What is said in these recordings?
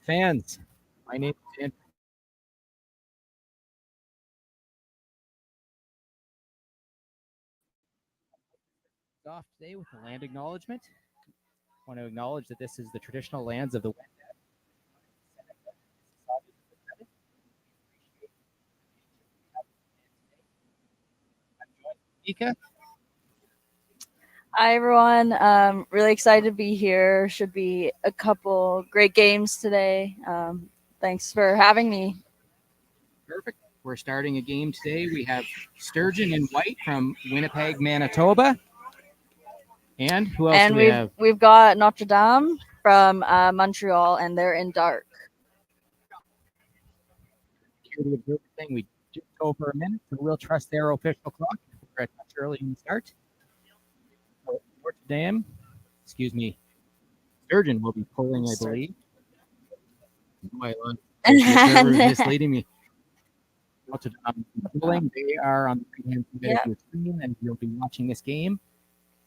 fans. My name is Andrew. Off today with the land acknowledgement. I want to acknowledge that this is the traditional lands of the Ika. Hi, everyone. Really excited to be here. Should be a couple great games today. Thanks for having me. Perfect. We're starting a game today. We have Sturgeon in white from Winnipeg, Manitoba. And who else do we have? We've got Notre Dame from Montreal, and they're in dark. Here to observe the thing. We just go for a minute, so we'll trust their official clock. We're a touch early in the start. So Notre Dame, Sturgeon will be pulling, I believe. Misleading me. Notre Dame pulling. They are on the right-hand side of your screen, and you'll be watching this game.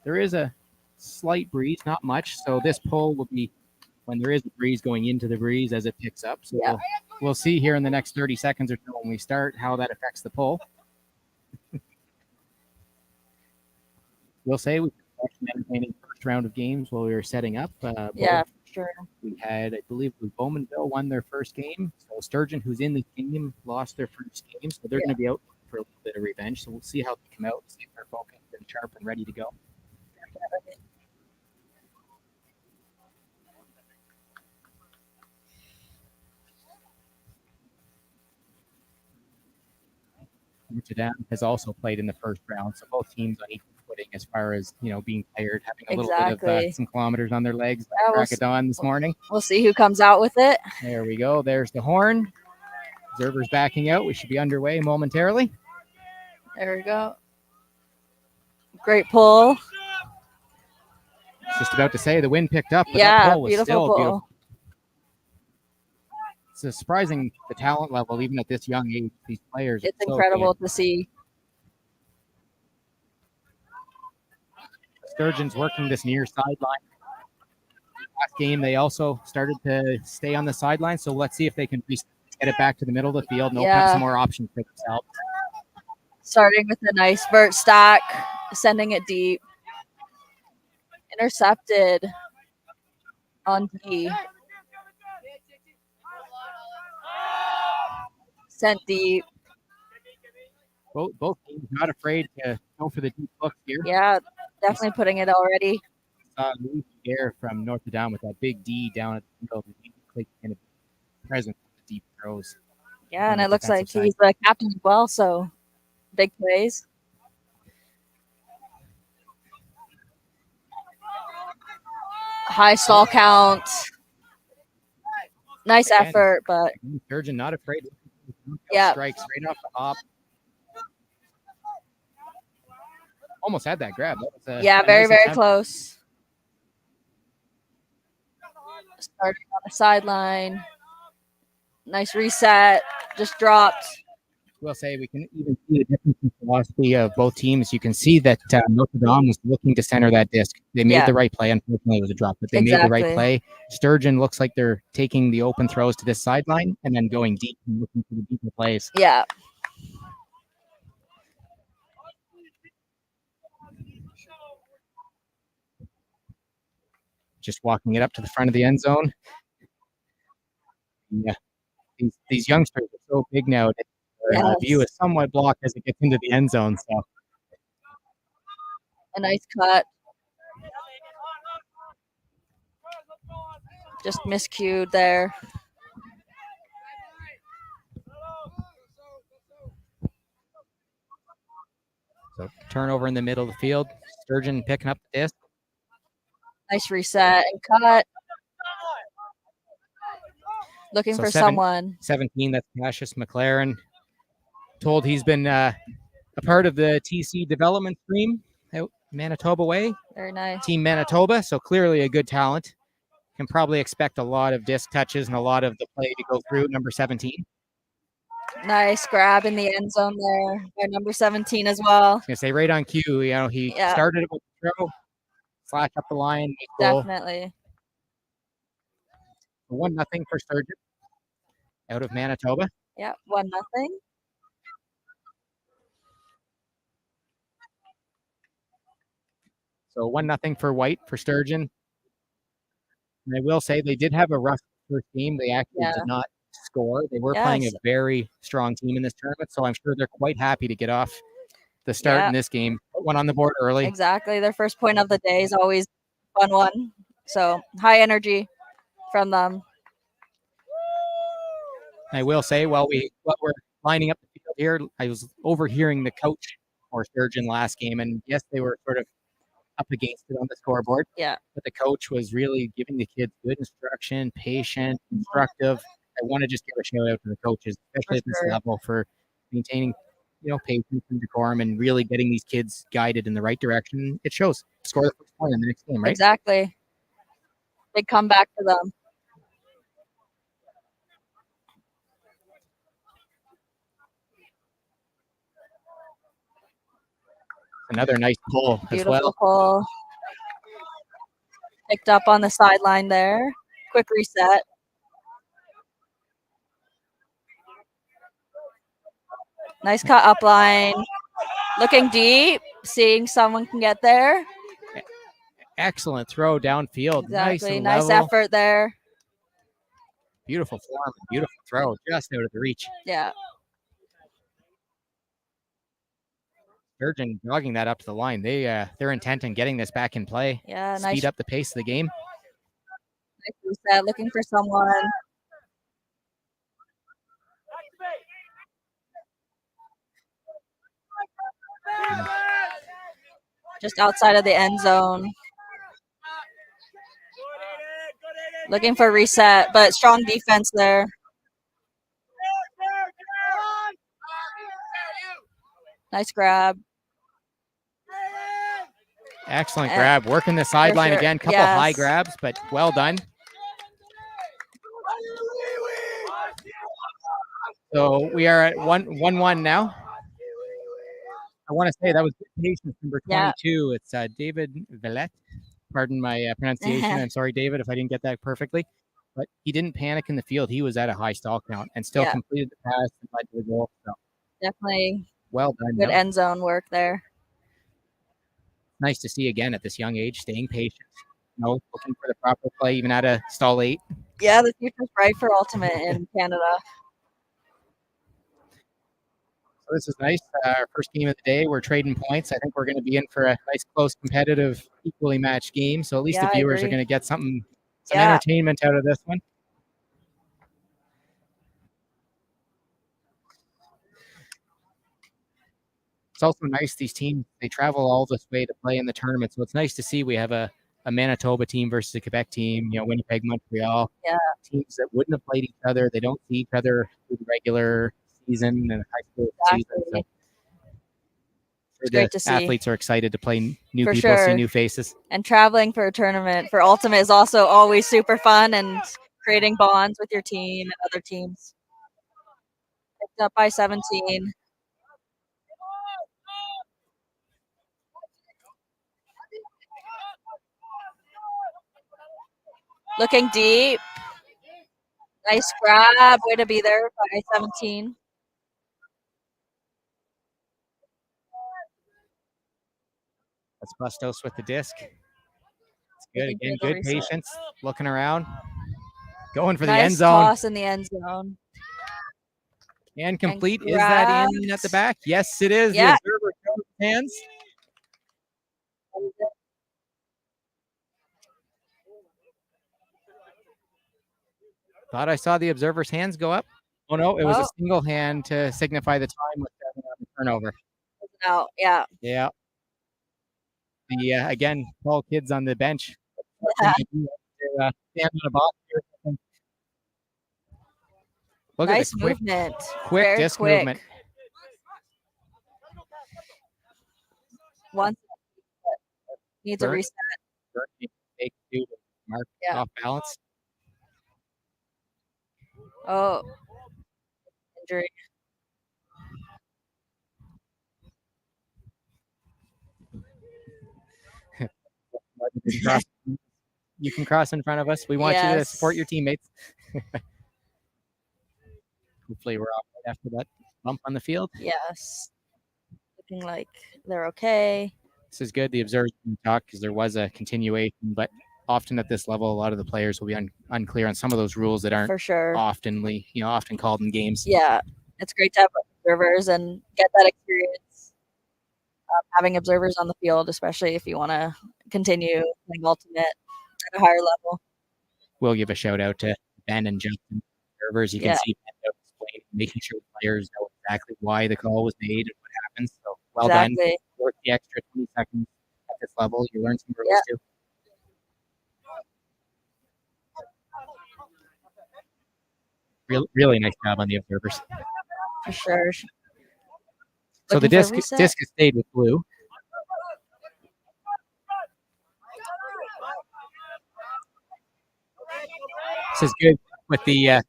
There is a slight breeze, not much, so this pull will be when there is a breeze going into the breeze as it picks up. So we'll see here in the next 30 seconds or so when we start how that affects the pull. We'll say we watched an entertaining first round of games while we were setting up. Yeah, sure. We had, I believe, Bowmanville won their first game. So Sturgeon, who's in the game, lost their first game. So they're going to be out for a little bit of revenge. So we'll see how they come out, see if they're focused and sharp and ready to go. Notre Dame has also played in the first round, so both teams on equal footing as far as being tired, having a little bit of some kilometers on their legs. Crack of dawn this morning. We'll see who comes out with it. There we go. There's the horn. Observers backing out. We should be underway momentarily. There we go. Great pull. Just about to say the wind picked up, but that pull was still pull. Beautiful. It's surprising the talent level, even at this young age. These players. It's incredible to see. Sturgeon's working this near sideline. Last game, they also started to stay on the sideline, so let's see if they can get it back to the middle of the field and open up some more options for themselves. Starting with a nice vert stack, sending it deep. Intercepted on D. Sent deep. Both teams not afraid to go for the deep look here. Yeah, definitely putting it already. Louis Pierre from Notre Dame with that big D down at the middle. Like in a present with the deep throws. Yeah, and it looks like he's the captain as well, so big plays. High stall count. Nice effort, but Sturgeon not afraid. Strikes right off the hop. Almost had that grab. That was very, very close. Starting on the sideline. Nice reset. Just dropped. We'll say we can even see the difference in philosophy of both teams. You can see that Notre Dame was looking to center that disc. They made the right play. Unfortunately, it was a drop, but they made the right play. Sturgeon looks like they're taking the open throws to this sideline and then going deep and looking for the deeper plays. Yeah. Just walking it up to the front of the end zone. Yeah. These youngsters are so big now. The view is somewhat blocked as it gets into the end zone. So a nice cut. Just miscued there. So turnover in the middle of the field. Sturgeon picking up the disc. Nice reset and cut. Looking for someone. 17, that's Cassius McLaren. Told he's been a part of the TC development stream out Manitoba way. Very nice. Team Manitoba, so clearly a good talent. Can probably expect a lot of disc touches and a lot of the play to go through number 17. Nice grab in the end zone there by number 17 as well. I was going to say right on cue, he started it with the throw, slash up the line. Definitely. 1-0 for Sturgeon out of Manitoba. Yeah, 1-0. So 1-0 for White for Sturgeon. And I will say they did have a rough first game. They actually did not score. They were playing a very strong team in this tournament, so I'm sure they're quite happy to get off the start in this game. Put one on the board early. Exactly. Their first point of the day is always a fun one. So high energy from them. I will say, while we're lining up the field here, I was overhearing the coach for Sturgeon last game, and yes, they were sort of up against it on the scoreboard. Yeah. But the coach was really giving the kids good instruction, patient, instructive. I want to just give a shout out to the coaches, especially at this level, for maintaining, patience and decorum and really getting these kids guided in the right direction. It shows. Score the first point in the next game, right? Exactly. Big comeback for them. Another nice pull as well. Beautiful pull. Picked up on the sideline there. Quick reset. Nice cut up line. Looking deep. Seeing someone can get there. Excellent throw downfield. Exactly. Nice effort there. Beautiful form. Beautiful throw. Just out of the reach. Yeah. Sturgeon jogging that up to the line. They're intent on getting this back in play. Yeah. Speed up the pace of the game. Nice reset. Looking for someone. Just outside of the end zone. Looking for reset, but strong defense there. Nice grab. Excellent grab. Working the sideline again. Couple high grabs, but well done. So we are at 1-1 now. I want to say that was good patience, number 22. It's David Villette. Pardon my pronunciation. I'm sorry, David, if I didn't get that perfectly. But he didn't panic in the field. He was at a high stall count and still completed the pass and led to the goal. So definitely well done. Good end zone work there. Nice to see again at this young age, staying patient. Looking for the proper play, even at a stall 8. Yeah, the future's bright for Ultimate in Canada. So this is nice. Our first game of the day. We're trading points. I think we're going to be in for a nice, close, competitive, equally matched game. So at least the viewers are going to get some entertainment out of this one. It's also nice, these teams, they travel all this way to play in the tournament. So it's nice to see we have a Manitoba team versus a Quebec team, Winnipeg, Montreal. Yeah. Teams that wouldn't have played each other. They don't see each other through the regular season and high school season. So it's great to see. Athletes are excited to play new people, see new faces. And traveling for a tournament for Ultimate is also always super fun and creating bonds with your team and other teams. Picked up by 17. Looking deep. Nice grab. Way to be there by 17. That's Bustos with the disc. It's good. Again, good patience. Looking around. Going for the end zone. Nice toss in the end zone. And complete. Is that in at the back? Yes, it is. Yeah. The observer shows his hands. Thought I saw the observer's hands go up. Oh, no. It was a single hand to signify the time with on the turnover. Out. Yeah. Yeah. The again, tall kids on the bench. Yeah. Stand on a box here. Look nice at the movement. Quick disc movement. Once needs a reset. Mark off balance. Oh, injury. You can cross in front of us. We want you to support your teammates. Hopefully we're off right after that bump on the field. Yes. Looking like they're okay. This is good. The observers can talk because there was a continuation, but often at this level, a lot of the players will be unclear on some of those rules that aren't for sure often called in games. Yeah, it's great to have observers and get that experience. Having observers on the field, especially if you want to continue playing ultimate at a higher level. We'll give a shout out to Ben and Justin, observers. You can see Ben explaining, making sure players know exactly why the call was made and what happens. So well done. Worth the extra 20 seconds at this level. You learn some rules too. Really nice job on the observers. For sure. So the disc has stayed with blue. This is good with the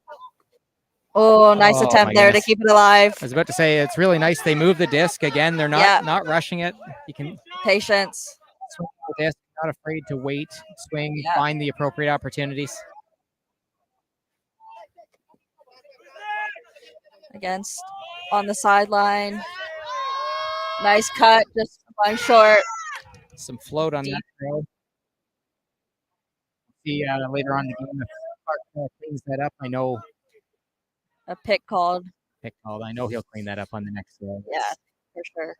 nice attempt there to keep it alive. I was about to say it's really nice. They move the disc again. They're not rushing it. You can patience. Swing the disc, not afraid to wait, swing, find the appropriate opportunities. Against on the sideline. Nice cut, just flying short. Some float on that throw. See later on in the game if Clark cleans that up. I know a pick called. I know he'll clean that up on the next throw. Yeah, for sure.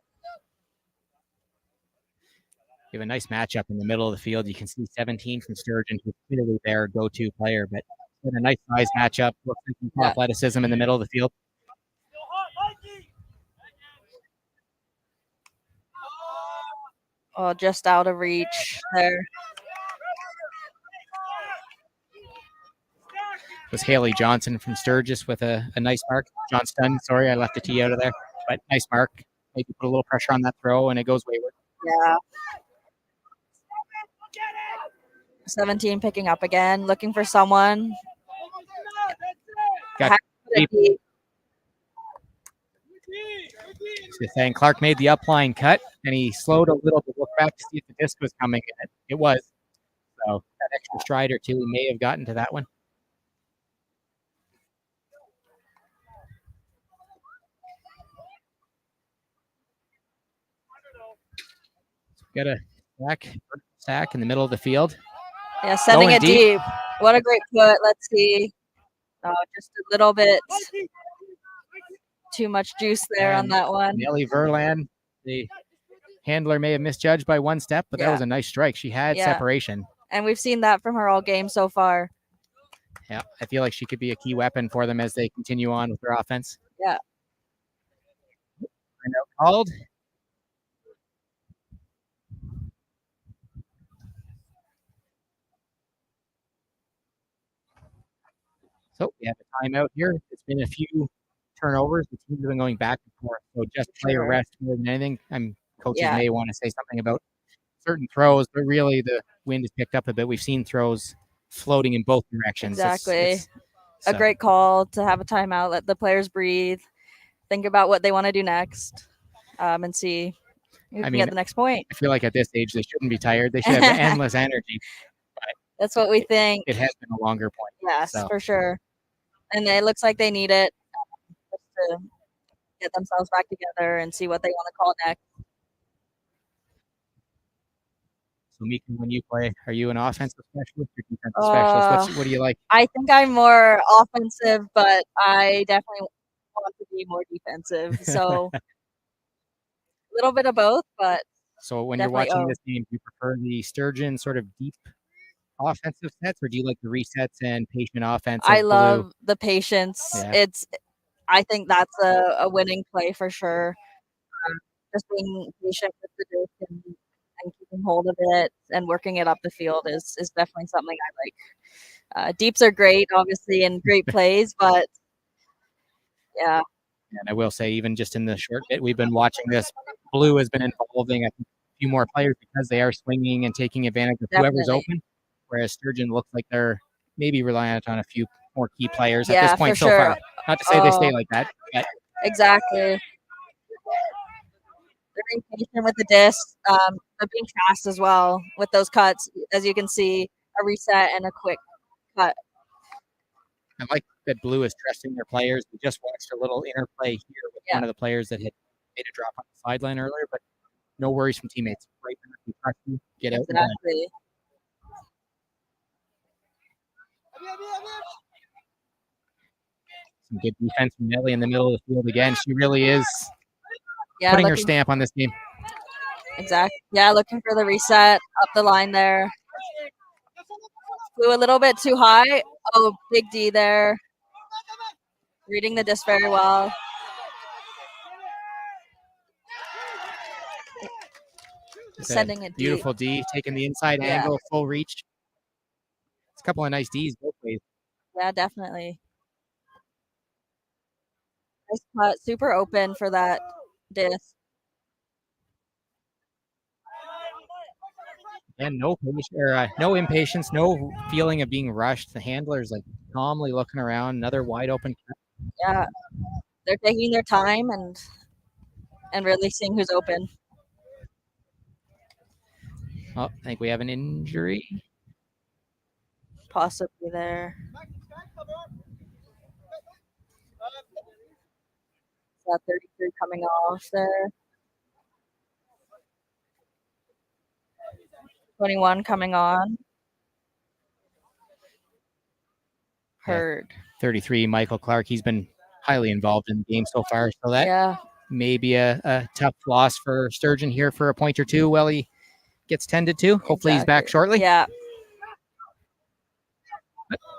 We have a nice matchup in the middle of the field. You can see 17 from Sturgeon, who's clearly their go-to player, but it's a nice size matchup. Looks like some athleticism in the middle of the field. Oh, just out of reach there. It was Haley Johnson from Sturgis with a nice mark. Johnston, sorry, I left the T out of there, but nice mark. Maybe put a little pressure on that throw, and it goes wayward. Yeah. 17 picking up again, looking for someone. Saying Clark made the upline cut, and he slowed a little to look back to see if the disc was coming, and it was. So that extra stride or two, he may have gotten to that one. Got a sack in the middle of the field. Yeah, sending it deep. What a great put. Let's see. Just a little bit too much juice there on that one. Nellie Verland, the handler, may have misjudged by one step, but that was a nice strike. She had separation. And we've seen that from her all game so far. Yeah, I feel like she could be a key weapon for them as they continue on with their offense. Yeah. I know called. So we have a timeout here. It's been a few turnovers. The teams have been going back and forth. So just player rest more than anything. Coaches may want to say something about certain throws, but really the wind has picked up a bit. We've seen throws floating in both directions. Exactly. It's a great call to have a timeout, let the players breathe, think about what they want to do next, and see who can get the next point. I feel like at this age, they shouldn't be tired. They should have endless energy. But that's what we think. It has been a longer point. Yes, for sure. And it looks like they need it just to get themselves back together and see what they want to call next. So, Mika, when you play, are you an offensive specialist or defensive specialist? What do you like? I think I'm more offensive, but I definitely want to be more defensive. So, a little bit of both, but. So, when you're watching this game, do you prefer the Sturgeon sort of deep offensive sets, or do you like the resets and patient offense? I love the patience. Yeah. I think that's a winning play for sure. Just being patient with the disc and keeping hold of it and working it up the field is definitely something I like. Deeps are great, obviously, and great plays, but yeah. And I will say, even just in the short bit we've been watching this, blue has been involving a few more players because they are swinging and taking advantage of whoever's open. Whereas Sturgeon looks like they're maybe reliant on a few more key players at this point so far. Not to say they stay like that. But. Exactly. They're being patient with the disc. They're being fast as well with those cuts. As you can see, a reset and a quick cut. I like that Blue is trusting their players. We just watched a little interplay here with one of the players that had made a drop on the sideline earlier, but no worries from teammates. Right now, we trust you. Get out. Exactly. Some good defense from Nelly in the middle of the field again. She really is putting her stamp on this game. Exactly. Yeah, looking for the reset up the line there. Flew a little bit too high. Oh, big D there. Reading the disc very well. Sending it beautiful D, taking the inside angle, full reach. It's a couple of nice Ds both ways. Yeah, definitely. Nice cut, super open for that disc. And no impatience, no feeling of being rushed. The handler's like calmly looking around. Another wide open cut. Yeah, they're taking their time and really seeing who's open. Oh, I think we have an injury. Possibly there. That 33 coming off there. 21 coming on. Heard. Yeah, 33, Michael Clark. He's been highly involved in the game so far. So that may be a tough loss for Sturgeon here for a point or two while he gets tended to. Hopefully he's back shortly. Yeah.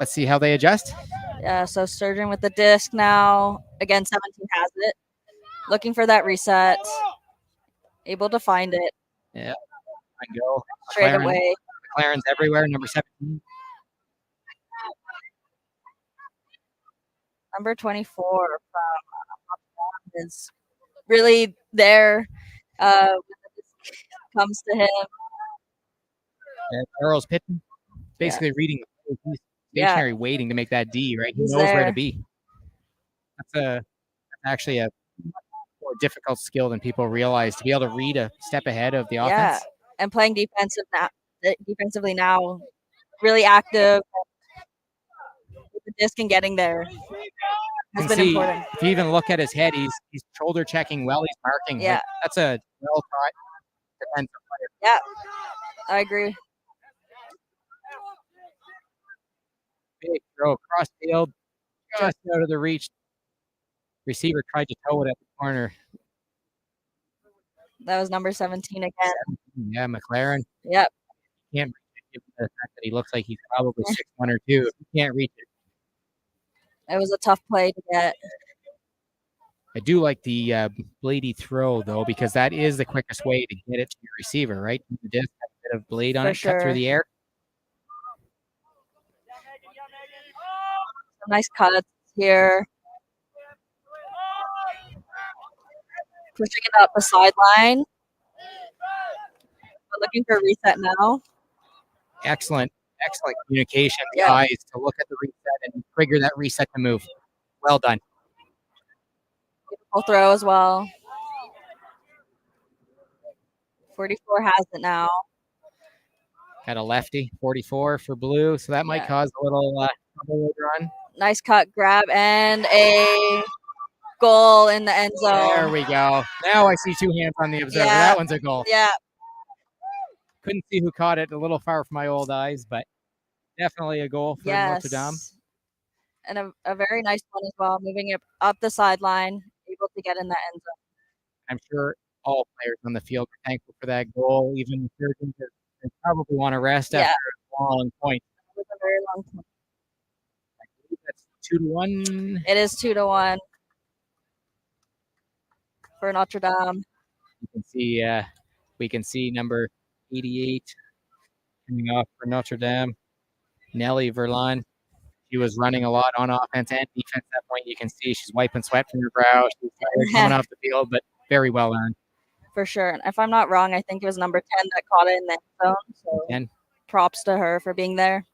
Let's see how they adjust. Yeah, so Sturgeon with the disc now. Again, 17 has it. Looking for that reset. Able to find it. Yeah. And go. Straight away. McLaren's everywhere, number 17. Number 24 from is really there when the disc comes to him. Yeah, Earl's pitching. Basically reading. He's stationary waiting to make that D, right? He knows where to be. That's actually a more difficult skill than people realize, to be able to read a step ahead of the offense. Yeah, and playing defensively now, really active with the disc and getting there has been important. If you even look at his head, he's shoulder checking well, he's marking. Yeah. Like, that's a well-taught defensive player. Yeah, I agree. Big throw across field, just out of the reach. Receiver tried to toe it at the corner. That was number 17 again. Yeah, McLaren. Yep. Can't reach it, given the fact that he looks like he's probably 6'1" or 2. He can't reach it. It was a tough play to get. I do like the bladey throw, though, because that is the quickest way to get it to your receiver, right? The disc has a bit of blade on it, cut through the air. Some nice cuts here. Pushing it up the sideline. We're looking for a reset now. Excellent communication. The eyes to look at the reset and trigger that reset to move. Well done. Beautiful throw as well. 44 has it now. Got a lefty, 44 for Blue, so that might cause a little trouble later on. Nice cut, grab, and a goal in the end zone. There we go. Now I see two hands on the observer. Yeah. That one's a goal. Yeah. Couldn't see who caught it, a little far from my old eyes, but definitely a goal for Notre Dame. And a very nice one as well, moving it up the sideline, able to get in the end zone. I'm sure all players on the field are thankful for that goal, even the Sturgeon. They probably want to rest after a long point. It was a very long point. I believe that's 2-1. It is 2-1 for Notre Dame. You can see, we can see number 88 coming off for Notre Dame. Nelly Verlan. She was running a lot on offense and defense at that point. You can see she's wiping sweat from her brow. She's coming off the field, but very well earned. For sure. And if I'm not wrong, I think it was number 10 that caught it in the end zone. So 10. Props to her for being there.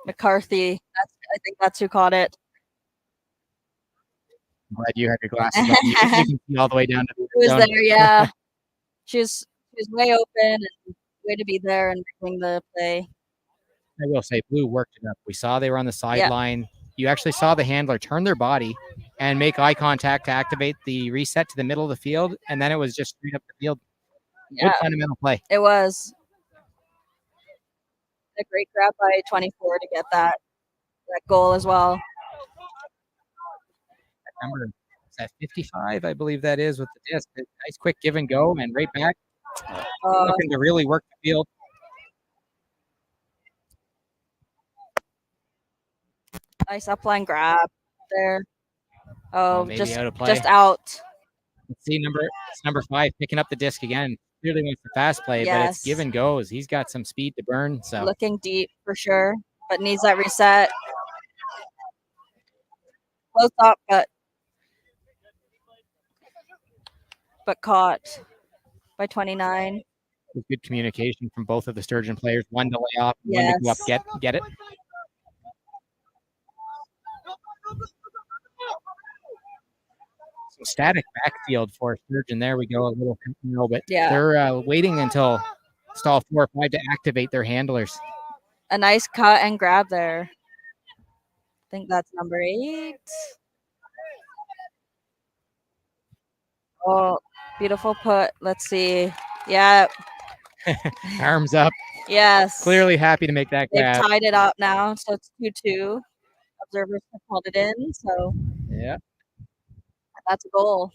McCarthy. I think that's who caught it. I'm glad you had your glasses on. You can see all the way down to the was there, yeah. She was way open and way to be there and bring the play. I will say, Blue worked it up. We saw they were on the sideline. Yeah. You actually saw the handler turn their body and make eye contact to activate the reset to the middle of the field, and then it was just straight up the field. Yeah. Good fundamental play. It was a great grab by 24 to get that goal as well. That number is at 55, I believe that is, with the disc. Nice quick give and go, and right back. Looking to really work the field. Nice upline grab there. Just out of play. Just out. Let's see, number 5 picking up the disc again. Clearly wants the fast play, but it's give and goes. He's got some speed to burn. So looking deep for sure, but needs that reset. Close up, but caught by 29. Good communication from both of the Sturgeon players. One to lay off, one to go up, get it. So static backfield for Sturgeon. There we go, a little bit. Yeah. They're waiting until stall 4 or 5 to activate their handlers. A nice cut and grab there. I think that's number 8. Oh, beautiful put. Let's see. Yeah. Arms up. Yes. Clearly happy to make that grab. They've tied it up now, so it's 2-2. Observers have called it in, so yeah. That's a goal.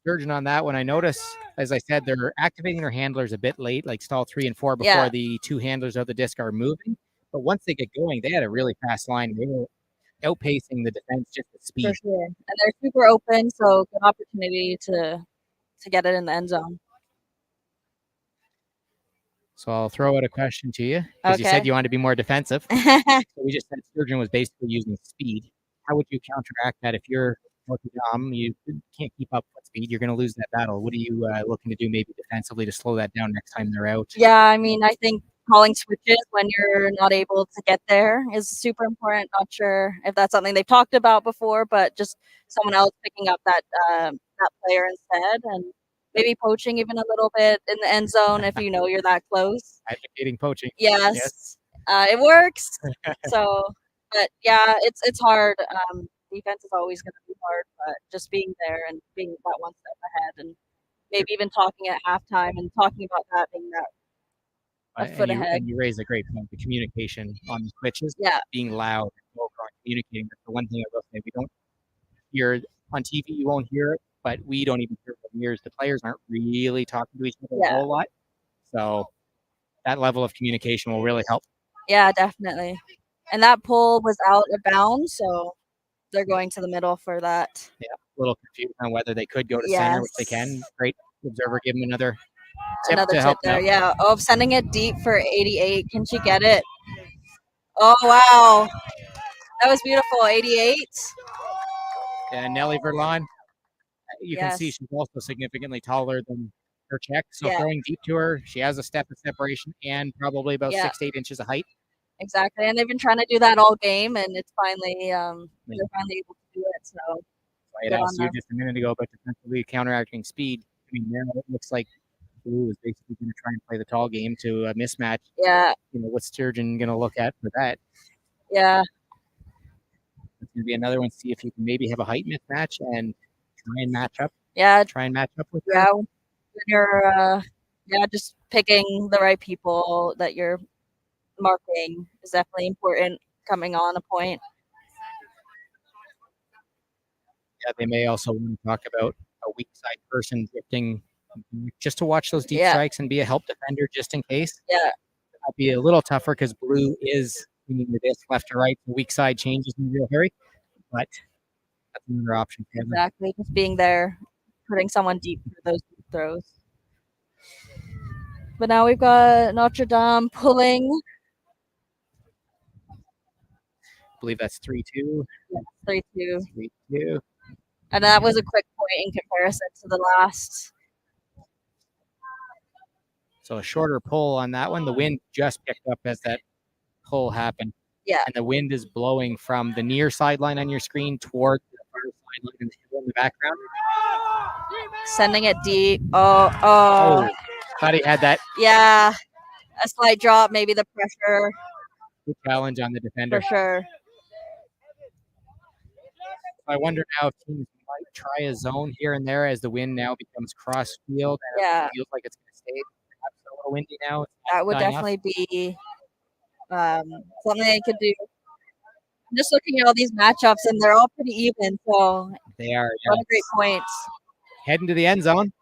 Sturgeon on that one. I notice, as I said, they're activating their handlers a bit late, like stall 3 and 4 before the 2 handlers of the disc are moving. But once they get going, they had a really fast line. They were outpacing the defense just at speed. For sure. And they're super open, so good opportunity to get it in the end zone. So I'll throw out a question to you, because you said you wanted to be more defensive. So we just said Sturgeon was basically using speed. How would you counteract that if you're Notre Dame, you can't keep up with speed, you're going to lose that battle? What are you looking to do maybe defensively to slow that down next time they're out? Yeah, I mean, I think calling switches when you're not able to get there is super important. Not sure if that's something they've talked about before, but just someone else picking up that player instead, and maybe poaching even a little bit in the end zone if you know you're that close. Advocating poaching. Yes. It works. So, but yeah, it's hard. Defense is always going to be hard, but just being there and being that one step ahead, and maybe even talking at halftime and talking about that, being that a foot ahead. And you raise a great point. The communication on the switches, being loud, communicating. That's the one thing I will say. We don't hear it on TV. You won't hear it, but we don't even hear it from ears. The players aren't really talking to each other a whole lot, so that level of communication will really help. Yeah, definitely. And that pull was out of bounds, so they're going to the middle for that. Yeah, a little confused on whether they could go to center, which they can. Great observer, give them another tip to help there. them. Yeah. Oh, sending it deep for 88. Can she get it? Oh, wow. That was beautiful. 88. And Nelly Verlon, you can see she's also significantly taller than her check. So throwing deep to her, she has a step of separation and probably about 6 to 8 inches of height. Exactly, and they've been trying to do that all game, and it's finally they're finally able to do it. So I asked you just a minute ago about defensively counteracting speed. I mean, now it looks like Blue is basically going to try and play the tall game to a mismatch. Yeah. You know, what's Sturgeon going to look at for that? Yeah. It's going to be another one. See if you can maybe have a height mismatch and try and match up. Yeah. Try and match up with. Yeah. When you're just picking the right people that you're marking is definitely important coming on a point. Yeah, they may also want to talk about a weak side person drifting just to watch those deep strikes and be a help defender just in case. Yeah. It might be a little tougher because Blue is swinging the disc left to right. The weak side changes in a real hurry, but that's another option. Exactly. Just being there, putting someone deep for those deep throws. But now we've got Notre Dame pulling. I believe that's 3-2. Yeah, 3-2. 3-2. And that was a quick point in comparison to the last. So a shorter pull on that one. The wind just picked up as that pull happened. Yeah. And the wind is blowing from the near sideline on your screen toward the far sideline in the background. Sending it deep. Oh. Thought he had that. Yeah. A slight drop, maybe the pressure. Good challenge on the defender. For sure. I wonder now if teams might try a zone here and there as the wind now becomes cross field and it feels like it's going to stay perhaps a little windy now. That would definitely be something they could do. I'm just looking at all these matchups, and they're all pretty even. So they are. What a great point. Heading to the end zone.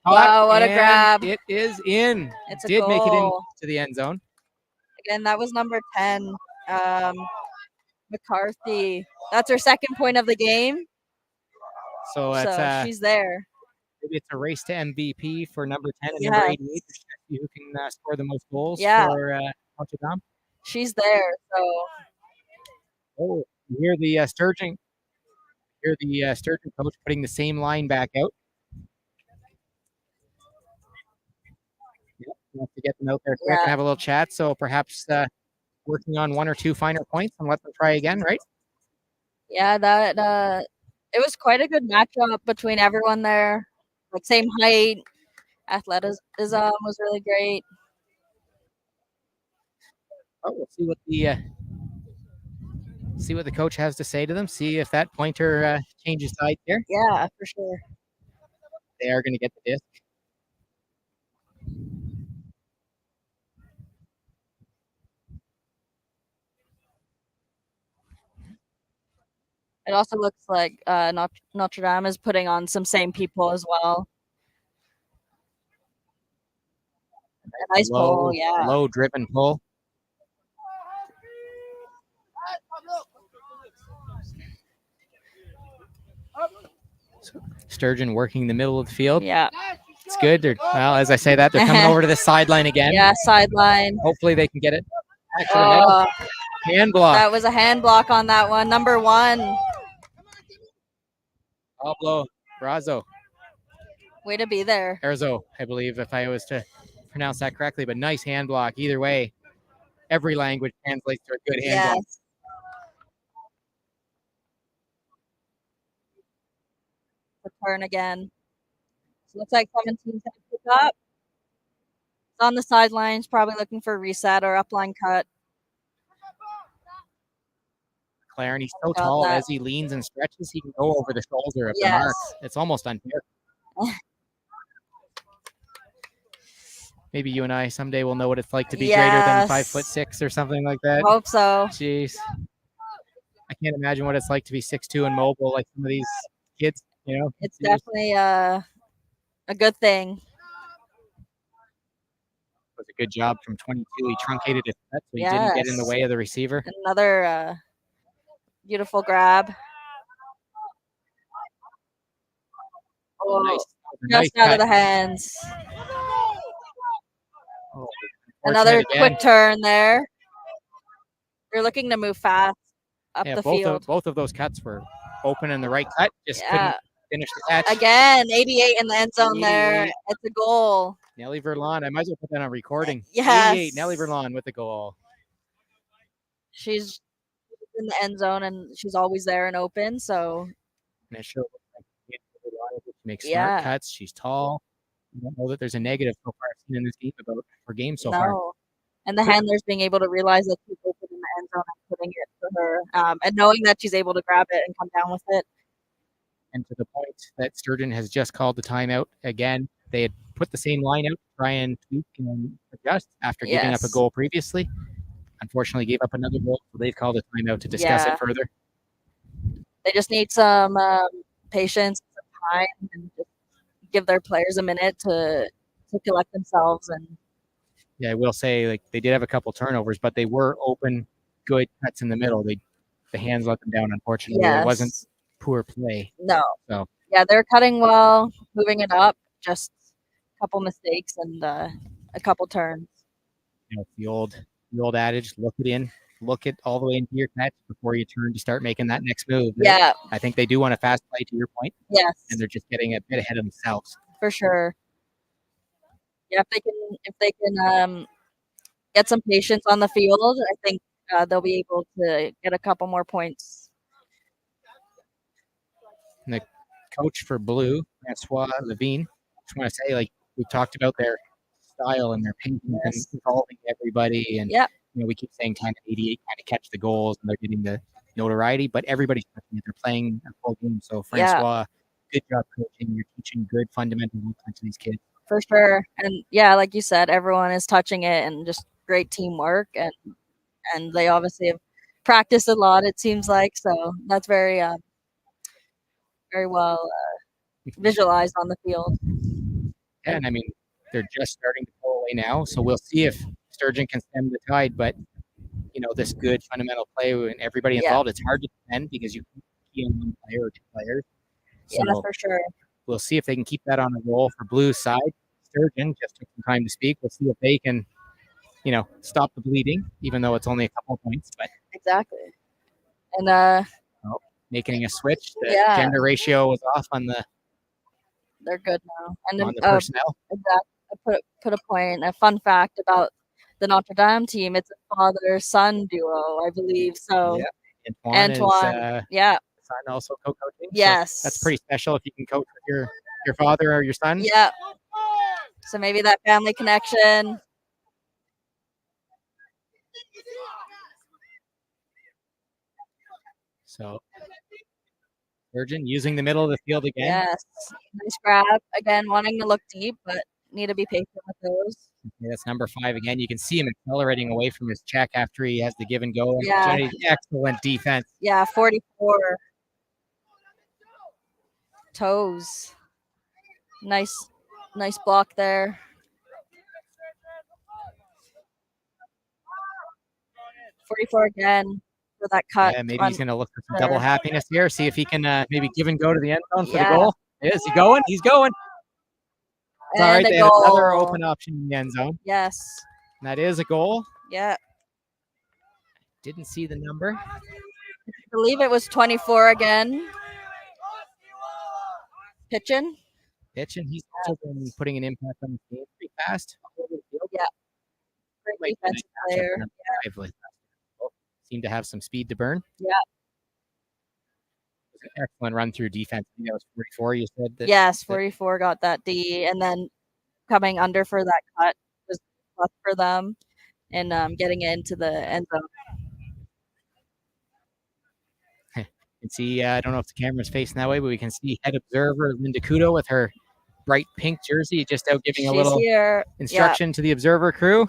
Wow, what a grab. It is in. It's a Did goal. Make it into the end zone. Again, that was number 10, McCarthy. That's her second point of the game. So it's, she's there. Maybe it's a race to MVP for number 10 and number 88 to see who can score the most goals for Notre Dame. She's there. So. Oh, you hear the Sturgeon. You hear the Sturgeon coach putting the same line back out. Yep, we have to get them out there quick and have a little chat. So perhaps working on one or two finer points and let them try again, right? Yeah, that it was quite a good matchup between everyone there. Like same height, athleticism was really great. Oh, we'll see what the coach has to say to them. See if that pointer changes sides here. Yeah, for sure. They are going to get the disc. It also looks like Notre Dame is putting on some same people as well. A nice pull, yeah. Low driven pull. Sturgeon working the middle of the field. Yeah. It's good. Well, as I say that, they're coming over to the sideline again. Yeah, sideline. Hopefully they can get it back to the middle. Hand block. That was a hand block on that one. Number 1. Pablo Brazo. Way to be there. Erzo, I believe, if I was to pronounce that correctly, but nice hand block. Either way, every language translates to a good hand block. The turn again. So looks like 17's going to pick up. It's on the sidelines, probably looking for a reset or upline cut. McLaren, he's so tall as he leans and stretches, he can go over the shoulder of the mark. It's almost unfair. Maybe you and I someday will know what it's like to be greater than 5'6" or something like that. Hope so. Jeez. I can't imagine what it's like to be 6'2" and mobile like some of these kids, you know. It's definitely a good thing. It was a good job from 22. He truncated his set so he didn't get in the way of the receiver. Another beautiful grab. Oh, nice. Just out of the hands. Oh, another quick turn there. They're looking to move fast up the field. Both of those cuts were open in the right cut. Just couldn't finish the catch. Again, 88 in the end zone there. It's a goal. Nelly Verlon. I might as well put that on recording. Yes. 88, Nelly Verlon with the goal. She's in the end zone, and she's always there and open. So. And it shows like she makes smart cuts. She's tall. I don't know that there's a negative so far I've seen in this game about her game so far. And the handlers being able to realize that she's open in the end zone and putting it for her, and knowing that she's able to grab it and come down with it. And to the point that Sturgeon has just called the timeout again. They had put the same line out to try and tweak and adjust after giving up a goal previously. Unfortunately, gave up another goal, so they've called a timeout to discuss it further. They just need some patience, some time, and just give their players a minute to collect themselves. And I will say, like, they did have a couple turnovers, but they were open, good cuts in the middle. The hands let them down, unfortunately. It wasn't poor play. No. So they're cutting well, moving it up. Just a couple mistakes and a couple turns. You know, the old adage: look it all the way into your catch before you turn to start making that next move. Yeah, I think they do want a fast play, to your point. Yes, and they're just getting a bit ahead of themselves. For sure. Yeah, if they can get some patience on the field, I think they'll be able to get a couple more points. And the coach for Blue, Francois Levine. Just want to say, like we talked about their style and their patience and involving everybody, and we keep saying 10 to 88 kind of catch the goals and they're getting the notoriety, but everybody's touching it. They're playing a full game. So Francois, good job coaching. You're teaching good fundamental to these kids. For sure. And like you said, everyone is touching it and just great teamwork, and they obviously have practiced a lot, it seems like. So that's very well visualized on the field. Yeah, and I mean, they're just starting to pull away now. So we'll see if Sturgeon can stem the tide. But, this good fundamental play and everybody involved, it's hard to defend because you can key on one player or two players. So for sure. We'll see if they can keep that on a roll for Blue's side. Sturgeon just took some time to speak. We'll see if they can, stop the bleeding, even though it's only a couple of points. But exactly. And making a switch. The gender ratio was off on the. They're good now. And on the personnel. Exactly. I put a fun fact about the Notre Dame team. It's a father-son duo, I believe. So Antoine is, son also co-coaching. Yes. So that's pretty special if you can coach with your father or your son. Yeah. So maybe that family connection. So Sturgeon using the middle of the field again. Yes. Nice grab. Again, wanting to look deep, but need to be patient with those. Okay, that's number 5 again. You can see him accelerating away from his check after he has the give and go. Yeah. Excellent defense. Yeah, 44. Toes. Nice block there. 44 again for that cut. Yeah, maybe he's going to look for some double happiness here. See if he can maybe give and go to the end zone for the goal. Is he going? He's going. All right, they have another open option in the end zone. Yes. And that is a goal. Yeah. Didn't see the number. I believe it was 24 again. Pitching. He's also been putting an impact on the game pretty fast. Yeah. Great defensive player. Seemed to have some speed to burn. Yeah. Excellent run through defense. I think that was 44. You said that. Yes, 44 got that D, and then coming under for that cut was tough for them, and getting it into the end zone. You can see. I don't know if the camera's facing that way, but we can see head observer Linda Kudo with her bright pink jersey, just out giving a little instruction to the observer crew.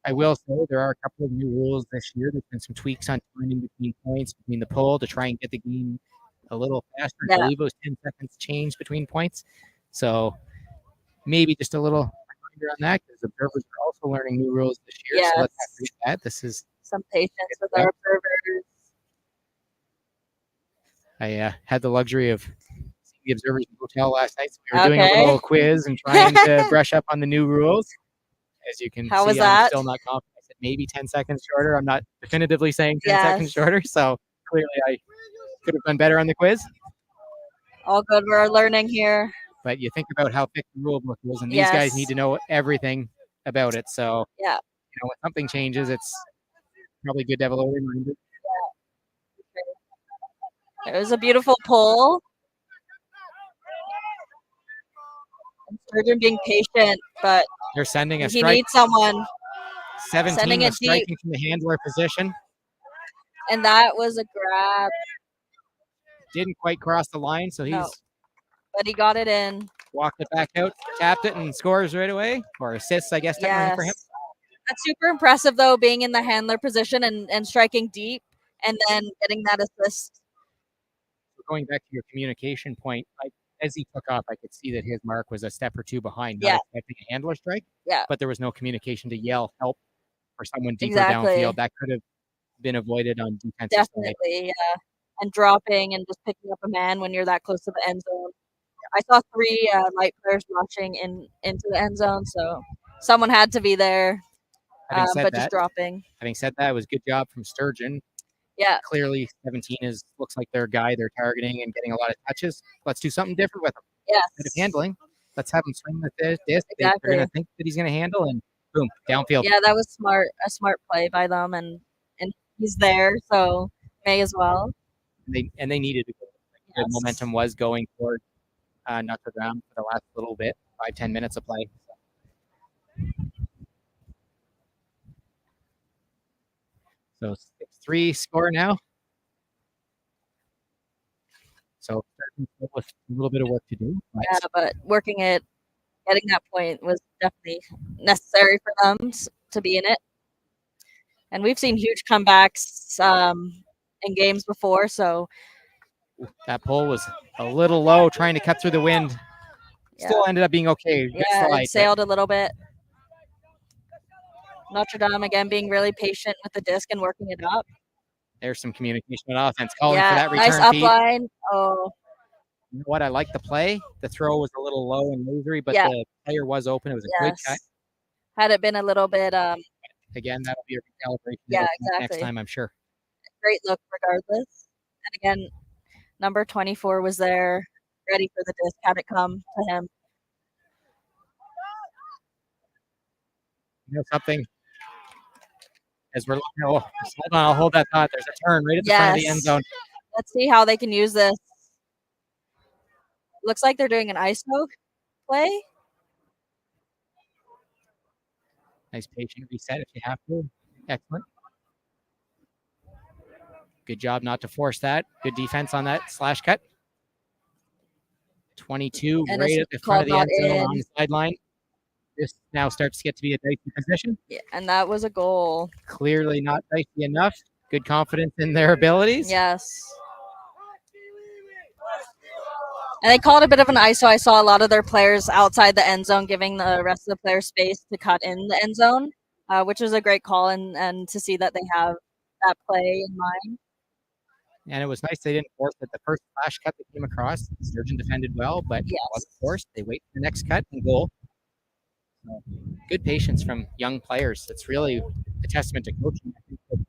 I will say there are a couple of new rules this year. There's been some tweaks on timing between points, between the pole to try and get the game a little faster. I believe it was 10 seconds change between points. So maybe just a little reminder on that, because observers are also learning new rules this year. Yes. So let's not forget that. This is some patience with our observers. I had the luxury of seeing the observers in the hotel last night. So we were doing a little quiz and trying to brush up on the new rules. As you can see, I'm still not confident. I said maybe 10 seconds shorter. I'm not definitively saying 10 seconds shorter. So clearly I could have done better on the quiz. All good. We're learning here. But you think about how thick the rule book is, and these guys need to know everything about it. So, when something changes, it's probably good to have a little reminder. It was a beautiful pull. And Sturgeon being patient, but they're sending a strike. He needs someone. 17 was striking from the handler position. And that was a grab. Didn't quite cross the line, so but he got it in. Walked it back out, tapped it, and scores right away. Or assists, I guess, technically for him. That's super impressive, though, being in the handler position and striking deep and then getting that assist. Going back to your communication point, as he took off, I could see that his mark was a step or two behind, not expecting a handler strike. Yeah. But there was no communication to yell help for someone deeper downfield. That could have been avoided on defensive. Definitely, yeah. And dropping and just picking up a man when you're that close to the end zone. I saw 3 light players rushing into the end zone, so someone had to be there. Just dropping. Having said that, it was a good job from Sturgeon. Yeah. Clearly, 17 looks like their guy they're targeting and getting a lot of touches. Let's do something different with him. Yeah. Instead of handling, let's have him swing with this. Exactly. They're going to think that he's going to handle, and boom, downfield. Yeah, that was smart. A smart play by them, and he's there, so may as well. And they needed to go. good momentum was going toward Notre Dame for the last little bit, 5-10 minutes of play. So 6-3 score now. So with a little bit of work to do. But getting that point was definitely necessary for them to be in it. And we've seen huge comebacks in games before, so that pull was a little low, trying to cut through the wind. Still ended up being okay. Good slide, it sailed a little bit. Notre Dame again being really patient with the disc and working it up. There's some communication on offense, calling for that return nice upline. Oh, you know what? I like the play. The throw was a little low and losery, but the player was open. It was a good cut. Had it been a little bit again, that'll be a recalibration. Exactly. Next time, I'm sure. Great look regardless. And again, number 24 was there, ready for the disc, had it come to him. You know something? As we're looking, hold on, I'll hold that thought. There's a turn right at the front of the end zone. Let's see how they can use this. Looks like they're doing an ISO play. Nice patient reset if you have to. Excellent. Good job not to force that. Good defense on that slash cut. 22 and right at the front of the end zone on the sideline. This now starts to get to be a dicey position. Yeah, and that was a goal. Clearly not dicey enough. Good confidence in their abilities. Yes. And they called a bit of an ISO. I saw a lot of their players outside the end zone, giving the rest of the players space to cut in the end zone, which was a great call, and to see that they have that play in mind. And it was nice they didn't force it. The first flash cut that came across, Sturgeon defended well, but it wasn't forced. They wait for the next cut and goal. So, good patience from young players. It's really a testament to coaching. I think that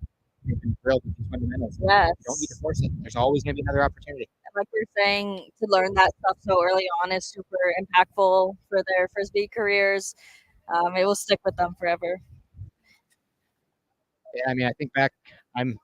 they've been drilled with these fundamentals. Yes. You don't need to force it. There's always going to be another opportunity. Like you're saying, to learn that stuff so early on is super impactful for their Frisbee careers. It will stick with them forever. Yeah, I mean, I think back, I'm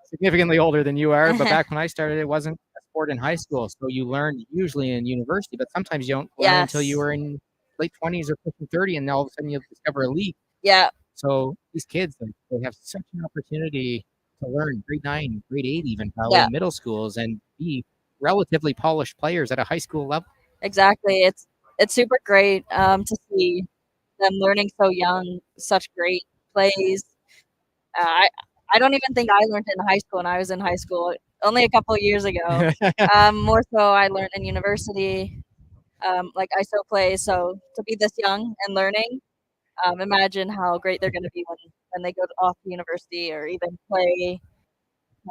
significantly older than you are, but back when I started, it wasn't a sport in high school. So you learned usually in university, but sometimes you don't learn until you were in late 20s or pushing 30, and all of a sudden you discover a league. Yeah. So these kids, they have such an opportunity to learn grade 9, grade 8, even probably in middle schools, and be relatively polished players at a high school level. Exactly. It's super great to see them learning so young, such great plays. I don't even think I learned in high school when I was in high school, only a couple of years ago. More so I learned in university, like ISO plays. So to be this young and learning, imagine how great they're going to be when they go off to university or even play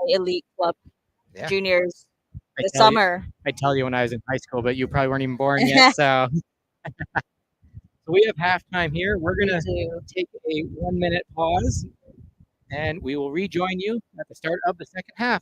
elite club juniors this summer. I tell you when I was in high school, but you probably weren't even born yet. So we have halftime here. We're going to take a 1-minute pause, and we will rejoin you at the start of the second half.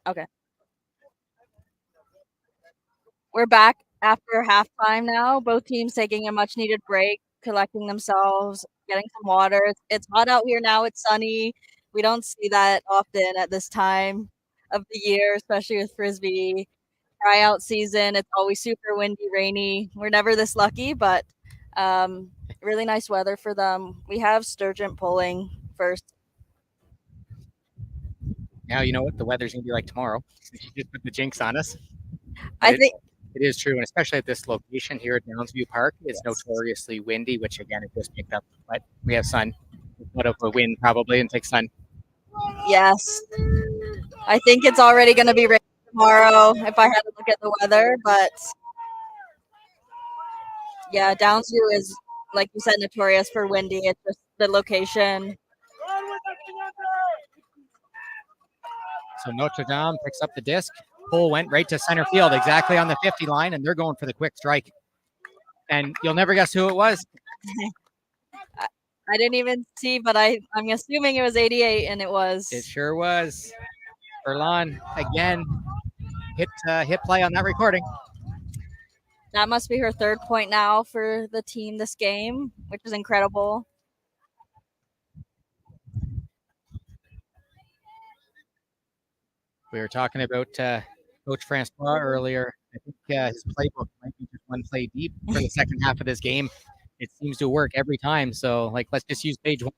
Okay. We're back after halftime now. Both teams taking a much needed break, collecting themselves, getting some water. It's hot out here now. It's sunny. We don't see that often at this time of the year, especially with Frisbee. Tryout season, it's always super windy, rainy. We're never this lucky, but really nice weather for them. We have Sturgeon pulling first. Now you know what the weather's gonna be like tomorrow. You just put the jinx on us. I think it is true, and especially at this location here at Downsview Park, it's notoriously windy, which again it just picked up. But we have sun. What of a wind probably and take sun. Yes. I think it's already going to be raining tomorrow if I had to look at the weather, but yeah, Downsview is, like you said, notorious for windy. It's just the location. So Notre Dame picks up the disc. Pull went right to center field, exactly on the 50 line, and they're going for the quick strike. And you'll never guess who it was. I didn't even see, but I'm assuming it was 88, and it was. It sure was. Erlan again hit play on that recording. That must be her third point now for the team this game, which is incredible. We were talking about Coach Francois earlier. I think his playbook might be just one play deep for the second half of this game. It seems to work every time. So, let's just use page one,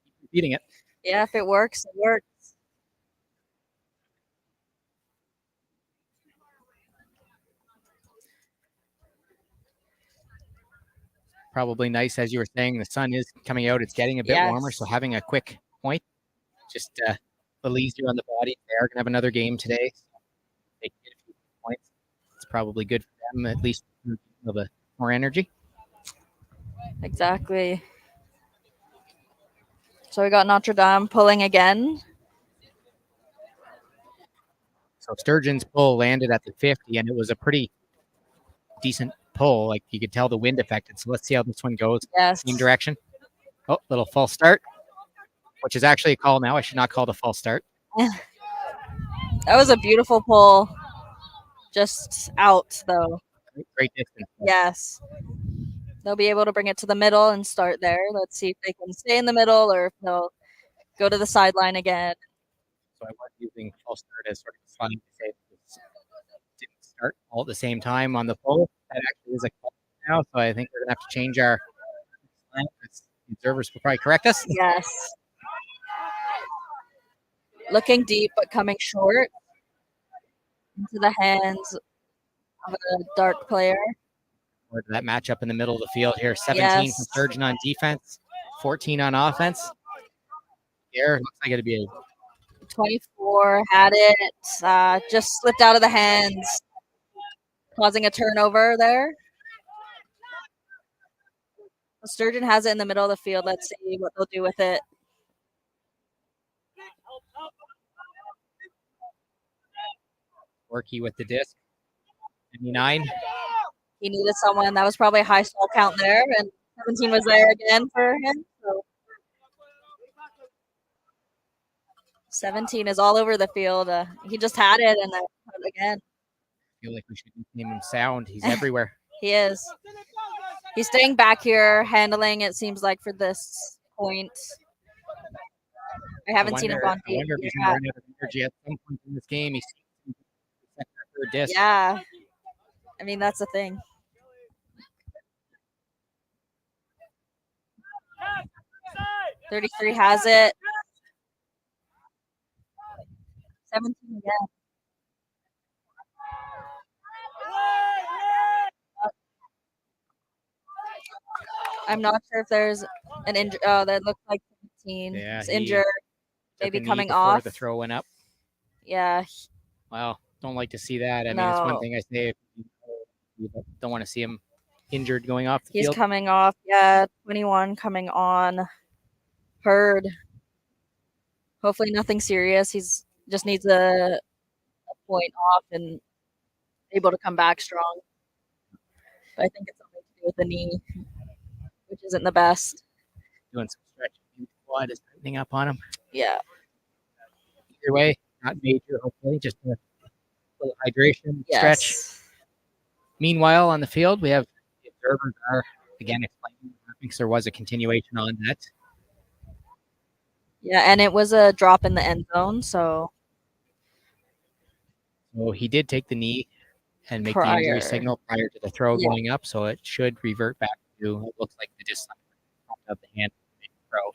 keep repeating it. Yeah, if it works, it works. Probably nice, as you were saying, the sun is coming out. It's getting a bit warmer, so having a quick point just a little easier on the body. They are going to have another game today. So they can get a few points. It's probably good for them, at least a little bit more energy. Exactly. So we got Notre Dame pulling again. So Sturgeon's pull landed at the 50, and it was a pretty decent pull. Like you could tell the wind affected. So let's see how this one goes. Yes. Same direction. Oh, little false start, which is actually a call now. I should not call it a false start. That was a beautiful pull. Just out, though. Great distance. Yes. They'll be able to bring it to the middle and start there. Let's see if they can stay in the middle or if they'll go to the sideline again. So I was using false start as sort of funny to say it didn't start all at the same time on the pull. That actually is a call now, so I think we're going to have to change our line. The observers will probably correct us. Yes. Looking deep, but coming short into the hands of a dark player. Or that matchup in the middle of the field here. 17 from Sturgeon on defense, 14 on offense. Here, looks like it'd be a 24, had it, just slipped out of the hands, causing a turnover there. Sturgeon has it in the middle of the field. Let's see what they'll do with it. Worky with the disc. 59. He needed someone. That was probably a high stall count there, and 17 was there again for him. So 17 is all over the field. He just had it, and then again. I feel like we should name him Sound. He's everywhere. He is. He's staying back here, handling, it seems like, for this point. I haven't seen him gone deep. I wonder if he's going to run out of energy at some point in this game. He's second or third disc. Yeah. I mean, that's the thing. $33 has it. 17 again. I'm not sure if there's an injury. Oh, that looks like 17. Yeah, he's injured. Maybe coming off. The throw went up. Yeah. Wow. Don't like to see that. I mean, it's one thing I say. You don't want to see him injured going off the field. He's coming off. Yeah, 21 coming on. Heard. Hopefully nothing serious. He's just needs a point off and able to come back strong. But I think it's something to do with the knee, which isn't the best. Doing some stretching. Quad is tightening up on him. Yeah. Either way, not major, hopefully, just a little hydration stretch. Yes. Meanwhile, on the field, we have the observers are again explaining. I think there was a continuation on that. Yeah, and it was a drop in the end zone, so he did take the knee and make the injury signal prior to the throw going up, so it should revert back to it looks like the distance of the hand throw.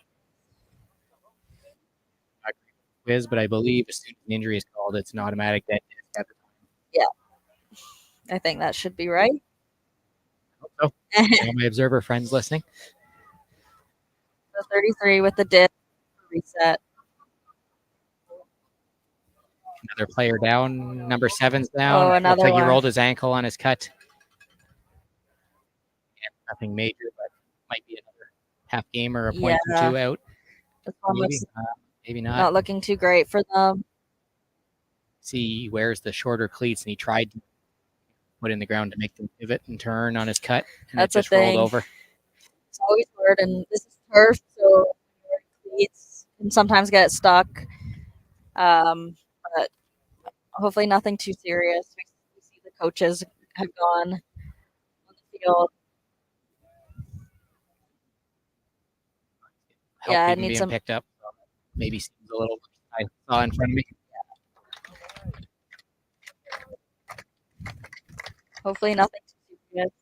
But I believe as soon as an injury is called, it's an automatic dead disc at the time. Yeah, I think that should be right. I hope so. All my observer friends listening. So 33 with the disc reset. Another player down. Number 7's down. Oh, another looks like one. he rolled his ankle on his cut. Yeah, nothing major, but might be another half game or a point or two out. This one maybe. Maybe not. Not looking too great for them. See, he wears the shorter cleats, and he tried to put in the ground to make them pivot and turn on his cut, and That's it just a thing. rolled over. It's always hard, and this is turf, so cleats can sometimes get stuck. But hopefully nothing too serious. We see the coaches have gone on the field. Yeah, I need some picked up. Maybe seems a little. I saw in front of me. Hopefully nothing too serious.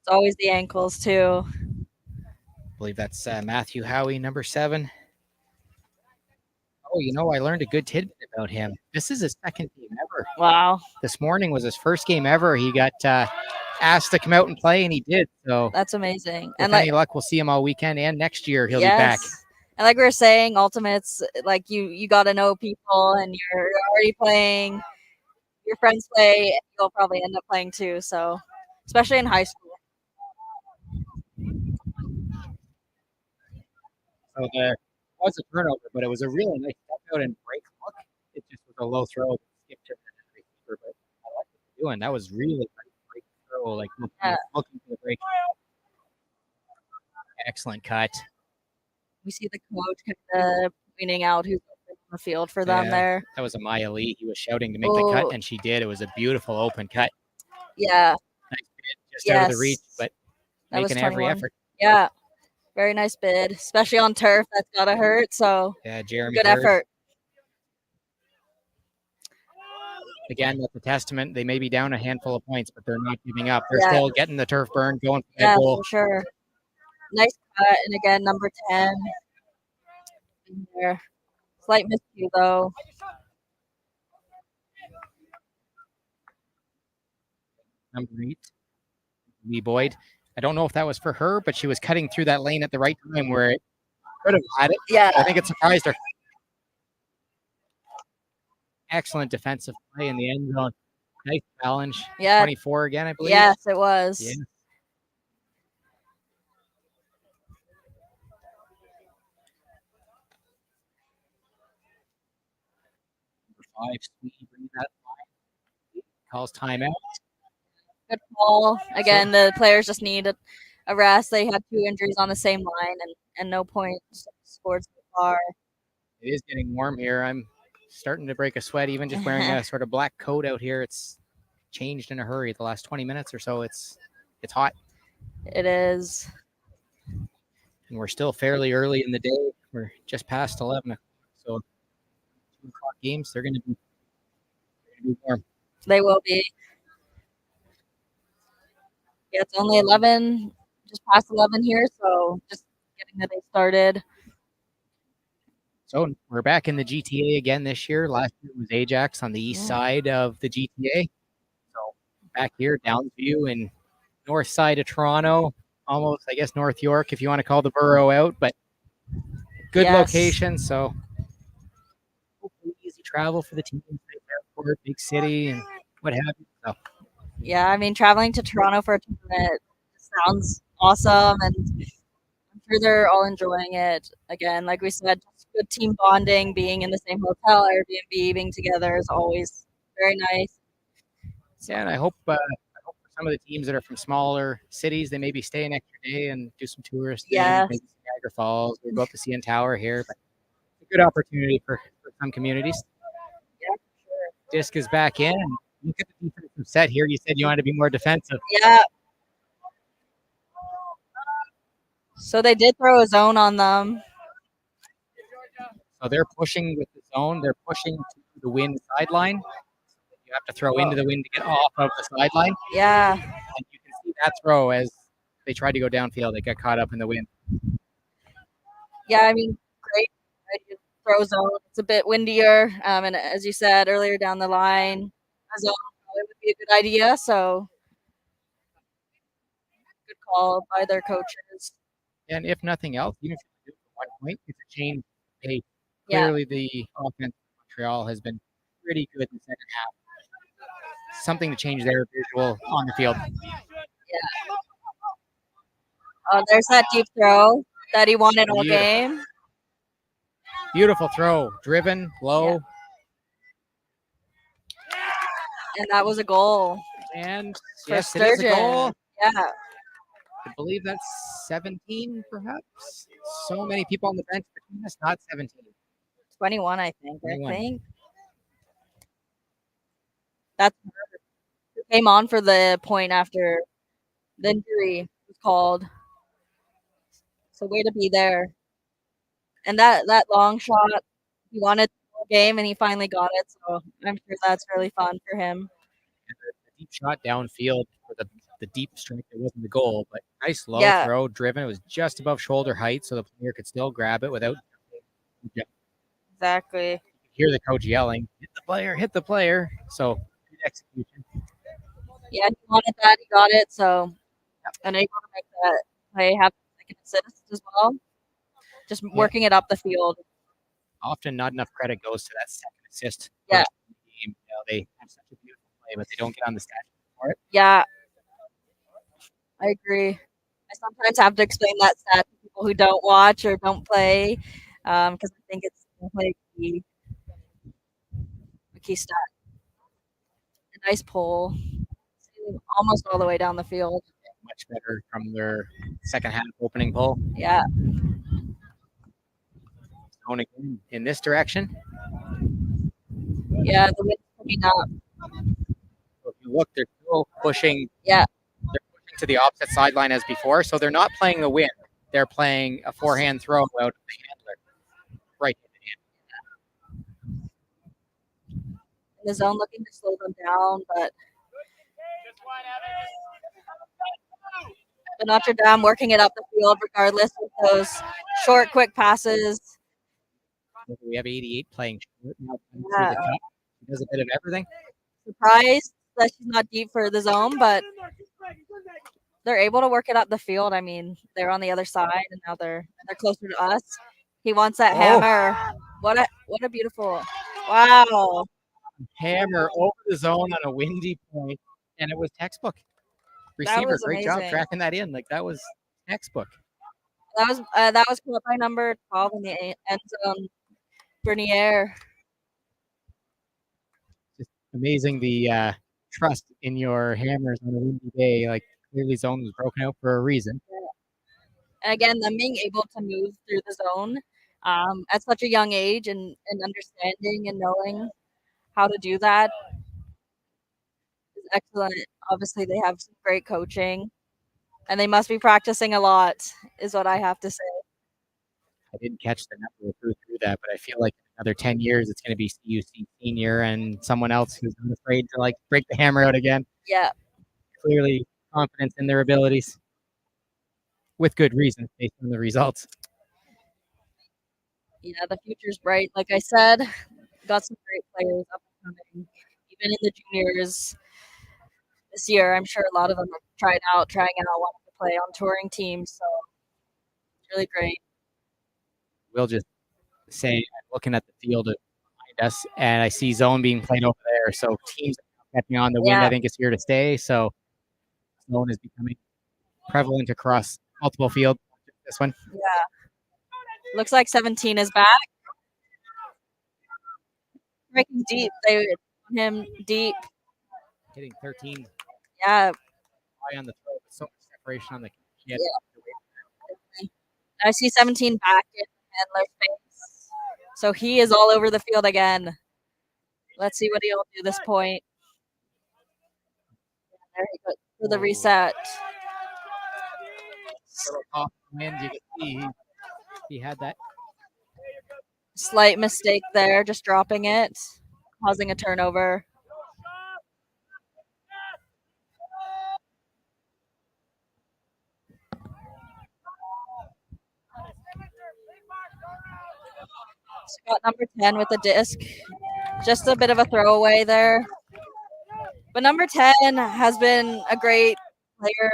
It's always the ankles too. I believe that's Matthew Howie, number 7. Oh, I learned a good tidbit about him. This is his second game ever. Wow. This morning was his first game ever. He got asked to come out and play, and he did. So that's amazing. With any luck, we'll see him all weekend, and next year he'll be back. And like we were saying, Ultimates, like you got to know people, and you're already playing. Your friends play, you'll probably end up playing too. So, especially in high school. So there was a turnover, but it was a really nice step out and break look. It just was a low throw, skip to the receiver, but I like what they're doing. That was really nice break throw, like looking for the break. Excellent cut. We see the coach kind of pointing out who's on the field for them there. That was a Maya Lee. He was shouting to make the cut, and she did. It was a beautiful open cut. Yeah. Nice bid, just out of the reach, but making every effort. Yeah. Very nice bid, especially on turf. That's got to hurt. So, Jeremy. Good effort. Again, that's a testament. They may be down a handful of points, but they're not giving up. They're still getting the turf burn, going for that goal. For sure. Nice cut. And again, number 10. In there. Slight miscue, though. Number 8, Lee Boyd. I don't know if that was for her, but she was cutting through that lane at the right time where it could have had it. Yeah. I think it surprised her. Excellent defensive play in the end zone. Nice challenge. 24 again, I believe. Yes, it was. Yeah. Number 5, Sweetie brings that line. Calls timeout. Good call. Again, the players just need a rest. They had 2 injuries on the same line and no points scored so far. It is getting warm here. I'm starting to break a sweat, even just wearing a sort of black coat out here. It's changed in a hurry the last 20 minutes or so. It's hot. It is. And we're still fairly early in the day. We're just past 11. So 2 o'clock games, they're going to be warm. They will be. Yeah, it's only 11, just past 11 here, so just getting the day started. So we're back in the GTA again this year. Last year was Ajax on the east side of the GTA. So back here, Downsview and north side of Toronto, almost, I guess, North York, if you want to call the borough out, but good location. So hopefully easy travel for the team, airport, big city, and what have you. So. Yeah, I mean, traveling to Toronto for a tournament sounds awesome, and I'm sure they're all enjoying it. Again, like we said, just good team bonding, being in the same hotel, Airbnb, being together is always very nice. Yeah, and I hope for some of the teams that are from smaller cities, they maybe stay an extra day and do some tourist things, Yes. maybe see Niagara Falls, or go up to CN Tower here. But it's a good opportunity for some communities. Yeah, for sure. Disc is back in. And look at the defensive set here. You said you wanted to be more defensive. Yeah. So they did throw a zone on them. So they're pushing with the zone. They're pushing to the wind sideline. You have to throw into the wind to get off of the sideline. Yeah. And you can see that throw as they tried to go downfield. They got caught up in the wind. Yeah, I mean, great throw zone. It's a bit windier. And as you said earlier down the line, a zone probably would be a good idea. So good call by their coaches. And if nothing else, even if you do it for 1 point, it's a change. Hey, Yeah. clearly the offense of Montreal has been pretty good in the second half. Something to change their visual on the field. Yeah. Oh, there's that deep throw that he wanted all game. Beautiful throw, driven, low. Yeah. And that was a goal. And for yes, Sturgeon. it is a goal. Yeah. I believe that's 17, perhaps. So many people on the bench between us, not 17. 21, I think. 21. I think. That's who came on for the point after the injury was called. So way to be there. And that long shot, he wanted the whole game and he finally got it. So I'm sure that's really fun for him. The deep shot downfield for the deep strike, it wasn't the goal, but nice low throw, driven. It was just above shoulder height, so the player could still grab it without. Exactly. You could hear the coach yelling, "Hit the player! Hit the player!" So good execution. Yeah, he wanted that. He got it. So, and able to make that play, have the second assist as well. Just working it up the field. Often, not enough credit goes to that second assist. Yeah. You know, they have such a beautiful play, but they don't get on the stat sheet for it. Yeah. I agree. I sometimes have to explain that stat to people who don't watch or don't play, because I think it's definitely a key stat. A nice pull, almost all the way down the field. Much better from their second half opening pull. Yeah. Zone again in this direction. Yeah, the wind's picking up. So if you look, they're still pushing. Yeah. They're pushing to the opposite sideline as before, so they're not playing the wind. They're playing a forehand throw out of the handler. Right. The zone looking to slow them down, but Notre Dame working it up the field regardless with those short, quick passes. We have 88 playing short now. Yeah. She does a bit of everything. Surprised that she's not deep for the zone, but they're able to work it up the field. I mean, they're on the other side, and now they're closer to us. He wants that hammer. What a beautiful! Wow. Hammer over the zone on a windy point, and it was textbook. Receiver, great job tracking that in. Like that was textbook. That was caught by number 12 in the end zone, Bernier. Just amazing the trust in your hammers on a windy day. Like clearly, zone was broken out for a reason. And again, them being able to move through the zone at such a young age and understanding and knowing how to do that is excellent. Obviously, they have some great coaching, and they must be practicing a lot, is what I have to say. I didn't catch the number through that, but I feel like in another 10 years, it's going to be CUC senior and someone else who's not afraid to like break the hammer out again. Yeah. Clearly confidence in their abilities with good reason based on the results. Yeah, the future's bright. Like I said, got some great players up and coming, even in the juniors this year. I'm sure a lot of them are trying out, wanting to play on touring teams. So it's really great. We'll just say I'm looking at the field behind us, and I see zone being played over there. So teams catching on. The wind, I think, is here to stay. So zone is becoming prevalent across multiple fields. This one. Yeah. Looks like 17 is back. Breaking deep. They want him deep. Hitting 13. Yeah. high on the throw, but so much separation on the yeah. I see 17 back in Handler's face. So he is all over the field again. Let's see what he'll do this point. There he goes for the reset. Wind, you can see he had that slight mistake there, just dropping it, causing a turnover. Got number 10 with the disc. Just a bit of a throwaway there. But number 10 has been a great player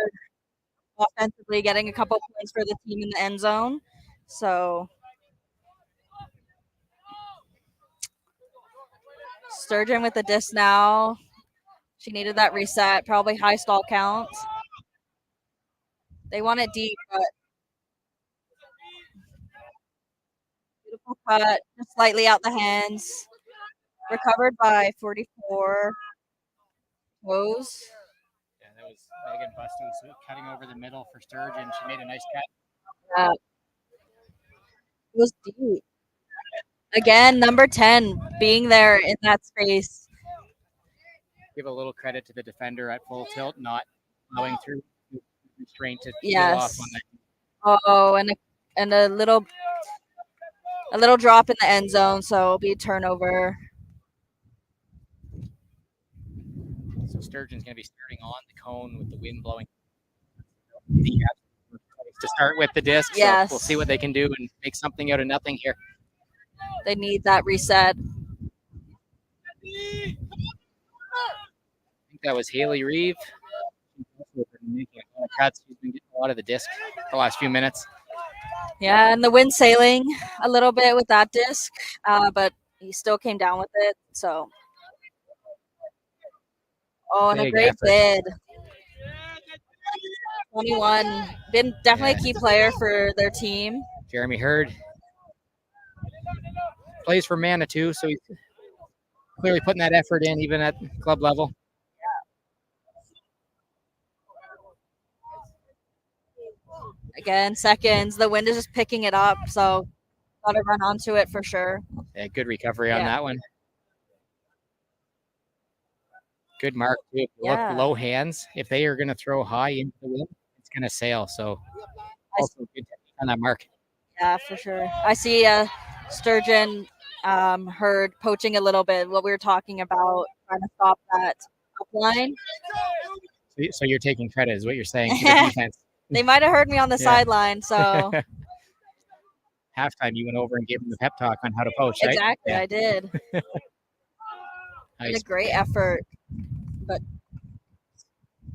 offensively, getting a couple points for the team in the end zone. So Sturgeon with the disc now. She needed that reset, probably high stall count. They want it deep, but beautiful cut, just slightly out the hands. Recovered by 44. Rose. Yeah, that was Megan Bustos cutting over the middle for Sturgeon. She made a nice cut. Yeah. It was deep. Again, number 10 being there in that space. Give a little credit to the defender at full tilt, not allowing through restraint to peel Yes. off on that. Oh, and a little drop in the end zone, so it'll be a turnover. So Sturgeon's going to be starting on the cone with the wind blowing. To start with the disc, Yes. So we'll see what they can do and make something out of nothing here. They need that reset. I think that was Haley Reeve. She's been making a lot of cuts. She's been getting a lot of the disc the last few minutes. Yeah, and the wind sailing a little bit with that disc, but he still came down with it. So, and a great bid. 21. Been definitely a key player for their team. Jeremy Hurd plays for Manitou, so he's clearly putting that effort in even at club level. Again, seconds. The wind is just picking it up, so got to run onto it for sure. Yeah, good recovery on that one. Good mark too. If you look low hands, if they are going to throw high into the wind, it's going to sail. So also good technique on that mark. Yeah, for sure. I see Sturgeon Hurd poaching a little bit. What we were talking about, trying to stop that up line. So you're taking credit, is what you're saying, to the defense. They might have heard me on the sideline, so. Halftime, you went over and gave them the pep talk on how to poach, right? Exactly, I did. Nice. A great effort, but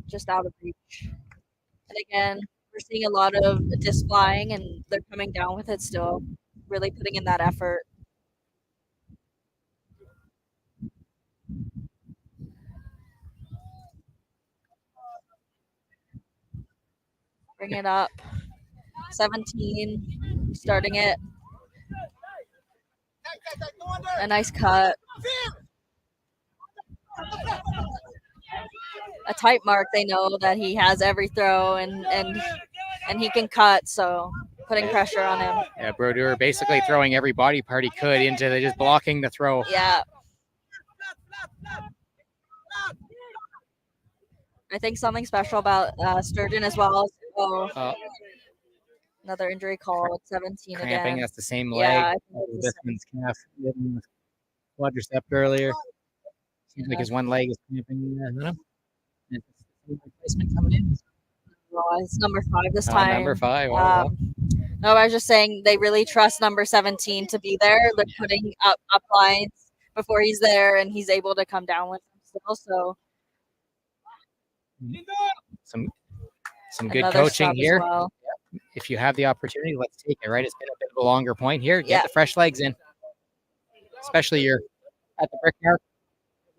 just out of reach. And again, we're seeing a lot of disc flying, and they're coming down with it still, really putting in that effort. Bring it up. 17, starting it. A nice cut. A tight mark. They know that he has every throw and he can cut, so putting pressure on him. Yeah, Brodeur basically throwing every body part he could into just blocking the throw. Yeah. I think something special about Sturgeon as well. Another injury call at 17 cramping, again. That's the same leg. This one's calf quadricep earlier. Seems like his one leg is cramping. Replacement coming in. Well, it's number 5 this time. Number 5. No, I was just saying they really trust number 17 to be there. They're putting up lines before he's there, and he's able to come down with them still. So some good coaching here. Well. If you have the opportunity, let's take it. Right, it's been a bit of a longer point here. Get the fresh legs in, especially you're at the brick mark,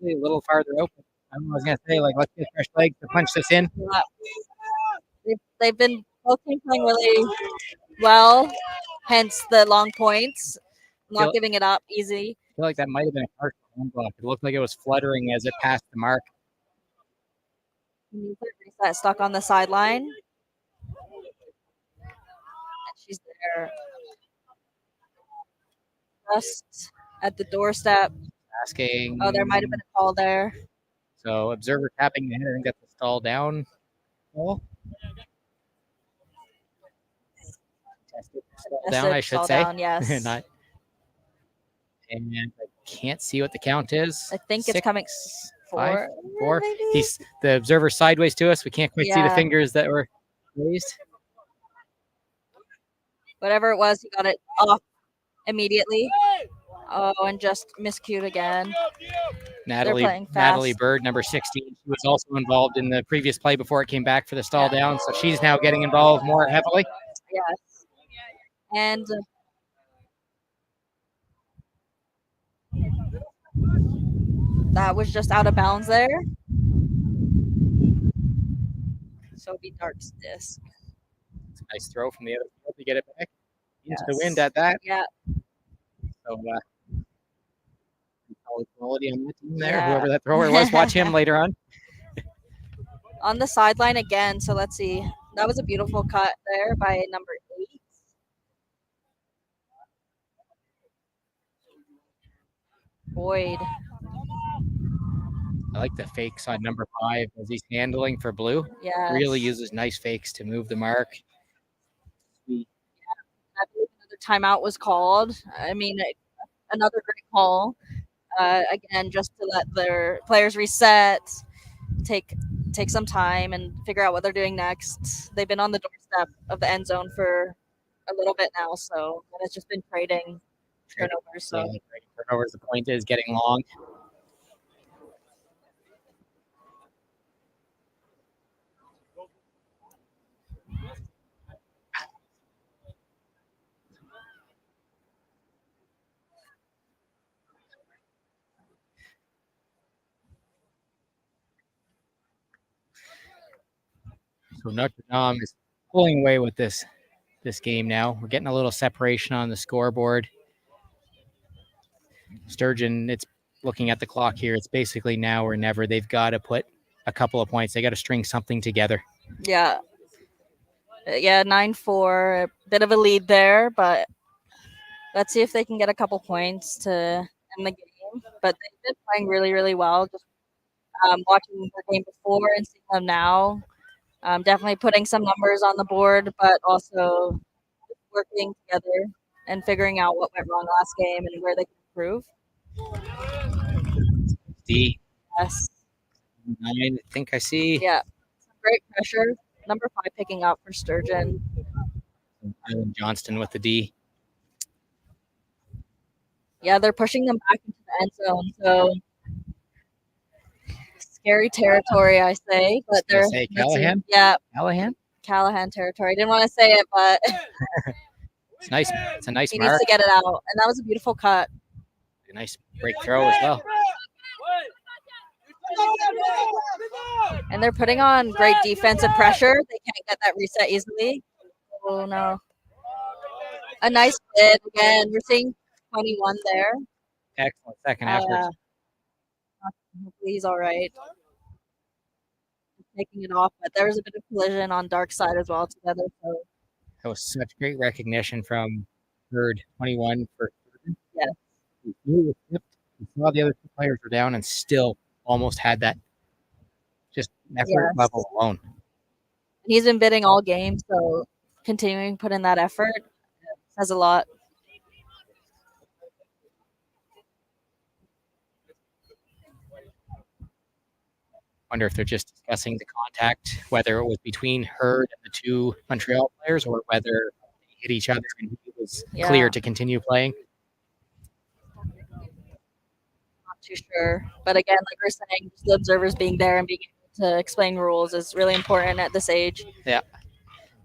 a little farther open. I was gonna say, let's get fresh legs to punch this in. Yeah. They've been both teams playing really well, hence the long points. Not giving it up easy. I feel like that might have been a partial hand block. It looked like it was fluttering as it passed the mark. Reset stuck on the sideline. And she's there. Just at the doorstep. Asking. Oh, there might have been a call there. So observer tapping the head. I think that's the stall down. Stall down, I should say. Down, yes. Not. And I can't see what the count is. I think it's coming 4. 4. He's the observer sideways to us. We can't quite see the fingers that were raised. Whatever it was, he got it off immediately. Oh, and just miscued again. Natalie Bird, number 16. She was also involved in the previous play before it came back for the stall down. So she's now getting involved more heavily. Yes. And that was just out of bounds there. So it'll be Dark's disc. It's a nice throw from the other field to get it back into the wind at that. Yeah. So quality on the team there. Whoever that thrower was, watch him later on. On the sideline again. So let's see. That was a beautiful cut there by number 8. Boyd. I like the fakes on number 5 as he's handling for blue. Yeah. Really uses nice fakes to move the mark. I believe another timeout was called. I mean, another great call. Again, just to let their players reset, take some time and figure out what they're doing next. They've been on the doorstep of the end zone for a little bit now, so it's just been trading turnovers. So turnovers, the point is getting long. So Notre Dame is pulling away with this game now. We're getting a little separation on the scoreboard. Sturgeon, it's looking at the clock here. It's basically now or never. They've got to put a couple of points. They got to string something together. Yeah. 9-4. A bit of a lead there, but let's see if they can get a couple points to end the game. But they've been playing really, really well. Just watching the game before and seeing them now. Definitely putting some numbers on the board, but also working together and figuring out what went wrong last game and where they can improve. D. Yes. 9, I think I see. Yeah. Great pressure. Number 5 picking up for Sturgeon. Island Johnston with the D. Yeah, they're pushing them back into the end zone. So scary territory, I say. But they're Callahan? Yeah. Callahan territory. I didn't want to say it, but it's nice. It's a nice he mark. needs to get it out. And that was a beautiful cut. A nice break throw as well. And they're putting on great defensive pressure. They can't get that reset easily. Oh, no. A nice bid. Again, we're seeing 21 there. Excellent second effort. Hopefully he's all right. Taking it off, but there was a bit of collision on Dark side as well together. So that was such great recognition from Bird 21 for Sturgeon. Yeah. He knew it was tipped. He saw the other 2 players were down and still almost had that just effort level alone. He's been bidding all game, so continuing to put in that effort says a lot. Wonder if they're just discussing the contact, whether it was between Hurd and the 2 Montreal players or whether they hit each other and he was clear to continue playing. Not too sure. But again, like we're saying, the observers being there and being able to explain rules is really important at this age. Yeah.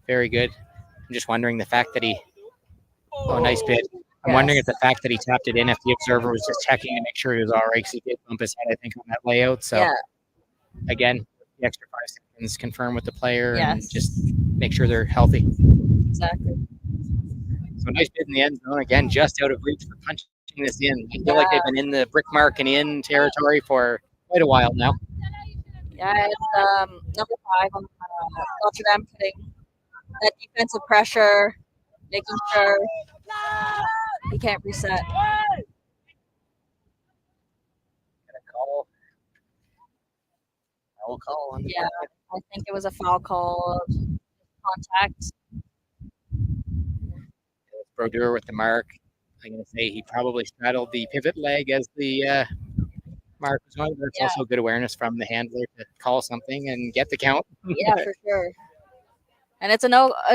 Very good. I'm just wondering the fact that nice bid. I'm wondering if the fact that he tapped it in, if the observer was just checking to make sure he was all right, because he did bump his head, I think, on that layout. So again, the extra 5 seconds, confirm with the player and just make sure they're healthy. Exactly. So nice bid in the end zone. Again, just out of reach for punching this in. I feel like they've been in the brick mark and in territory for quite a while now. Yeah, and number 5 on Notre Dame putting that defensive pressure, making sure he can't reset. Foul call on the Yeah, I think it was a foul call of contact. Brodeur with the mark. I'm going to say he probably straddled the pivot leg as the mark was going, but it's also good awareness from the handler to call something and get the count. Yeah, for sure. And it's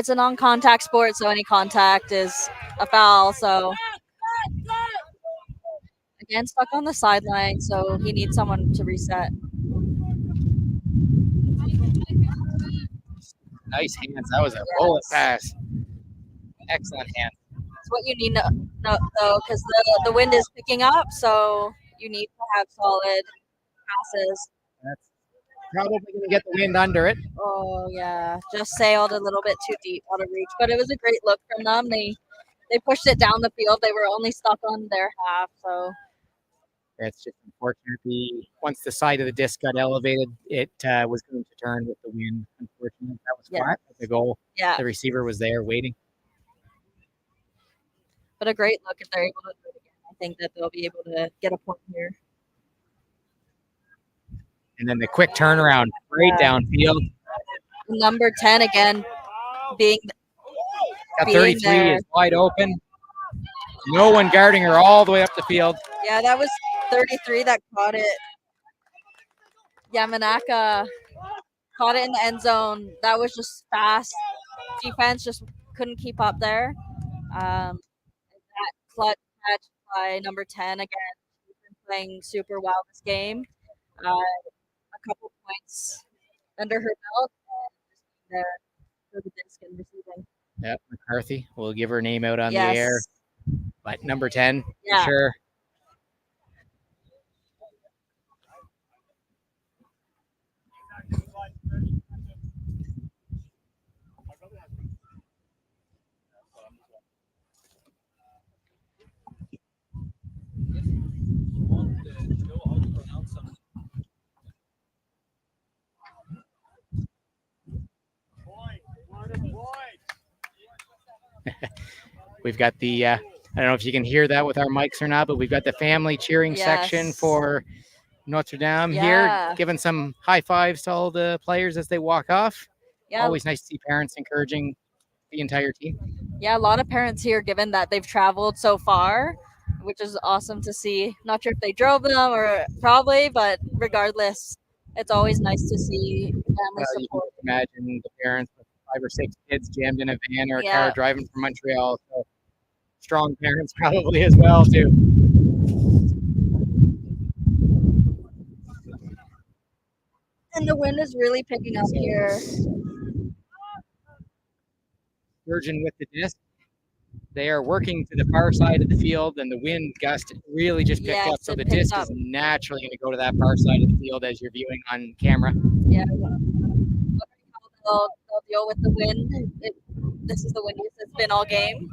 a non-contact sport, so any contact is a foul. So again, stuck on the sideline, so he needs someone to reset. Nice hands. That was a bullet pass. Excellent hands. That's what you need, though, because the wind is picking up, so you need to have solid passes. That's probably going to get the wind under it. Oh yeah, just sailed a little bit too deep out of reach, but it was a great look from them. They pushed it down the field. They were only stuck on their half, so that's just unfortunate. Once the side of the disc got elevated, it was going to turn with the wind. Unfortunately, that was flat at the goal. Yeah, the receiver was there waiting. But a great look if they're able to do it again. I think that they'll be able to get a point here. And then the quick turnaround right downfield. Number 10 again being Got 33 is wide open. No one guarding her all the way up the field. Yeah, that was 33 that caught it. Yamanaka caught it in the end zone. That was just fast. Defense just couldn't keep up there. That clutch catch by number 10 again. She's been playing super well this game. A couple points under her belt. And there for the disc and receiving. Yep, McCarthy. We'll give her name out on the air. But number 10, for sure. We've got the, I don't know if you can hear that with our mics or not, but we've got the family cheering section for Notre Dame here, giving some high fives to all the players as they walk off. Always nice to see parents encouraging the entire team. Yeah, a lot of parents here, given that they've traveled so far, which is awesome to see. Not sure if they drove them or probably, but regardless, it's always nice to see family support. You can imagine the parents with 5 or 6 kids jammed in a van or a car driving from Montreal. So strong parents probably as well too. And the wind is really picking up here. Sturgeon with the disc. They are working to the far side of the field, and the wind gust really just picked up. So the disc is naturally going to go to that far side of the field as you're viewing on camera. Yeah. They'll deal with the wind. This is the windiest it's been all game.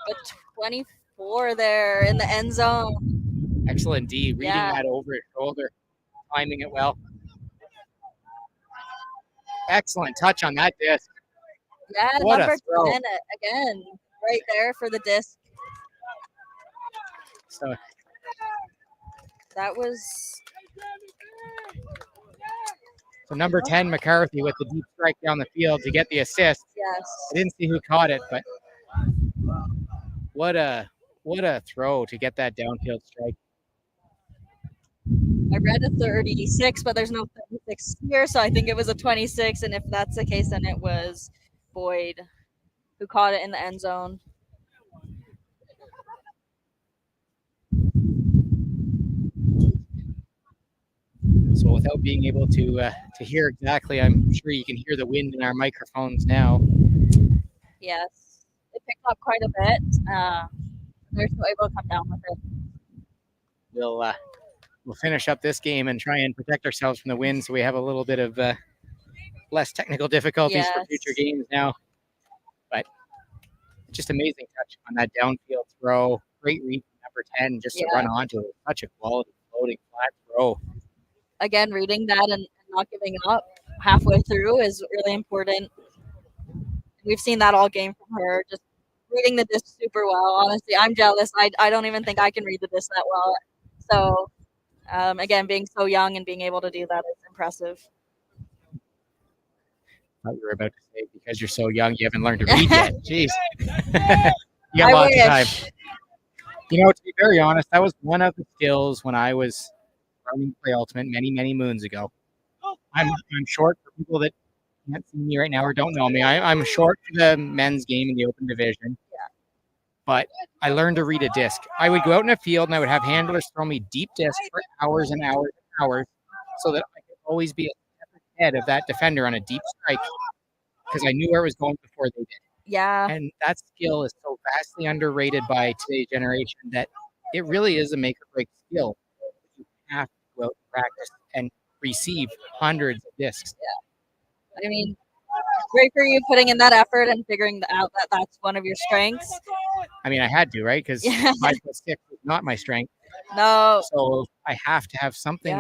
But 24 there in the end zone. Excellent D, reading that over his shoulder, timing it well. Excellent touch on that disc. Yeah, what number a throw. 10 again, right there for the disc. So that was. So number 10, McCarthy, with the deep strike down the field to get the assist. Yes. I didn't see who caught it, but what a throw to get that downfield strike. I read a 36, but there's no 36 here, so I think it was a 26. And if that's the case, then it was Boyd who caught it in the end zone. So without being able to hear exactly, I'm sure you can hear the wind in our microphones now. Yes, it picked up quite a bit. They're still able to come down with it. We'll finish up this game and try and protect ourselves from the wind, so we have a little bit of less technical difficulties for future games now. But just amazing touch on that downfield throw. Great read from number 10 just to run onto it. Such a quality Floating flat throw. Again, reading that and not giving up halfway through is really important. We've seen that all game from her, just reading the disc super well. Honestly, I'm jealous. I don't even think I can read the disc that well. So, again, being so young and being able to do that is impressive. I thought you were about to say, because you're so young, you haven't learned to read yet. Jeez. You got lots of time. You know, to be very honest, that was one of the skills when I was learning to play Ultimate many, many moons ago. I'm short for people that can't see me right now or don't know me. I'm short for the men's game in the open division. But I learned to read a disc. I would go out in a field and I would have handlers throw me deep discs for hours and hours and hours so that I could always be a step ahead of that defender on a deep strike because I knew where it was going before they did. Yeah. And that skill is so vastly underrated by today's generation that it really is a make or break skill. You have to go out and practice and receive hundreds of discs. Yeah. I mean, great for you putting in that effort and figuring out that that's one of your strengths. I mean, I had to, right? Because 5'6" is not my strength. No. So I have to have something,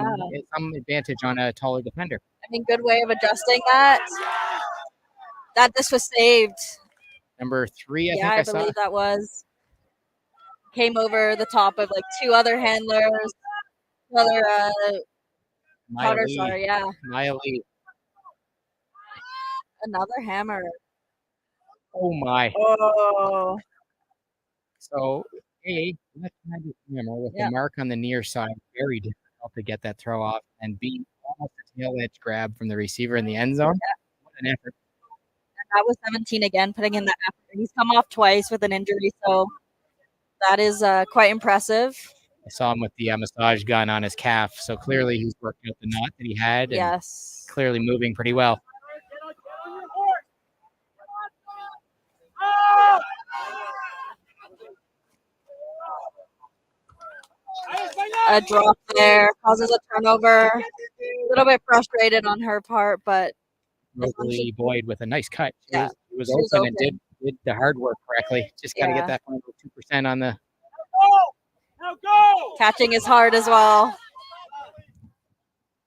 some advantage on a taller defender. I mean, good way of adjusting that. That this was saved. Number 3, I believe that was. Came over the top of like 2 other handlers. Another powder, sorry, Miley. Another hammer. Oh my. Oh. So left-handed hammer with the mark on the near side, very difficult to get that throw off, and B, almost a tail edge grab from the receiver in the end zone. What an effort. And that was 17 again, putting in that effort. He's come off twice with an injury, so that is quite impressive. I saw him with the massage gun on his calf, so clearly he's working out the knot that he had. And clearly moving pretty well. A drop there causes a turnover. A little bit frustrated on her part, but Rosalie Boyd with a nice cut. She was open and did the hard work correctly. Just got to get that final 2% on the. Catching is hard as well.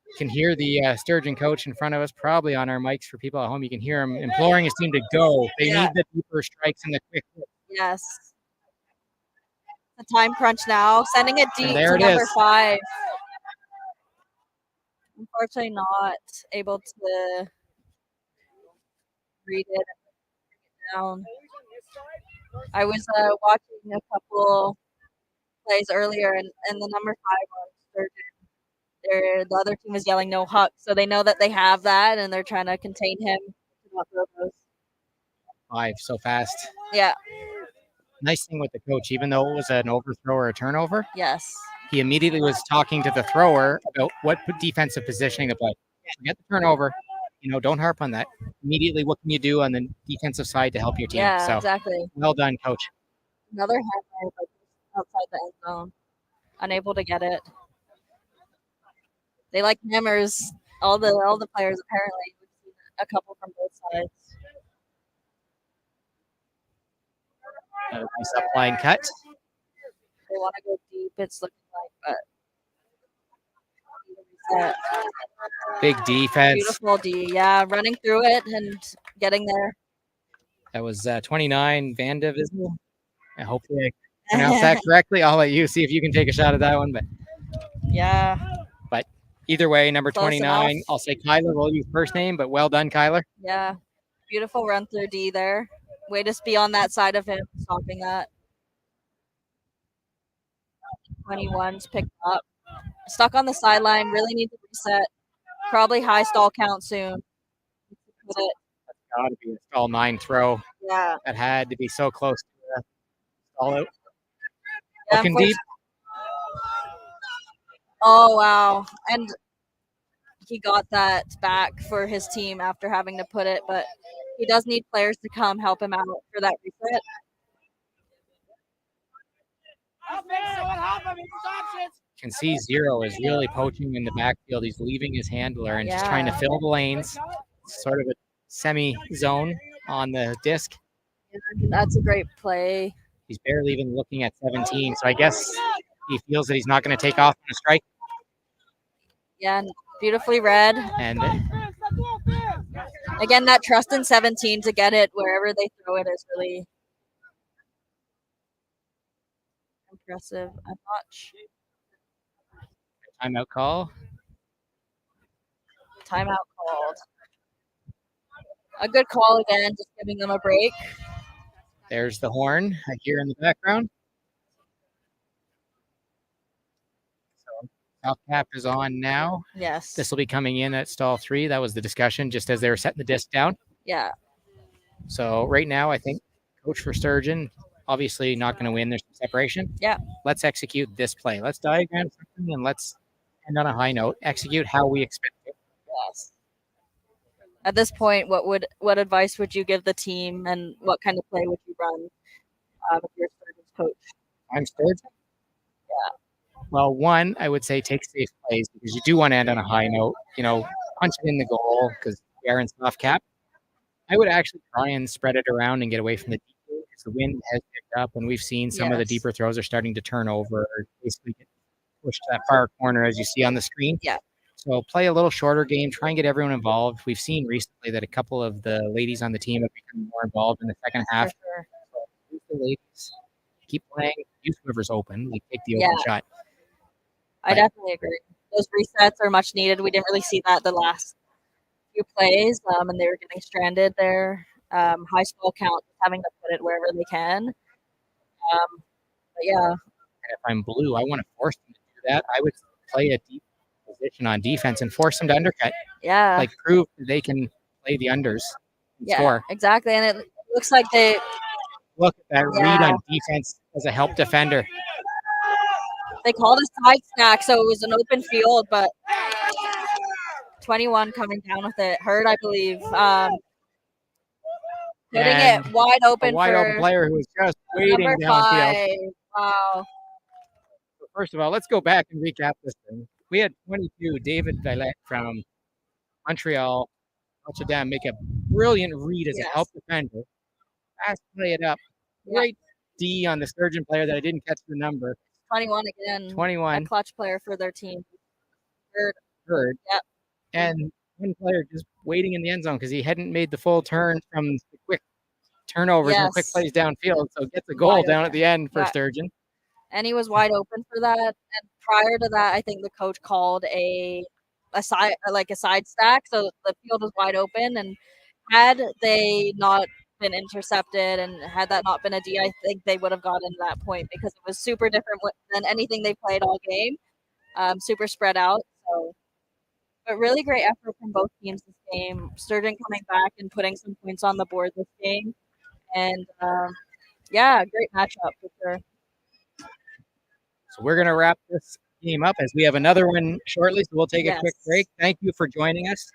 You can hear the Sturgeon coach in front of us, probably on our mics for people at home. You can hear him imploring his team to go. They need the deeper strikes and the quick hits. Yes. The time crunch now, sending it deep to number 5. Unfortunately, not able to read it and bring it down. I was watching a couple plays earlier, and the number 5 on Sturgeon, the other team was yelling no huck, so they know that they have that, and they're trying to contain him. 5 so fast. Yeah. Nice thing with the coach, even though it was an overthrow or a turnover. Yes. He immediately was talking to the thrower about what defensive positioning to play. Forget the turnover. Don't harp on that. Immediately, what can you do on the defensive side to help your team? Yeah, exactly. Well done, coach. Another hammer outside the end zone. Unable to get it. They like hammers. All the players apparently. We've seen a couple from both sides. A nice upline cut. They want to go deep. It's looking like, but big defense. Beautiful D. Yeah, running through it and getting there. That was 29 Vanda Visible. I hope I pronounced that correctly. I'll let you see if you can take a shot at that one. But either way, number 29. I'll say Kyler. We'll use first name, but well done, Kyler. Yeah, beautiful run through D there. Way to be on that side of him, stopping that. 21's picked up. Stuck on the sideline. Really need to reset. Probably high stall count soon. That's got to be a stall 9 throw. Yeah. That had to be so close to the stall out. Yeah, looking deep. Oh, wow. And he got that back for his team after having to put it, but he does need players to come help him out for that reset. You can see Zero is really poaching in the backfield. He's leaving his handler and just trying to fill the lanes. Sort of a semi-zone on the disc. That's a great play. He's barely even looking at 17, so I guess he feels that he's not going to take off on a strike. Yeah, beautifully read. And again, that trust in 17 to get it wherever they throw it is really impressive. A notch. Timeout call. Timeout called. A good call again, just giving them a break. There's the horn I hear in the background. So top cap is on now. Yes. This will be coming in at stall 3. That was the discussion just as they were setting the disc down. Yeah. So right now, I think coach for Sturgeon, obviously not going to win. There's some separation. Yeah. Let's execute this play. Let's diagram something and let's end on a high note. Execute how we expect it. Yes. At this point, what advice would you give the team, and what kind of play would you run if you're Sturgeon's coach? I'm Sturgeon. Yeah. Well, one, I would say take safe plays because you do want to end on a high note. Punch it in the goal because we are in soft cap. I would actually try and spread it around and get away from the deep game because the wind has picked up and we've seen some of the deeper throws are starting to turn over or basically get pushed to that far corner as you see on the screen. Yeah. So play a little shorter game, try and get everyone involved. We've seen recently that a couple of the ladies on the team have become more involved in the second half. For sure. So use the ladies, keep playing, use whoever's open, take the open shot. I definitely agree. Those resets are much needed. We didn't really see that the last few plays, and they were getting stranded there. High stall count, having to put it wherever they can. But yeah. And if I'm blue, I want to force them to do that. I would play a deep position on defense and force them to undercut. Yeah. Prove that they can play the unders and score. Exactly. And it looks like they look at that read on defense as a help defender. They called a side stack, so it was an open field, but 21 coming down with it. Hurt, I believe. Putting it wide open for open player who was just waiting number 5. Wow. So first of all, let's go back and recap this thing. We had 22, David Villette from Montreal, Notre Dame, make a brilliant read as a help defender. Fast play it up. Great D on the Sturgeon player that I didn't catch the number. 21 again. 21. A clutch player for their team. Third. Yep. And one player just waiting in the end zone because he hadn't made the full turn from the quick turnovers and quick plays downfield. So gets a goal down at the end for Sturgeon. And he was wide open for that. And prior to that, I think the coach called a side stack. So the field was wide open. And had they not been intercepted and had that not been a D, I think they would have gotten to that point because it was super different than anything they played all game. Super spread out. So, but really great effort from both teams this game. Sturgeon coming back and putting some points on the board this game. And great matchup for sure. So we're going to wrap this game up as we have another one shortly. So we'll take a quick break. Thank you for joining us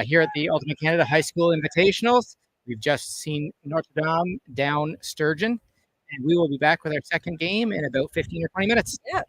here at the Ultimate Canada High School Invitationals. We've just seen Notre Dame down Sturgeon, and we will be back with our second game in about 15 or 20 minutes. Yeah.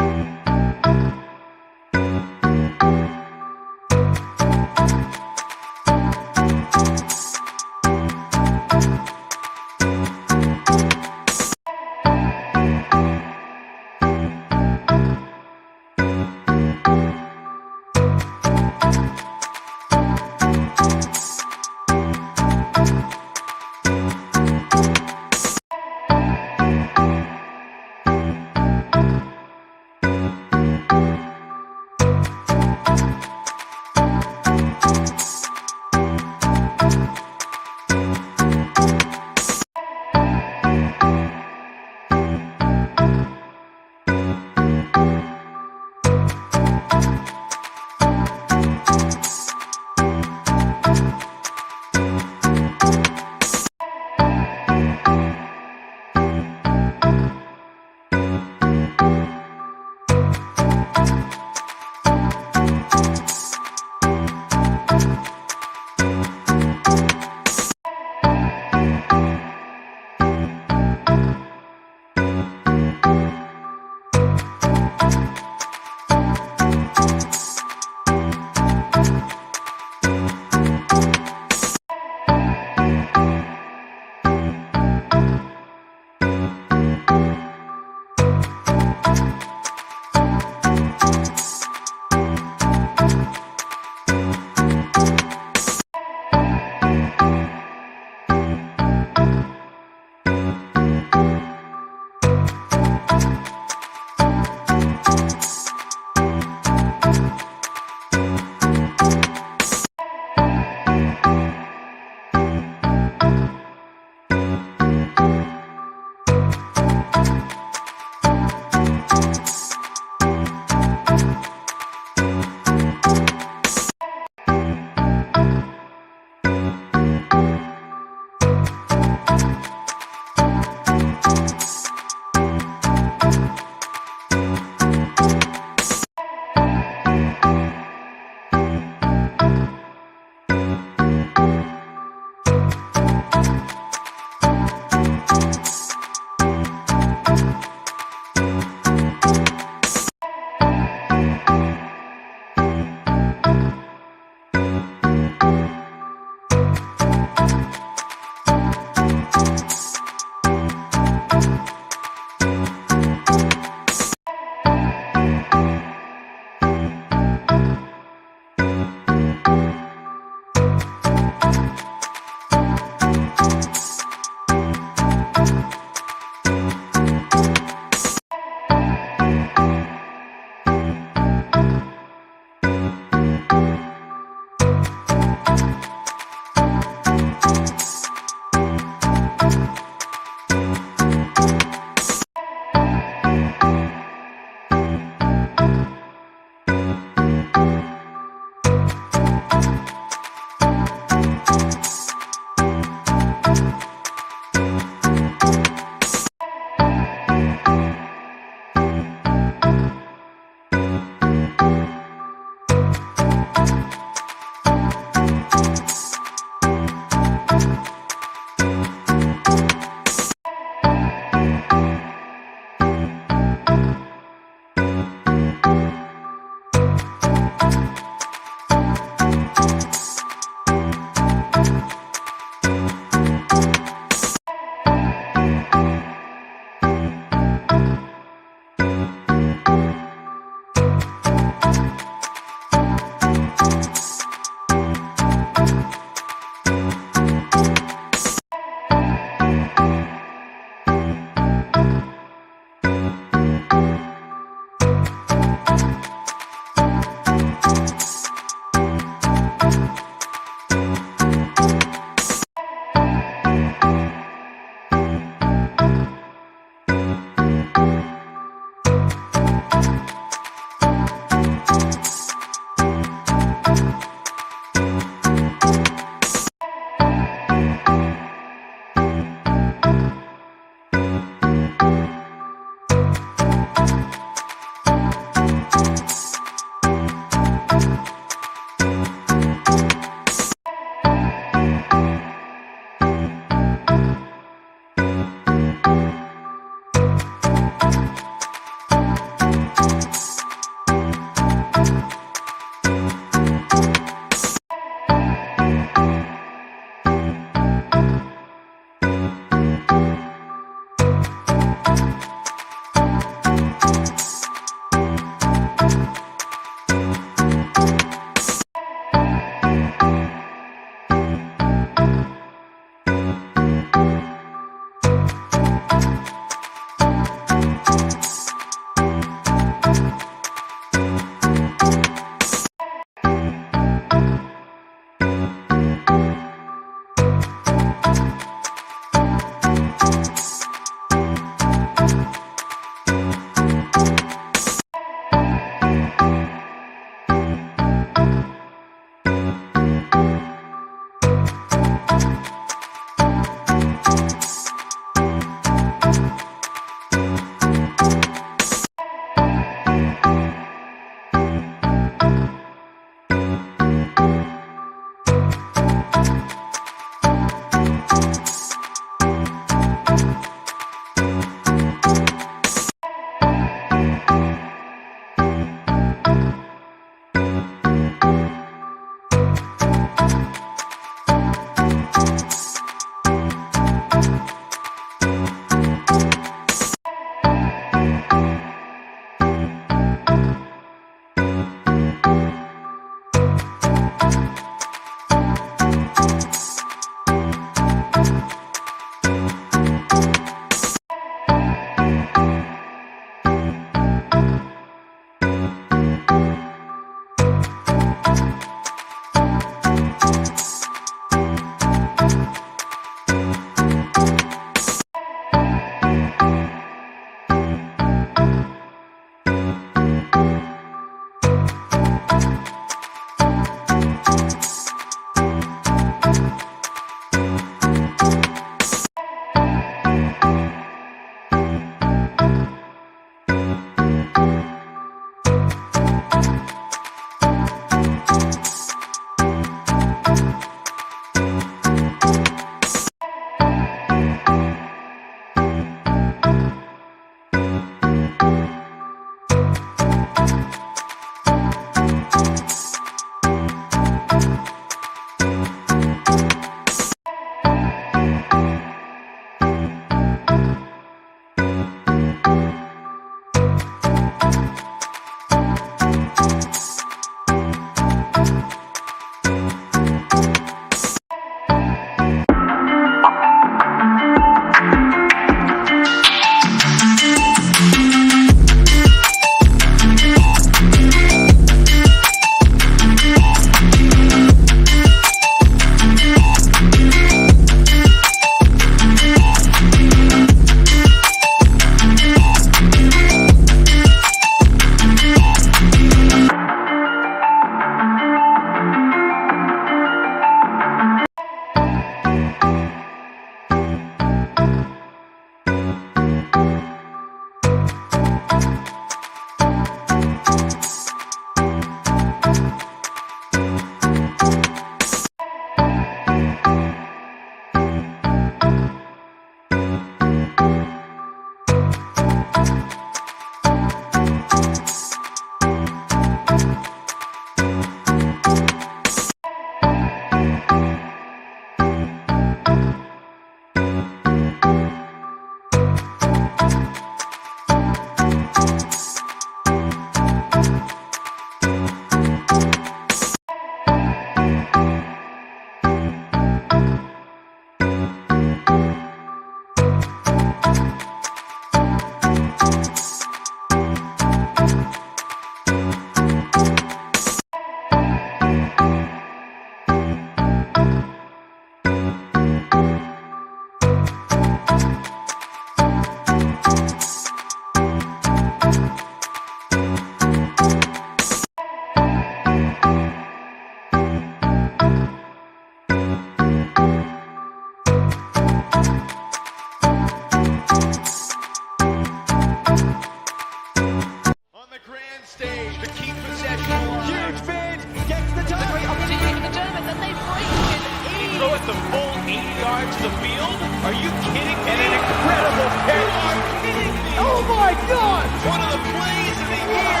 my God! One of the plays of the year!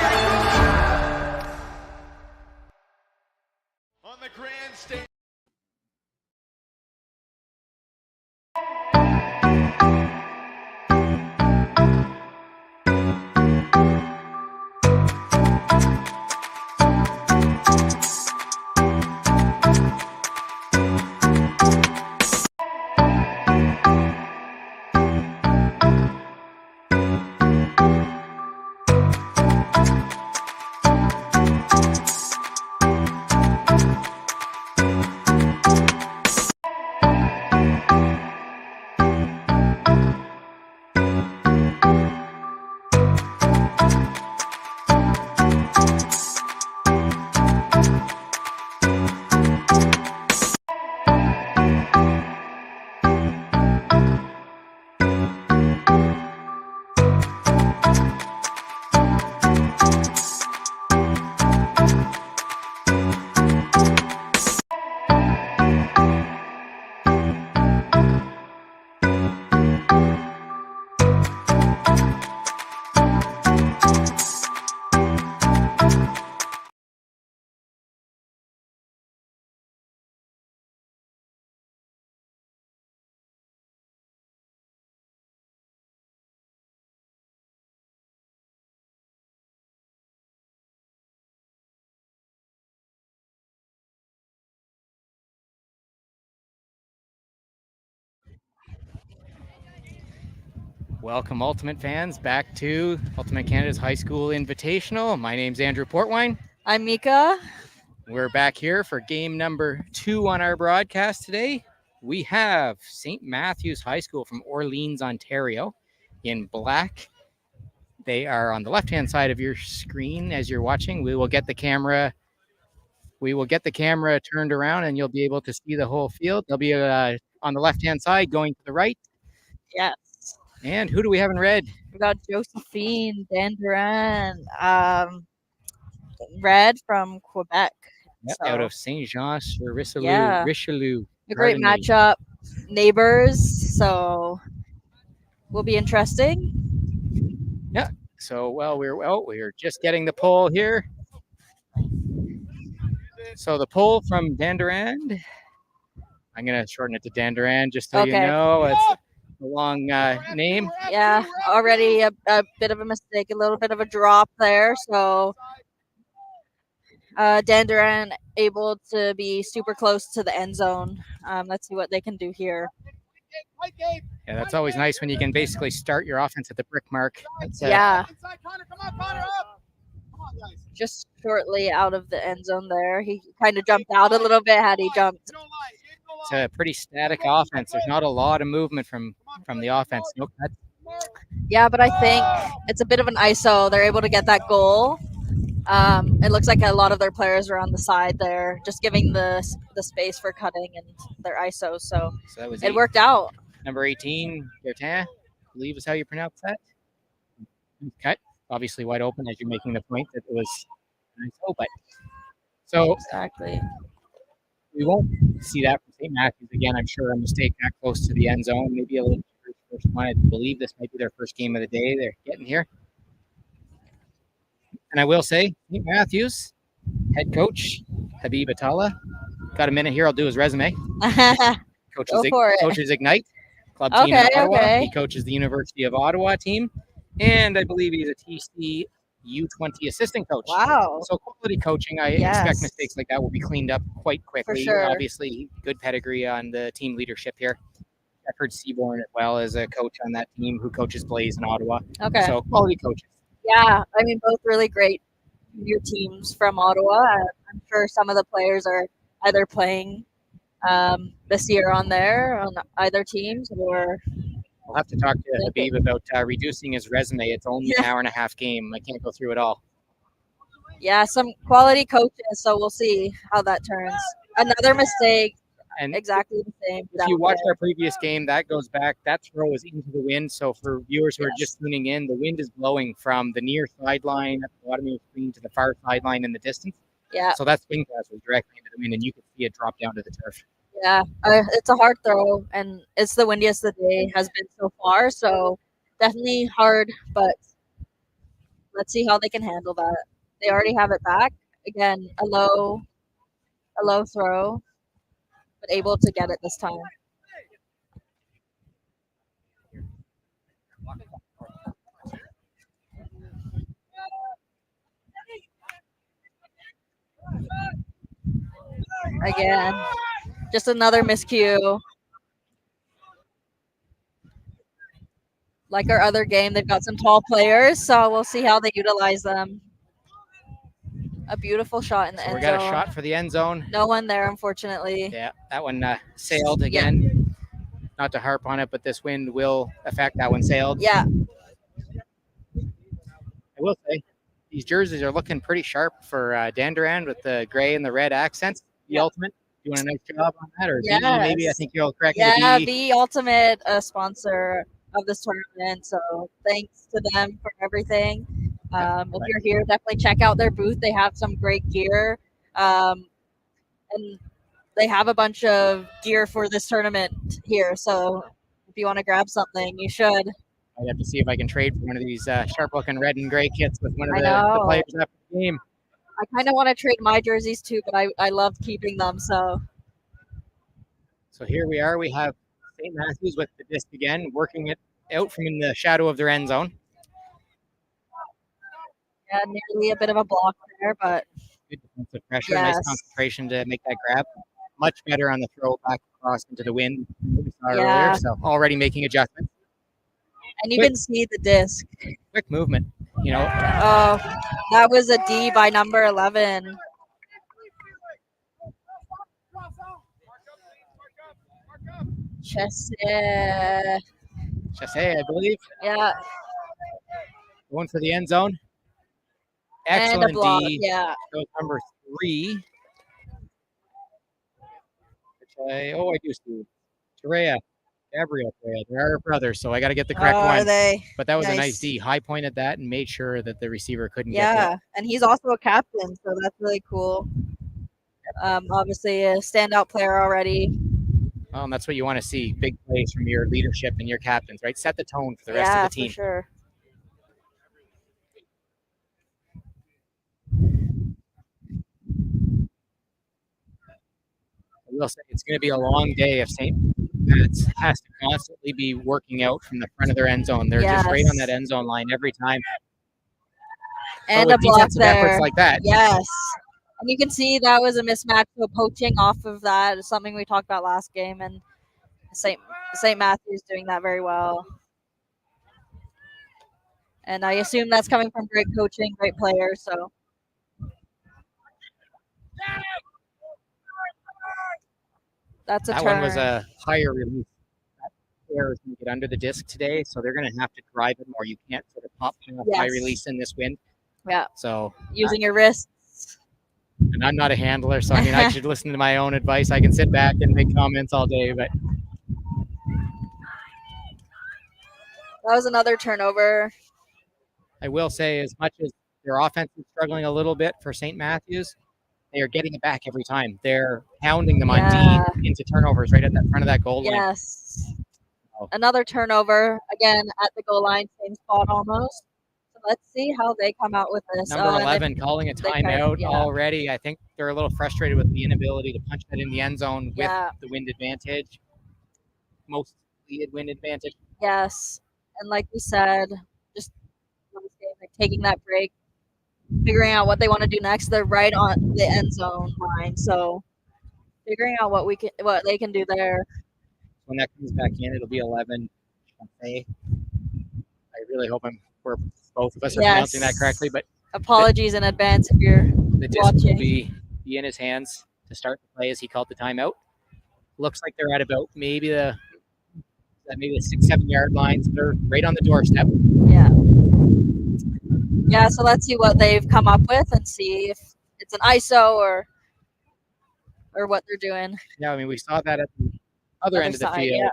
On the grandstand. Welcome, Ultimate fans, back to Ultimate Canada's High School Invitational. My name's Andrew Portwine. I'm Mika. We're back here for game number 2 on our broadcast today. We have St. Matthew's High School from Orleans, Ontario, in black. They are on the left-hand side of your screen as you're watching. We will get the camera turned around, and you'll be able to see the whole field. They'll be on the left-hand side, going to the right. Yes. And who do we have in red? We got Josephine-Dandurand, red from Quebec. Yep, so, out of Saint-Jean-sur-Richelieu. Yeah. Richelieu. A great matchup. Neighbors, so will be interesting. Yeah. So, we're just getting the poll here. So the poll from Dandurand. I'm going to shorten it to Dandurand just so you know. It's a long name. Yeah, already a bit of a mistake, a little bit of a drop there. So Dandurand able to be super close to the end zone. Let's see what they can do here. Yeah, that's always nice when you can basically start your offense at the brick mark. Yeah. Just shortly out of the end zone there. He kind of jumped out a little bit had he jumped. It's a pretty static offense. There's not a lot of movement from the offense. Nope. Yeah, but I think it's a bit of an ISO. They're able to get that goal. It looks like a lot of their players are on the side there, just giving the space for cutting and their ISO. So that was it worked out. Number 18, Gertin, I believe is how you pronounce that. Cut. Obviously wide open as you're making the point that it was an ISO, but so exactly. We won't see that from St. Matthew's again. I'm sure a mistake that close to the end zone. Maybe a little first one. I believe this might be their first game of the day. They're getting here. And I will say, St. Matthew's head coach, Habib Atala. Got a minute here. I'll do his resume. Coaches Ignite club team in Ottawa. Okay. He coaches the University of Ottawa team. And I believe he's a TC U20 assistant coach. Wow. So quality coaching, I expect mistakes like that will be cleaned up quite quickly. For sure. Obviously, good pedigree on the team leadership here. I've heard Seaborn as well as a coach on that team who coaches Blaze in Ottawa. Okay. So quality coaches. Yeah, I mean, both really great new teams from Ottawa. I'm sure some of the players are either playing this year on either teams or... I'll have to talk to Habib about reducing his resume. It's only an hour and a half game. I can't go through it all. Yeah, some quality coaches, so we'll see how that turns. Another mistake, and exactly the same. If you watched our previous game, that goes back. That throw is into the wind. So for viewers who are just tuning in, the wind is blowing from the near sideline at the bottom of the screen to the far sideline in the distance. Yeah. So that swing pass was directly into the wind, and you could see it drop down to the turf. Yeah, it's a hard throw, and it's the windiest the day has been so far, so definitely hard, but let's see how they can handle that. They already have it back. Again, a low throw, but able to get it this time. Again, just another miscue. Like our other game, they've got some tall players, so we'll see how they utilize them. A beautiful shot in the end zone. We got a shot for the end zone. No one there, unfortunately. Yeah, that one sailed again. Yeah. Not to harp on it, but this wind will affect that one sailed. Yeah. I will say, these jerseys are looking pretty sharp for Dandurand with the gray and the red accents. The Ultimate, doing a nice job on that, or yes. V, maybe. I think you'll correct me. Yeah, V Ultimate, a sponsor of this tournament. So thanks to them for everything. If you're here, definitely check out their booth. They have some great gear, and they have a bunch of gear for this tournament here. So if you want to grab something, you should. I'd have to see if I can trade for one of these sharp-looking red and gray kits with one of the players after the game. I kind of want to trade my jerseys too, but I love keeping them. So here we are. We have St. Matthews with the disc again, working it out from in the shadow of their end zone. Yeah, nearly a bit of a block there, but good defensive pressure, nice concentration to make that grab. Much better on the throw back across into the wind than we saw earlier. So already making adjustments. And you can see the disc. Quick movement, you know. Oh, that was a D by number 11. Chessie, I believe. Yeah. Going for the end zone. Excellent D. Yeah. So number 3. Which I do see. Gabriel Torreya. They're our brothers, so I got to get the correct one. Are they? But that was a nice D. High pointed that and made sure that the receiver couldn't get Yeah, and he's also a captain, so that's really cool. Obviously a standout player already. Well, and that's what you want to see. Big plays from your leadership and your captains, right? Set the tone for the rest of the team. Yeah, for sure. I will say it's going to be a long day if St. Pat's has to constantly be working out from the front of their end zone. They're just right on that end zone line every time. And a block there. Efforts like that. Yes. And you can see that was a mismatch. So poaching off of that is something we talked about last game, and St. Matthews doing that very well. And I assume that's coming from great coaching, great players. So. That one was a higher release. That player is going to get under the disc today, so they're going to have to drive it more. You can't sort of pop high release in this wind. Yeah. So using your wrists. And I'm not a handler, so I mean, I should listen to my own advice. I can sit back and make comments all day, but that was another turnover. I will say, as much as their offense is struggling a little bit for St. Matthews, they are getting it back every time. They're pounding them on D into turnovers right at the front of that goal line. Yes. Another turnover, again, at the goal line, same spot almost. So let's see how they come out with this. Number 11 calling a timeout already. I think they're a little frustrated with the inability to punch that in the end zone with the wind advantage. Mostly wind advantage. Yes. And like we said, just taking that break, figuring out what they want to do next. They're right on the end zone line, so figuring out what they can do there. When that comes back in, it'll be 11. I really hope both of us are pronouncing that correctly. But apologies in advance if you're the disc watching. Will be in his hands to start the play as he called the timeout. Looks like they're at about maybe the 6-7 yard lines. They're right on the doorstep. Yeah, so let's see what they've come up with and see if it's an ISO or what they're doing. Yeah, I mean, we saw that at the other end of the field. Yeah.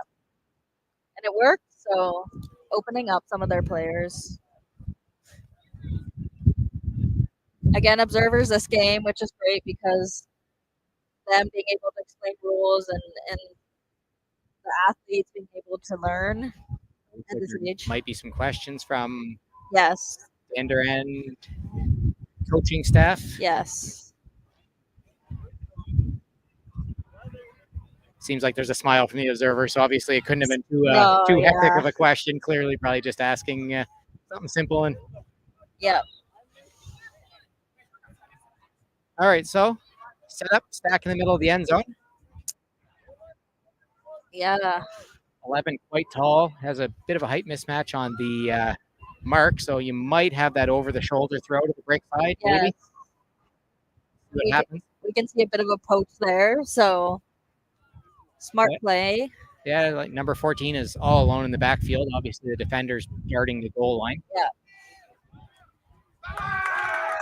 And it worked, so opening up some of their players. Again, observers this game, which is great because them being able to explain rules and the athletes being able to learn at this age. Might be some questions from the Dandurand coaching staff. Yes. Seems like there's a smile from the observer, so obviously it couldn't have been too hectic of a question. Clearly, probably just asking something simple. And yep. All right, so set up, stack in the middle of the end zone. Yeah. 11 quite tall, has a bit of a height mismatch on the mark, so you might have that over the shoulder throw to the break side. Yes. Maybe. See what happens. We can see a bit of a poach there, so smart play. Yeah, like number 14 is all alone in the backfield. Obviously, the defender's guarding the goal line. Yeah.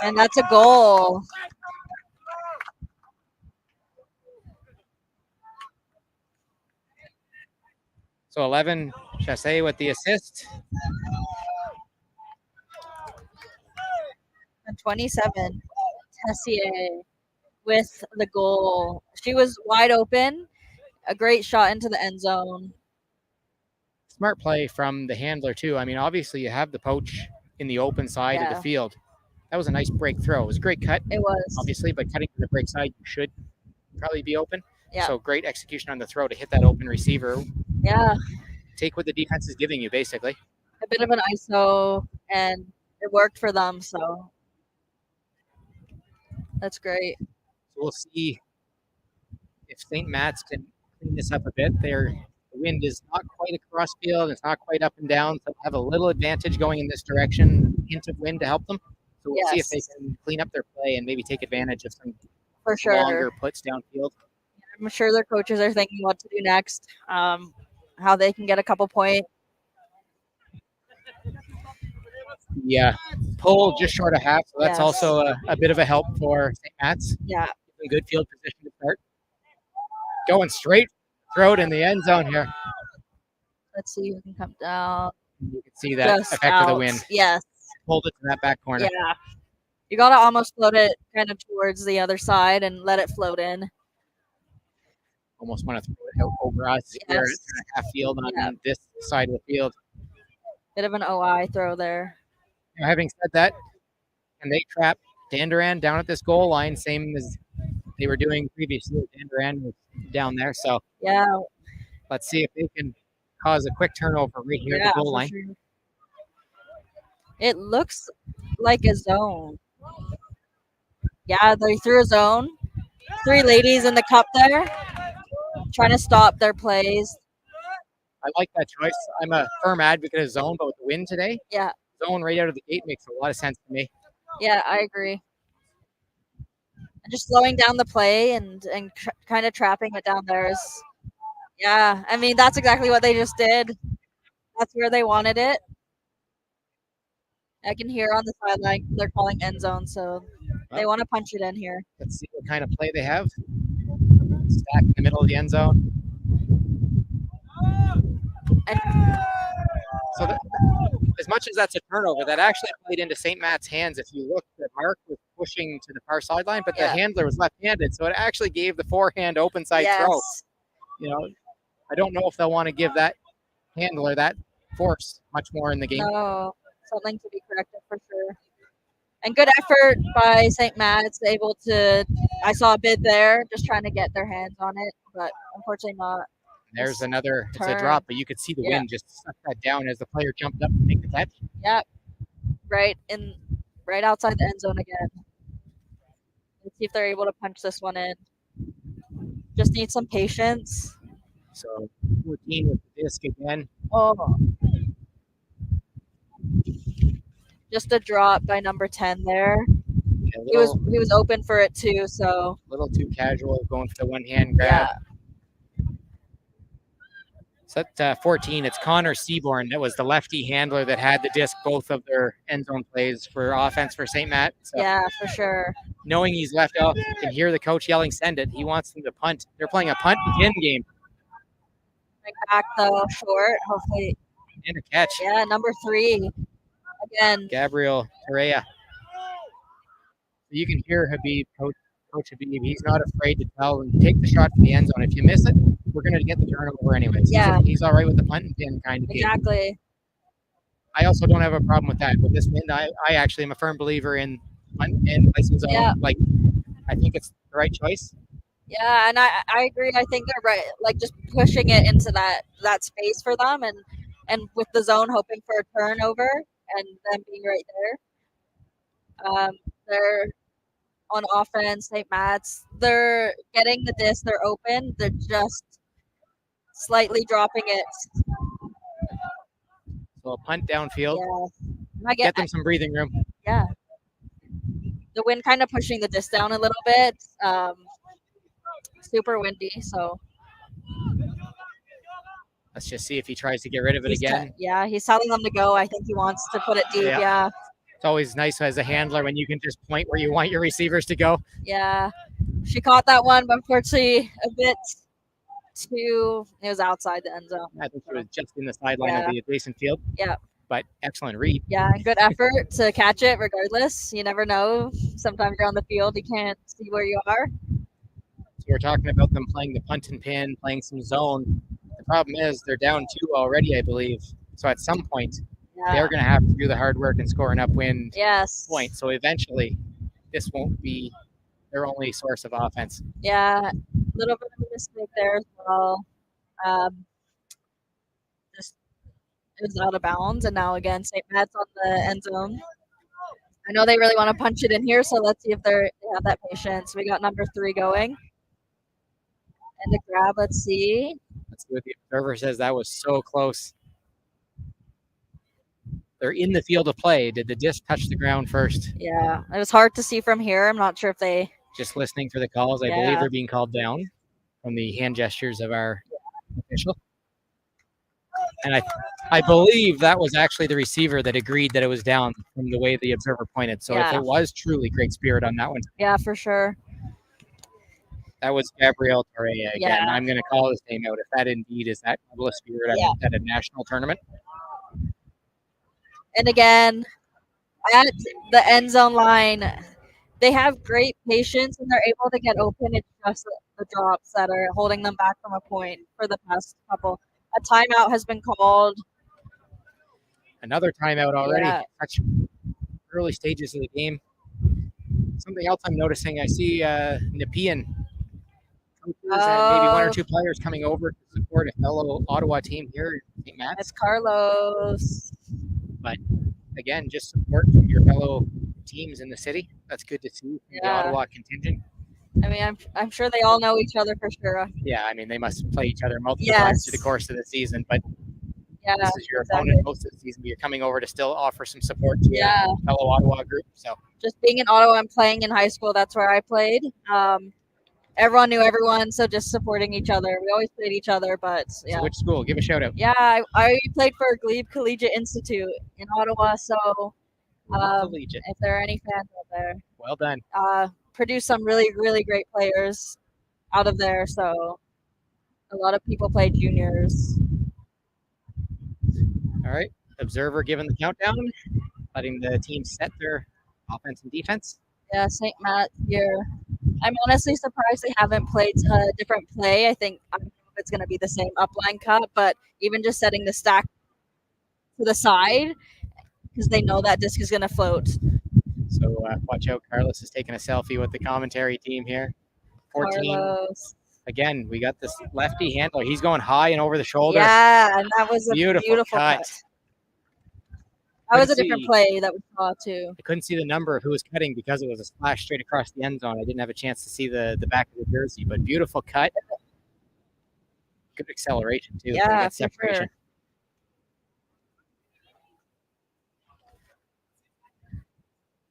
And that's a goal. So 11, Chassé with the assist. And 27, Tessier with the goal. She was wide open. A great shot into the end zone. Smart play from the handler, too. I mean, obviously, you have the poach in the open side of the field. That was a nice break throw. It was a great cut. It was. Obviously, but cutting to the break side, you should probably be open. Yeah. So great execution on the throw to hit that open receiver. Yeah. Take what the defense is giving you, basically. A bit of an ISO, and it worked for them, so that's great. So we'll see if St. Matt's can clean this up a bit. The wind is not quite across field. It's not quite up and down. So they'll have a little advantage going in this direction. Hint of wind to help them. So we'll see if they can clean up their play and maybe take advantage of some longer puts downfield. I'm sure their coaches are thinking what to do next, how they can get a couple points. Yeah, pull just short of half, so that's also a bit of a help for St. Matt's. Yeah. In good field position to start. Going straight, throw it in the end zone here. Let's see who can come down. You can see that Just effect of the wind. Yes. Pulled it to that back corner. Yeah. You got to almost float it kind of towards the other side and let it float in. Almost want to throw it out over us here at half field on this side of the field. Bit of an OI throw there. Now, having said that, and they trap Dandurand down at this goal line, same as they were doing previously. Dandurand was down there, so let's see if they can cause a quick turnover right here at the goal line. Sure. It looks like a zone. Yeah, they threw a zone. 3 ladies in the cup there, trying to stop their plays. I like that choice. I'm a firm advocate of zone, but with the wind today, zone right out of the gate makes a lot of sense to me. Yeah, I agree. And just slowing down the play and kind of trapping it down there is, I mean, that's exactly what they just did. That's where they wanted it. I can hear on the sideline they're calling end zone, so they want to punch it in here. Let's see what kind of play they have. Stack in the middle of the end zone. So as much as that's a turnover, that actually played into St. Matt's hands. If you look, the mark was pushing to the far sideline, but the handler was left-handed, so it actually gave the forehand open side throw. You know, I don't know if they'll want to give that handler that force much more in the game. No, something to be corrected for sure. And good effort by St. Matt's, able to, I saw a bid there, just trying to get their hands on it, but unfortunately not. There's another, it's a drop, but you could see the wind just suck that down as the player jumped up to make the catch. Yep. Right outside the end zone again. Let's see if they're able to punch this one in. Just need some patience. So 14 with the disc again. Oh. Just a drop by number 10 there. He was open for it too, so a little too casual, going for the one hand grab. So at 14, it's Connor Seaborn that was the lefty handler that had the disc both of their end zone plays for offense for St. Matt. So for sure. Knowing he's left out, you can hear the coach yelling, "Send it." He wants them to punt. They're playing a punt and 10 game. Bring back though, short, hopefully. And a catch. Yeah, number 3. Again. Gabriel Correa. You can hear Habib, Coach Habib. He's not afraid to tell them, take the shot to the end zone. If you miss it, we're going to get the turnover anyways. Yeah. He's all right with the punt and pin kind of game. Exactly. I also don't have a problem with that. With this wind, I actually am a firm believer in placing zone. Yeah. Like, I think it's the right choice. Yeah, and I agree. I think they're right, like just pushing it into that space for them, and with the zone hoping for a turnover and them being right there. They're on offense. St. Matt's, they're getting the disc. They're open. They're just slightly dropping it. So a punt downfield. Yeah, Get them some breathing room. Yeah, the wind kind of pushing the disc down a little bit. Super windy, so let's just see if he tries to get rid of it again. He's telling them to go. I think he wants to put it deep. Yeah. It's always nice as a handler when you can just point where you want your receivers to go. Yeah, she caught that one, but unfortunately a bit too. It was outside the end zone. I think it was just in the sideline of the adjacent field. Yeah. But excellent read. Yeah, and good effort to catch it regardless. You never know. Sometimes you're on the field, you can't see where you are. So we're talking about them playing the punt and pin, playing some zone. The problem is they're down 2 already, I believe. So at some point, they're going to have to do the hard work and score an upwind point. So eventually, this won't be their only source of offense. Yeah, a little bit of a mistake there as well. It was out of bounds, and now again, St. Matt's on the end zone. I know they really want to punch it in here, so let's see if they have that patience. We got number 3 going. And the grab, let's see. Let's see what the observer says. That was so close. They're in the field of play. Did the disc touch the ground first? Yeah, it was hard to see from here. I'm not sure if they... Just listening for the calls. I believe they're being called down from the hand gestures of our official. And I believe that was actually the receiver that agreed that it was down from the way the observer pointed. So if it was truly great spirit on that one. Yeah, for sure. That was Gabrielle Torreya again. Yeah. I'm going to call his name out. If that indeed is that level of spirit at a national tournament. And again, at the end zone line, they have great patience and they're able to get open. It's just the drops that are holding them back from a point for the past couple. A timeout has been called. Another timeout already. Such early stages of the game. Something else I'm noticing, I see Nepean coaches and maybe 1 or 2 players coming over to support a fellow Ottawa team here in St. Matt's. It's Carlos. But again, just support from your fellow teams in the city. That's good to see from the Ottawa contingent. I mean, I'm sure they all know each other for sure. Yeah, I mean, they must play each other multiple times through the course of the season. But this is your opponent most of the season. But you're coming over to still offer some support to your fellow Ottawa group. So just being in Ottawa and playing in high school, that's where I played. Everyone knew everyone, so just supporting each other. We always played each other, but So which school? Give a shout out. Yeah, I played for Glebe Collegiate Institute in Ottawa, so if there are any fans out there. Well done. Produced some really, really great players out of there, so a lot of people played juniors. All right, observer giving the countdown, letting the team set their offense and defense. Yeah, St. Matt here. I'm honestly surprised they haven't played a different play. I think it's going to be the same upline cut, but even just setting the stack to the side because they know that disc is going to float. So watch out. Carlos is taking a selfie with the commentary team here. 14. Carlos. Again, we got this lefty handler. He's going high and over the shoulder. Yeah, and that was a beautiful cut. That was a different play that we saw too. I couldn't see the number of who was cutting because it was a splash straight across the end zone. I didn't have a chance to see the back of the jersey, but beautiful cut. Good acceleration too. Yeah, for sure.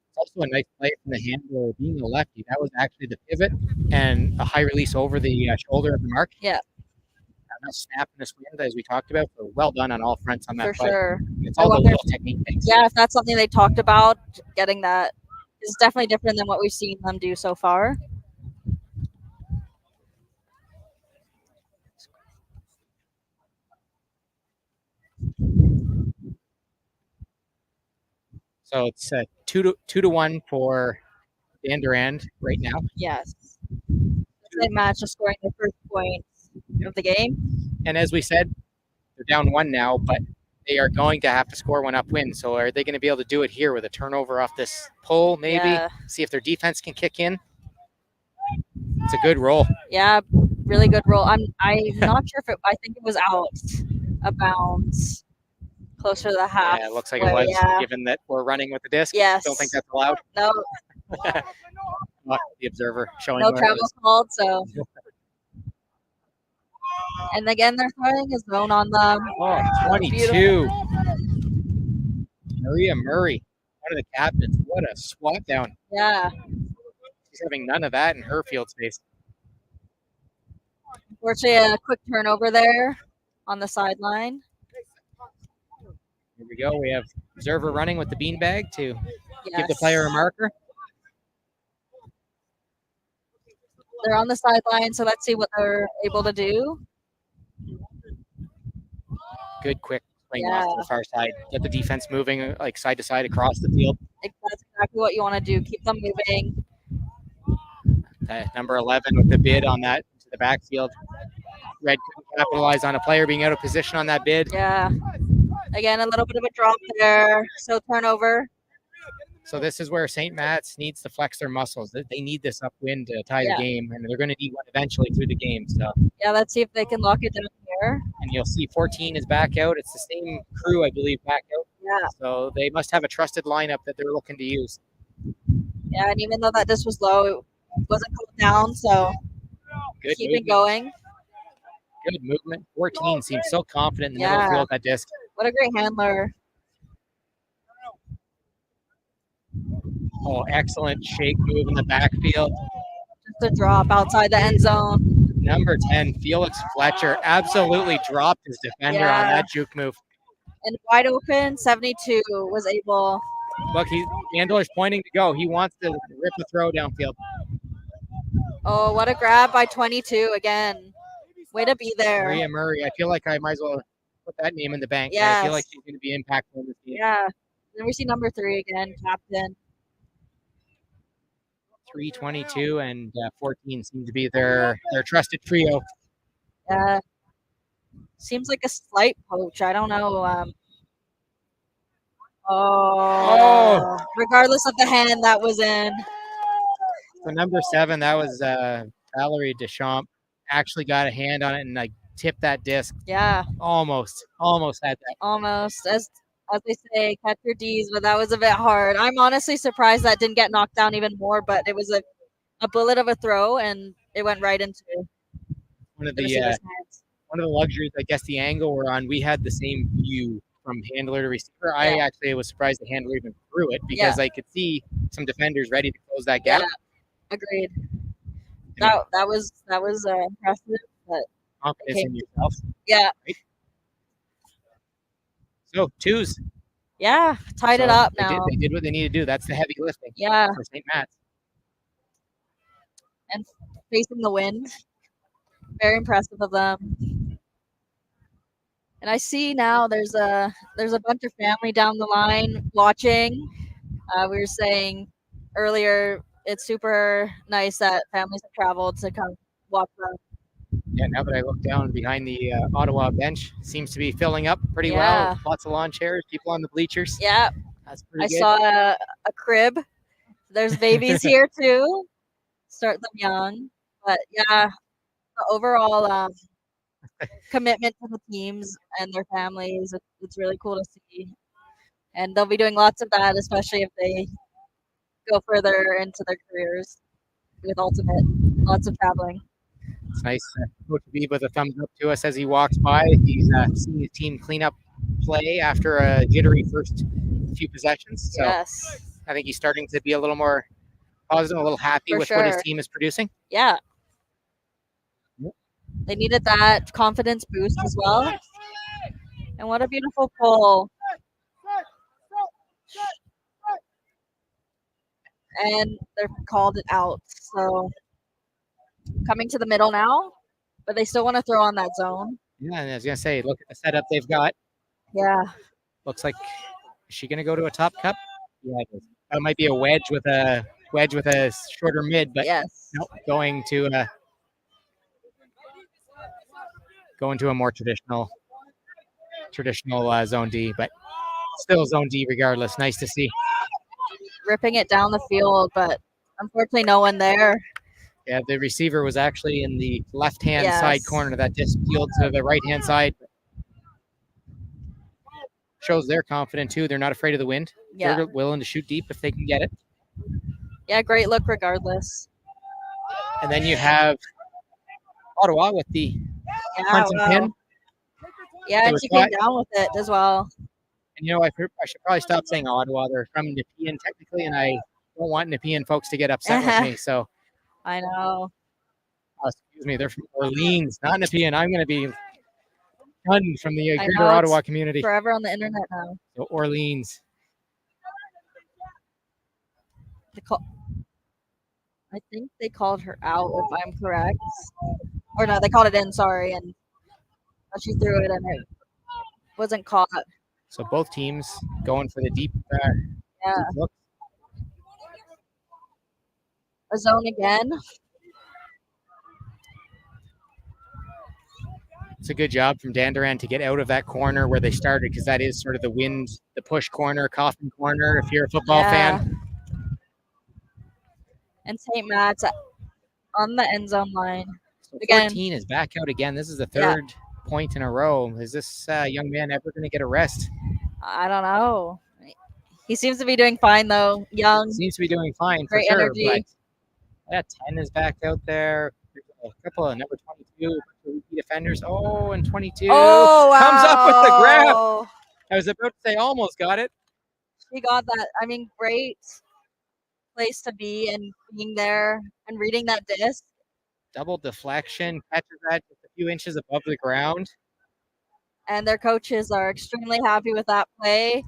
It's also a nice play from the handler being a lefty. That was actually the pivot and a high release over the shoulder of the mark. Yeah. Nice snap in this wind, as we talked about. So well done on all fronts on that play. For sure. It's all the little technique things. Yeah, if that's something they talked about, getting that is definitely different than what we've seen them do so far. So it's 2-1 for Dandurand right now. Yes. Same match of scoring the first point of the game. And as we said, they're down 1 now, but they are going to have to score one upwind. So are they going to be able to do it here with a turnover off this pole? Maybe see if their defense can kick in. It's a good roll. Yeah, really good roll. I'm not sure if I think it was out of bounds, closer to the half. Yeah, it looks like it was. Given that we're running with the disc. Yes. Don't think that's allowed. No. The observer showing no travel called. So. And again, they're throwing a zone on them. Oh, 22. Maria Murray, one of the captains. What a swat down. Yeah. She's having none of that in her field space. Unfortunately, a quick turnover there on the sideline. Here we go. We have observer running with the beanbag to give the player a marker. They're on the sideline, so let's see what they're able to do. Good, quick swing off to the far side. Get the defense moving like side to side across the field. That's exactly what you want to do. Keep them moving. Number 11 with the bid on that to the backfield. Red couldn't capitalize on a player being out of position on that bid. Yeah. Again, a little bit of a drop there. So turnover. So this is where St. Matt's needs to flex their muscles. They need this upwind to tie the game, and they're going to need one eventually through the game. So yeah, let's see if they can lock it down here. And you'll see 14 is back out. It's the same crew, I believe, back out. Yeah. So they must have a trusted lineup that they're looking to use. Yeah, and even though that disc was low, it wasn't cooled down. So good keep movement. It going. Good movement. 14 seems so confident in the middle of the field with that disc. What a great handler. Oh, excellent shake move in the backfield. Just a drop outside the end zone. Number 10, Felix Fletcher, absolutely dropped his defender on that juke move. And wide open, 72 was able. Look, Mandler's pointing to go. He wants to rip a throw downfield. Oh, what a grab by 22 again. Way to be there. Maria Murray, I feel like I might as well put that name in the bank. Yes. I feel like she's going to be impactful in this game. Yeah. Then we see number 3 again, captain. 322 and 14 seem to be their trusted trio. Yeah. Seems like a slight poach. I don't know. Regardless of the hand that was in. So number 7, that was Valerie Deschamps, actually got a hand on it and like tipped that disc. Yeah. Almost had that. Almost. As they say, catch your D's, but that was a bit hard. I'm honestly surprised that didn't get knocked down even more, but it was a bullet of a throw, and it went right into one of the luxuries, I guess, the angle we're on. We had the same view from handler to receiver. Yeah. I actually was surprised the handler even threw it because I could see some defenders ready to close that gap. Yeah, agreed. That was impressive, but confidence in yourself. Yeah. Right? So 2s. Yeah, tied it up now. They did what they need to do. That's the heavy lifting. Yeah. For St. Matt's. And facing the wind. Very impressive of them. And I see now there's a bunch of family down the line watching. We were saying earlier it's super nice that families have traveled to come watch them. Yeah, now that I look down behind the Ottawa bench, seems to be filling up pretty well. Lots of lawn chairs, people on the bleachers. Yeah. That's pretty good. I saw a crib. There's babies here too. Start them young. But yeah, the overall commitment to the teams and their families, it's really cool to see. And they'll be doing lots of that, especially if they go further into their careers with Ultimate. Lots of traveling. It's nice. Coach Beebe with a thumbs up to us as he walks by. He's seeing his team clean up play after a jittery first few possessions. So yes. I think he's starting to be a little more positive, a little happy with what his team is producing. Yeah. Yep. They needed that confidence boost as well. And what a beautiful pull. And they're called it out. So coming to the middle now, but they still want to throw on that zone. Yeah, and I was going to say, look at the setup they've got. Yeah. Looks like, is she going to go to a top cup? Yeah, it is. That might be a wedge with a shorter mid, but yes. Nope, going to a more traditional traditional zone D, but still zone D regardless. Nice to see. Ripping it down the field, but unfortunately no one there. Yeah, the receiver was actually in the left-hand side corner. That disc peeled to the right-hand side. Shows they're confident too. They're not afraid of the wind. Yeah. They're willing to shoot deep if they can get it. Yeah, great look regardless. And then you have Ottawa with the punt and pin. Yeah, and she came down with it as well. And I should probably stop saying Ottawa. They're from Nepean technically, and I don't want Nepean folks to get upset with me. So I know. Excuse me, they're from Orleans, not Nepean. I'm going to be shunned from the greater Ottawa community. Forever on the internet now. So Orleans. I think they called her out, if I'm correct. Or no, they called it in, sorry. And she threw it and it wasn't caught. So both teams going for the deep look. A zone again. It's a good job from Dandurand to get out of that corner where they started, because that is sort of the push corner, coffin corner, if you're a football fan. And St. Matt's on the end zone line. So 14 is back out again. This is the third point in a row. Is this young man ever going to get a rest? I don't know. He seems to be doing fine, though. Young. Seems to be doing fine, great for sure. energy. But 10 is back out there. A couple of number 22 repeat offenders. Oh, and 22 comes up with the grab. I was about to say almost got it. She got that. I mean, great place to be and being there and reading that disc. Double deflection, catches that just a few inches above the ground. And their coaches are extremely happy with that play.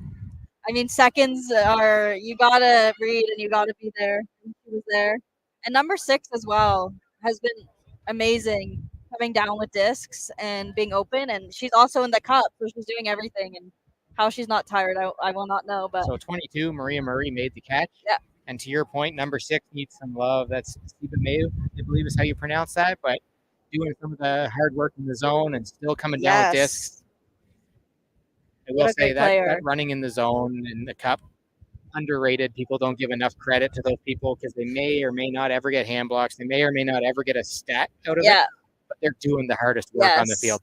I mean, seconds are, you got to read and you got to be there. And she was there. And number 6 as well has been amazing, coming down with discs and being open. And she's also in the cup, so she's doing everything. And how she's not tired, I will not know. But so 22, Maria Murray made the catch. Yeah. And to your point, number 6 needs some love. That's Stephen Mayu, I believe is how you pronounce that. But doing some of the hard work in the zone and still coming down with discs. I will say that running in the zone in the cup, underrated. People don't give enough credit to those people because they may or may not ever get hand blocks. They may or may not ever get a stat out of it. But they're doing the hardest work on the field.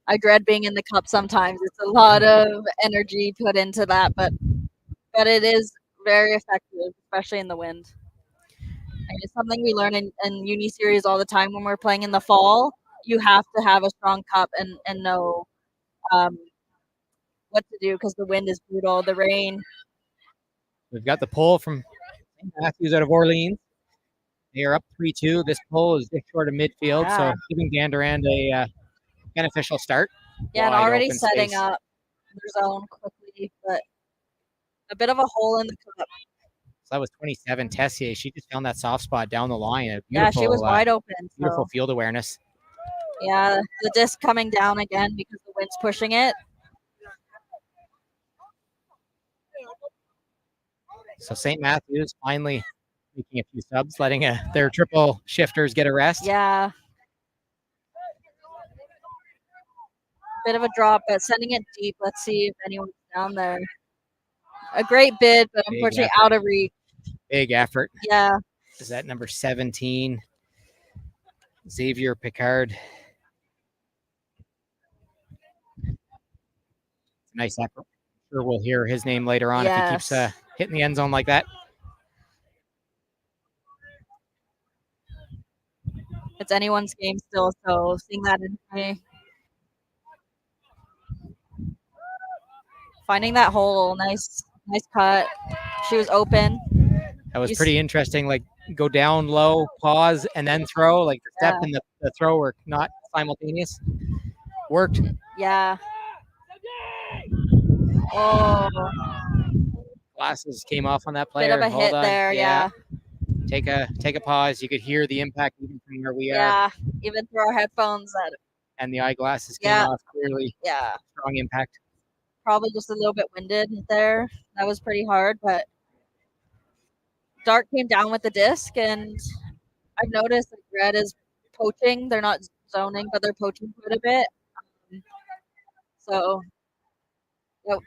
I dread being in the cup sometimes. It's a lot of energy put into that, but it is very effective, especially in the wind. And it's something we learn in uni series all the time when we're playing in the fall. You have to have a strong cup and know what to do because the wind is brutal, the rain. We've got the pull from St. Matthews out of Orleans. They are up 3-2. This pull is just short of midfield, so giving Dandurand a beneficial start. Yeah, and already setting up their zone quickly, but a bit of a hole in the cup. So that was 27, Tessier. She just found that soft spot down the line. Yeah, she was wide open. Beautiful field awareness. Yeah, the disc coming down again because the wind's pushing it. So St. Matthews finally making a few subs, letting their triple shifters get a rest. Yeah. Bit of a drop, but sending it deep. Let's see if anyone's down there. A great bid, but unfortunately out of reach. Big effort. Yeah. Is that number 17? Xavier Picard. Nice effort. I'm sure we'll hear his name later on if he keeps hitting the end zone like that. It's anyone's game still, so seeing that in play. Finding that hole, nice cut. She was open. That was pretty interesting. Like go down low, pause, and then throw. Like the step and the throw were not simultaneous. Worked. Yeah. Oh. Glasses came off on that player. Bit of a hit there, yeah. Take a pause. You could hear the impact even from where we are. Yeah, even through our headphones. And the eyeglasses came off clearly. Yeah. Strong impact. Probably just a little bit winded there. That was pretty hard, but Dart came down with the disc, and I've noticed that Red is poaching. They're not zoning, but they're poaching quite a bit. So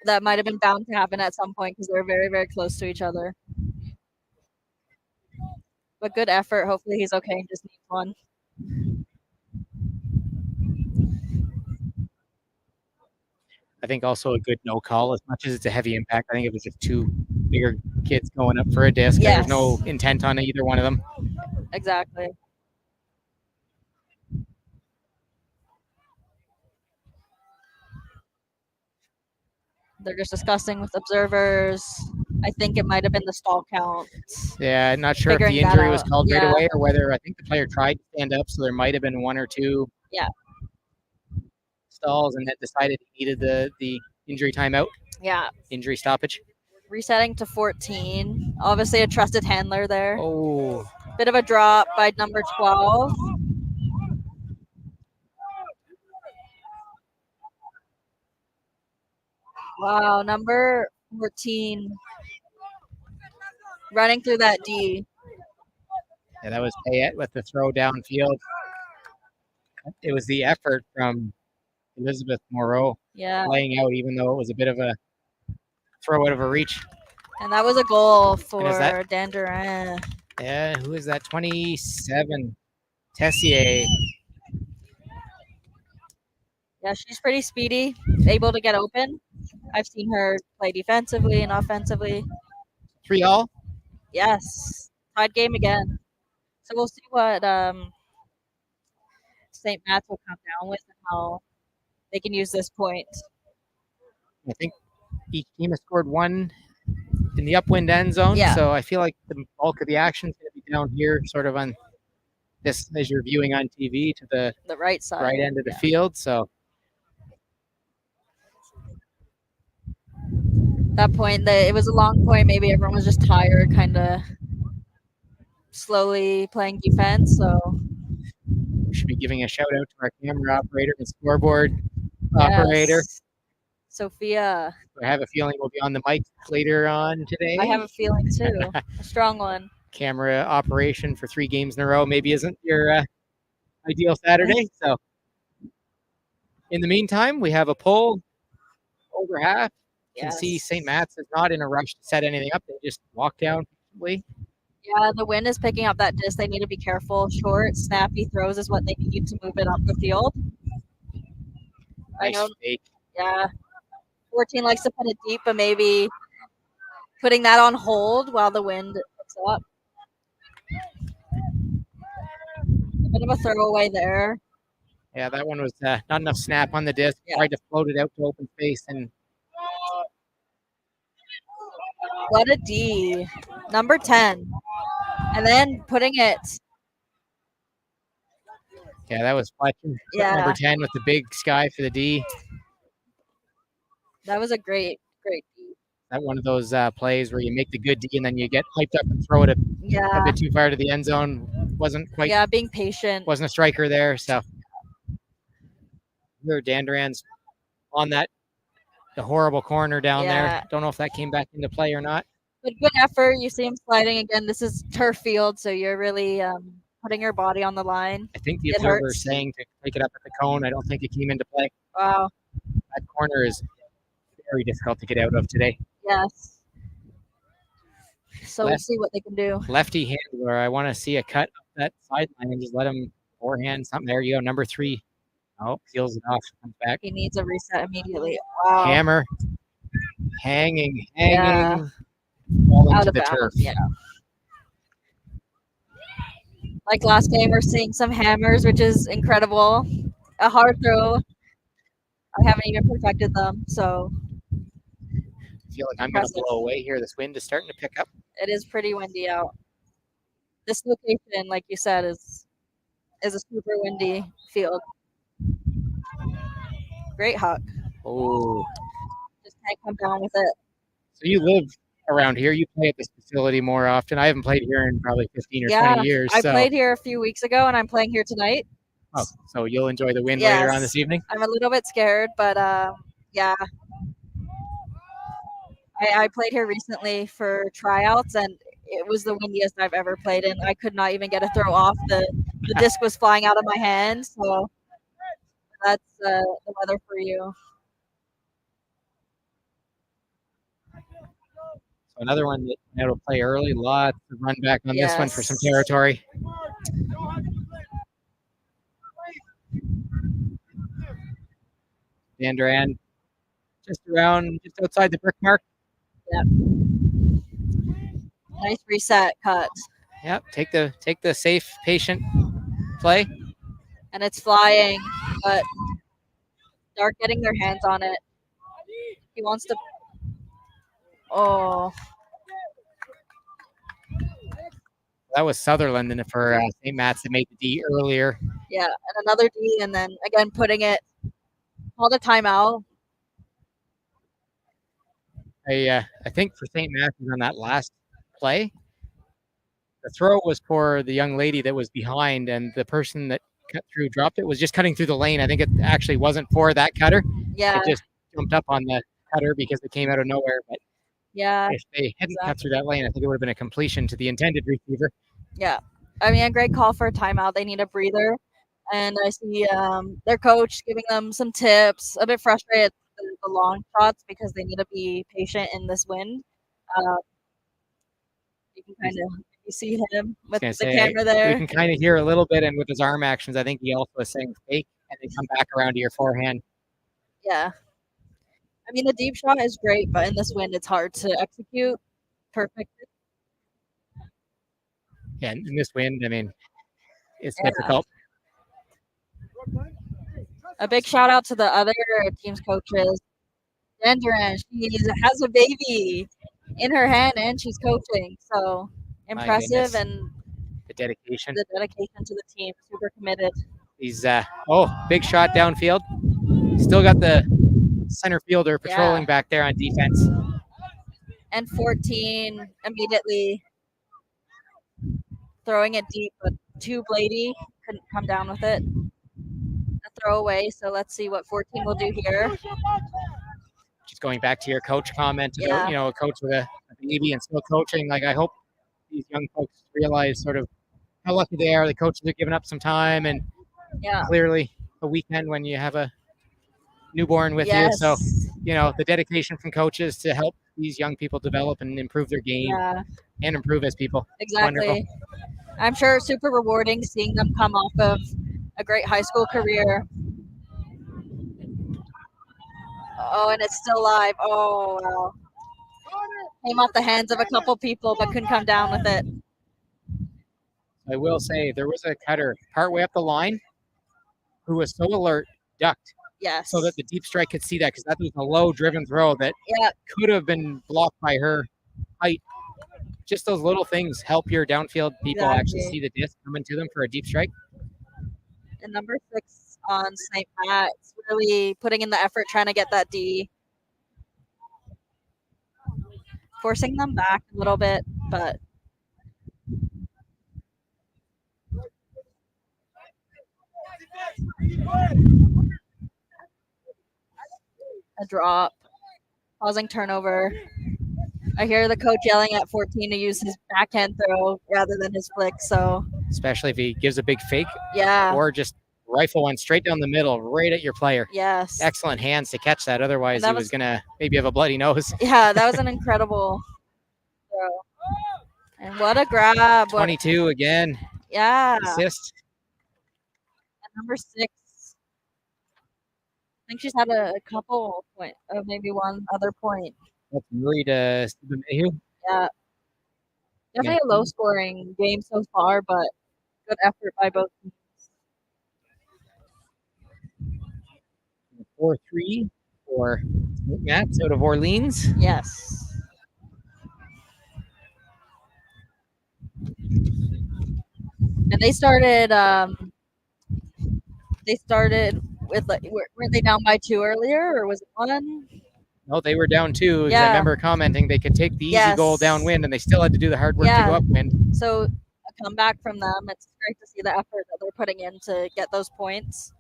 that might have been bound to happen at some point because they're very, very close to each other. But good effort. Hopefully he's okay. Just needs one. I think also a good no call. As much as it's a heavy impact, I think it was just two bigger kids going up for a disc. Yes. There's no intent on either one of them. Exactly. They're just discussing with observers. I think it might have been the stall count. Yeah, not sure if Figuring the that injury was out. called right Yeah. away or whether I think the player tried to stand up, so there might have been one or two stalls and then decided he needed the injury timeout, Yeah. injury stoppage. Resetting to 14. Obviously a trusted handler there. Oh, Bit of a drop by number 12. Wow, number 14 running through that D. yeah, that was Payette with the throw downfield. It was the effort from Elizabeth Moreau playing out, even though it was a bit of a throw out of her reach. And that was a goal for that- Dandurand. Yeah, who is that? 27, Tessier. Yeah, she's pretty speedy, able to get open. I've seen her play defensively and offensively. 3-all? Yes, tied game again. So we'll see what St. Matt's will come down with and how they can use this point. I think each team has scored one in the upwind end zone, so I feel like the bulk of the action is going to be down here, sort of on this as you're viewing on TV to the right side, right end of the field. So that point, it was a long point. Maybe everyone was just tired, kind of slowly playing defense. So we should be giving a shout out to our camera operator and scoreboard operator, Sophia. I have a feeling we'll be on the mic later on today. I have a feeling too. A strong one. Camera operation for 3 games in a row maybe isn't your ideal Saturday. So in the meantime, we have a poll over half. You can see St. Matt's is not in a rush to set anything up. They just walk down patiently. Yeah, the wind is picking up that disc. They need to be careful. Short, snappy throws is what they need to move it up the field. Nice fake. Yeah. 14 likes to put it deep, but maybe putting that on hold while the wind picks up. A bit of a throwaway there. Yeah, that one was not enough snap on the disc. Tried to float it out to open space. And what a D. Number 10. And then putting it. Yeah, that was Fletcher. Yeah. Number 10 with the big sky for the D. That was a great D. That one of those plays where you make the good D and then you get hyped up and throw it a bit too far to the end zone. Wasn't quite. Yeah, being patient. Wasn't a striker there. So here, Dandurand's on the horrible corner down there. Don't know if that came back into play or not. But good effort. You see him sliding again. This is turf field, so you're really putting your body on the line. I think the observer is saying to take it up at the cone. I don't think it came into play. Wow. That corner is very difficult to get out of today. Yes. So we'll see what they can do. Lefty handler. I want to see a cut up that sideline and just let him forehand something. There you go. Number 3. Oh, peels it off. Comes back. He needs a reset immediately. Wow. Hammer. Hanging. Yeah. Falling Out to of the bounds. turf. Yeah. Like last game, we're seeing some hammers, which is incredible. A hard throw. I haven't even perfected them, so. I feel like I'm going to blow away here. This wind is starting to pick up. It is pretty windy out. This location, like you said, is a super windy field. Great huck. Oh. Just can't come down with it. So you live around here. You play at this facility more often. I haven't played here in probably 15 or 20 years. I played here a few weeks ago, and I'm playing here tonight. Oh, so you'll enjoy the wind later on this evening? I'm a little bit scared, but yeah. I played here recently for tryouts, and it was the windiest I've ever played in. I could not even get a throw off. The disc was flying out of my hand, so that's the weather for you. Another one that had to play early. Lots of run back on this one for some territory. Dandurand just outside the brick mark. Yep. Nice reset cut. Yep. Take the safe, patient play. And it's flying, but they're getting their hands on it. He wants to. Oh. That was Sutherland for St. Matt's that made the D earlier. Yeah, and another D, and then again putting it. Called a timeout. I think for St. Matthews on that last play, the throw was for the young lady that was behind, and the person that cut through dropped it was just cutting through the lane. I think it actually wasn't for that cutter. Yeah. It just jumped up on the cutter because it came out of nowhere. But yeah, if they hadn't cut through that lane, I think it would have been a completion to the intended receiver. Yeah. I mean, a great call for a timeout. They need a breather. And I see their coach giving them some tips, a bit frustrated with the long shots because they need to be patient in this wind. You can kind of see him with the camera there. We can kind of hear a little bit, and with his arm actions, I think he also is saying fake, and they come back around to your forehand. Yeah. I mean, the deep shot is great, but in this wind, it's hard to execute perfectly. Yeah, in this wind, I mean, it's difficult. A big shout out to the other team's coaches. Dandurand, she has a baby in her hand and she's coaching. So impressive, and the dedication to the team. Super committed. He's big shot downfield. Still got the center fielder patrolling back there on defense. And 14 immediately throwing it deep, but too bladey, couldn't come down with it. A throwaway, so let's see what 14 will do here. Just going back to your coach comment about, a coach with a baby and still coaching. Like, I hope these young folks realize sort of how lucky they are. The coaches are giving up some time, and clearly a weekend when you have a newborn with you. So, the dedication from coaches to help these young people develop and improve their game and improve as people. Exactly. Wonderful. I'm sure it's super rewarding seeing them come off of a great high school career. Oh, and it's still live. Oh, wow. Came off the hands of a couple people, but couldn't come down with it. I will say there was a cutter partway up the line who was so alert, ducked. Yes. So that the deep strike could see that, because that was a low driven throw that could have been blocked by her height. Just those little things help your downfield people actually see the disc coming to them for a deep strike. And number 6 on St. Matt's really putting in the effort trying to get that D. Forcing them back a little bit, but a drop, causing turnover. I hear the coach yelling at 14 to use his backhand throw rather than his flick. So especially if he gives a big fake, or just rifle one straight down the middle, right at your player. Yes, excellent hands to catch that. Otherwise, he was gonna maybe have a bloody nose. Yeah, that was an incredible throw. And what a grab! 22 again. Yeah, assist. And number 6. I think she's had a couple point, maybe one other point. That's Marie to Mayhew. Yeah. Definitely a low scoring game so far, but good effort by both teams. 4-3 for Matt's out of Orleans. Yes. And they started with, like, weren't they down by 2 earlier, or was it 1? No, they were down 2. I remember commenting they could take the easy goal downwind, and they still had to do the hard work to go upwind. So a comeback from them. It's great to see the effort that they're putting in to get those points.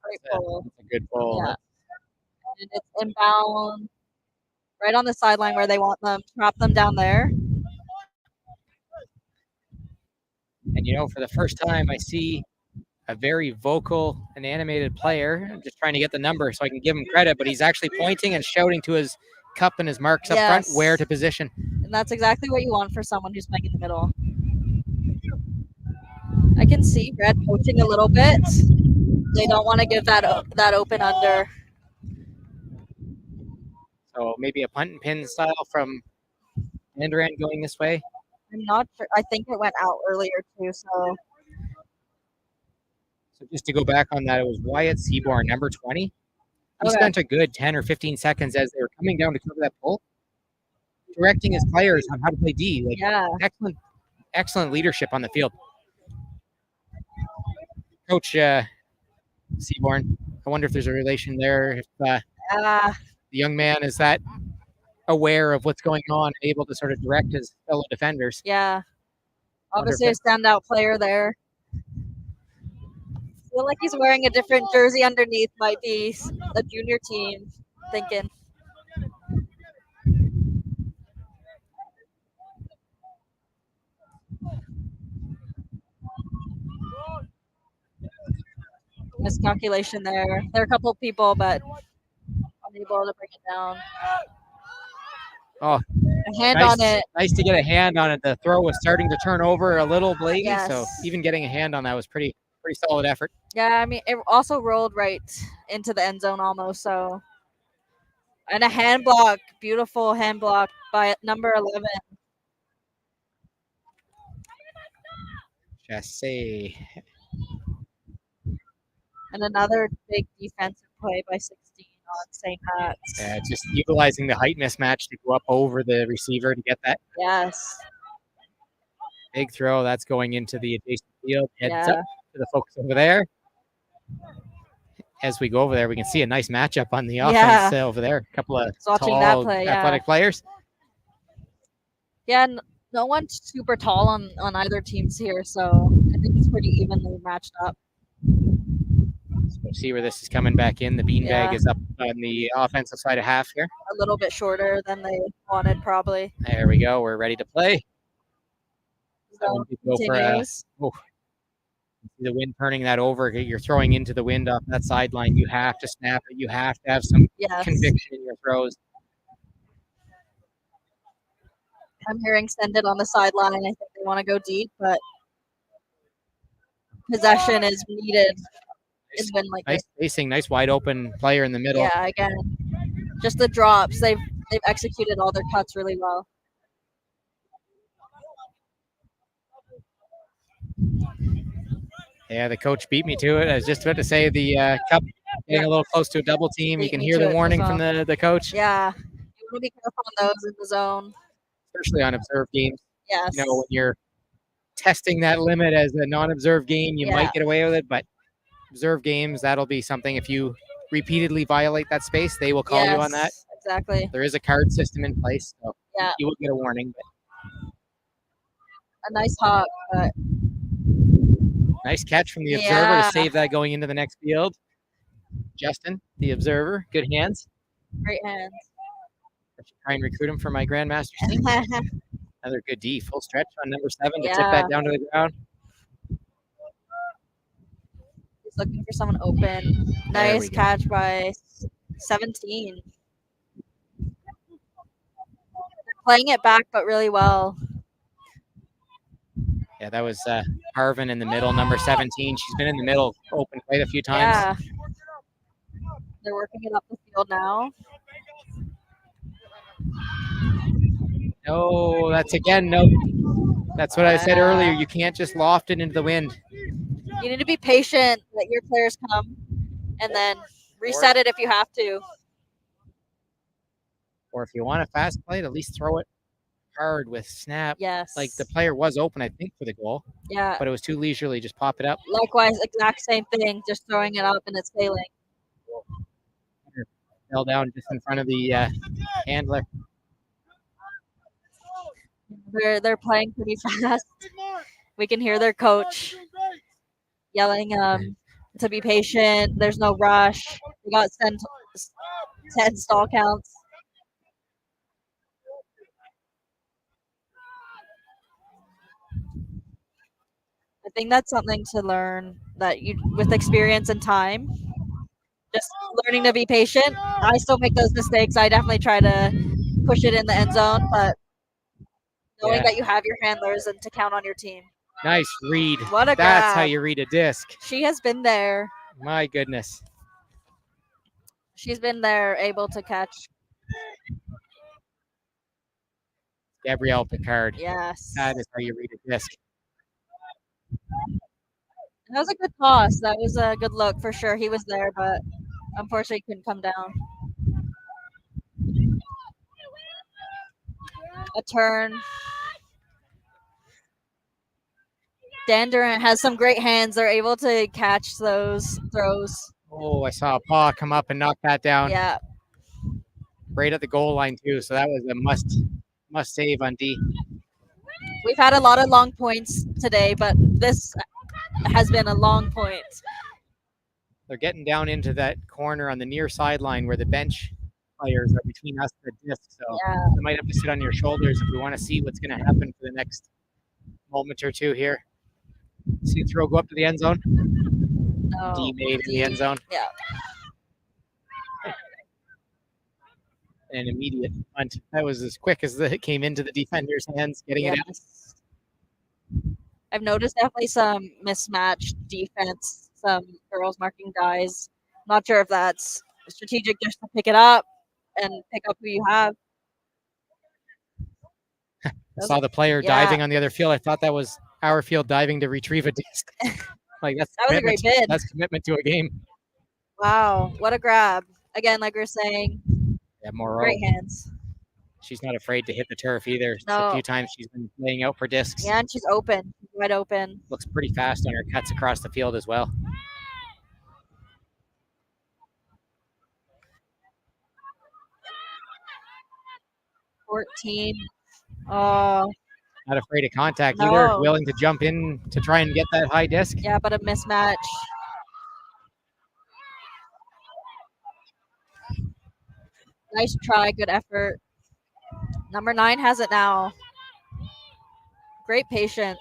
Great pull. That's a good pull. Yeah. And it's inbound, right on the sideline where they want them. Trap them down there. And, for the first time, I see a very vocal and animated player. I'm just trying to get the number so I can give him credit, but he's actually pointing and shouting to his cup and his marks up front where to position. And that's exactly what you want for someone who's playing in the middle. I can see Red coaching a little bit. They don't want to give that open under. So maybe a punt and pin style from Dandurand going this way. I'm not sure. I think it went out earlier too. So just to go back on that, it was Wyatt Seaborn, number 20. He spent a good 10 or 15 seconds as they were coming down to cover that pull, directing his players on how to play D. Excellent leadership on the field. Coach Seaborn, I wonder if there's a relation there. If the young man is that aware of what's going on and able to sort of direct his fellow defenders. Yeah. Obviously a standout player there. Feel like he's wearing a different jersey underneath. Might be a junior team thinking. Miscalculation there. There are a couple of people, but unable to bring it down. Oh, a hand on it. Nice to get a hand on it. The throw was starting to turn over a little blatant, so even getting a hand on that was pretty solid effort. Yeah, I mean, it also rolled right into the end zone almost. So, and a hand block, beautiful hand block by number 11. Chassé. And another big defensive play by 16 on St. Pat's. Yeah, just utilizing the height mismatch to go up over the receiver to get that. Yes. Big throw. That's going into the adjacent field. Heads up to the folks over there. As we go over there, we can see a nice matchup on the offense over there. A couple of tall, athletic players. Yeah, no one's super tall on either teams here, so I think it's pretty evenly matched up. So we'll see where this is coming back in. The beanbag is up on the offensive side of half here. A little bit shorter than they wanted, probably. There we go. We're ready to play. So go for the wind turning that over. You're throwing into the wind off that sideline. You have to snap it. You have to have some conviction in your throws. I'm hearing send it on the sideline. I think they want to go deep, but possession is needed. Nice spacing, nice wide open player in the middle. Yeah, again, just the drops. They've executed all their cuts really well. Yeah, the coach beat me to it. I was just about to say the cup getting a little close to a double team. You can hear the warning from the coach. Yeah, you want to be careful on those in the zone. Especially on observed games. Yes. When you're testing that limit as a non-observed game, you might get away with it, but observed games, that'll be something. If you repeatedly violate that space, they will call you on that. Exactly. There is a card system in place, so you will get a warning. But a nice hop, but nice catch from the observer to save that going into the next field. Justin, the observer, good hands. Great hands. I should try and recruit him for my Grandmaster team. Another good D, full stretch on number 7 to tip that down to the ground. He's looking for someone open. Nice catch by 17. They're playing it back, but really well. Yeah, that was Harvin in the middle, number 17. She's been in the middle open quite a few times. Yeah. They're working it up the field now. No, that's no. That's what I said earlier. You can't just loft it into the wind. You need to be patient, let your players come, and then reset it if you have to. Or if you want a fast play, at least throw it hard with snap. Yes. Like the player was open, I think, for the goal. Yeah. But it was too leisurely. Just pop it up. Likewise, exact same thing. Just throwing it up and it's failing. Fell down just in front of the handler. They're playing pretty fast. We can hear their coach yelling to be patient. There's no rush. We got 10 stall counts. think that's something to learn that you with experience and time. Just learning to be patient. I still make those mistakes. I definitely try to push it in the end zone, but knowing that you have your handlers and to count on your team. Nice read. What a That's how grab. you read a disc. She has been there. My goodness. She's been there, able to catch. Gabrielle Picard. Yes. That is how you read a disc. That was a good toss. That was a good look for sure. He was there, but unfortunately couldn't come down. A turn. Dandurand has some great hands. They're able to catch those throws. Oh, I saw a paw come up and knock that down. Yeah. Right at the goal line too. So that was a must save on D. We've had a lot of long points today, but this has been a long point. They're getting down into that corner on the near sideline where the bench players are between us and the disc. So they might have to sit on your shoulders if we want to see what's going to happen for the next moment or two here. See the throw go up to the end zone. No. D made in the end zone. Yeah. An immediate punt. That was as quick as it came into the defender's hands, getting it out. I've noticed definitely some mismatched defense, some girls marking guys. Not sure if that's strategic just to pick it up and pick up who you have. I saw the player diving on the other field. I thought that was our field diving to retrieve a disc. Like that was a great bid. That's commitment to a game. Wow, what a grab. Again, like we were saying, Moreau. Great hands. She's not afraid to hit the turf either. No. A few times she's been laying out for discs. Yeah, and she's open, wide open. Looks pretty fast on her cuts across the field as well. Oh. Not afraid of contact either. Willing to jump in to try and get that high disc. Yeah, but a mismatch. Nice try, good effort. Number 9 has it now. Great patience.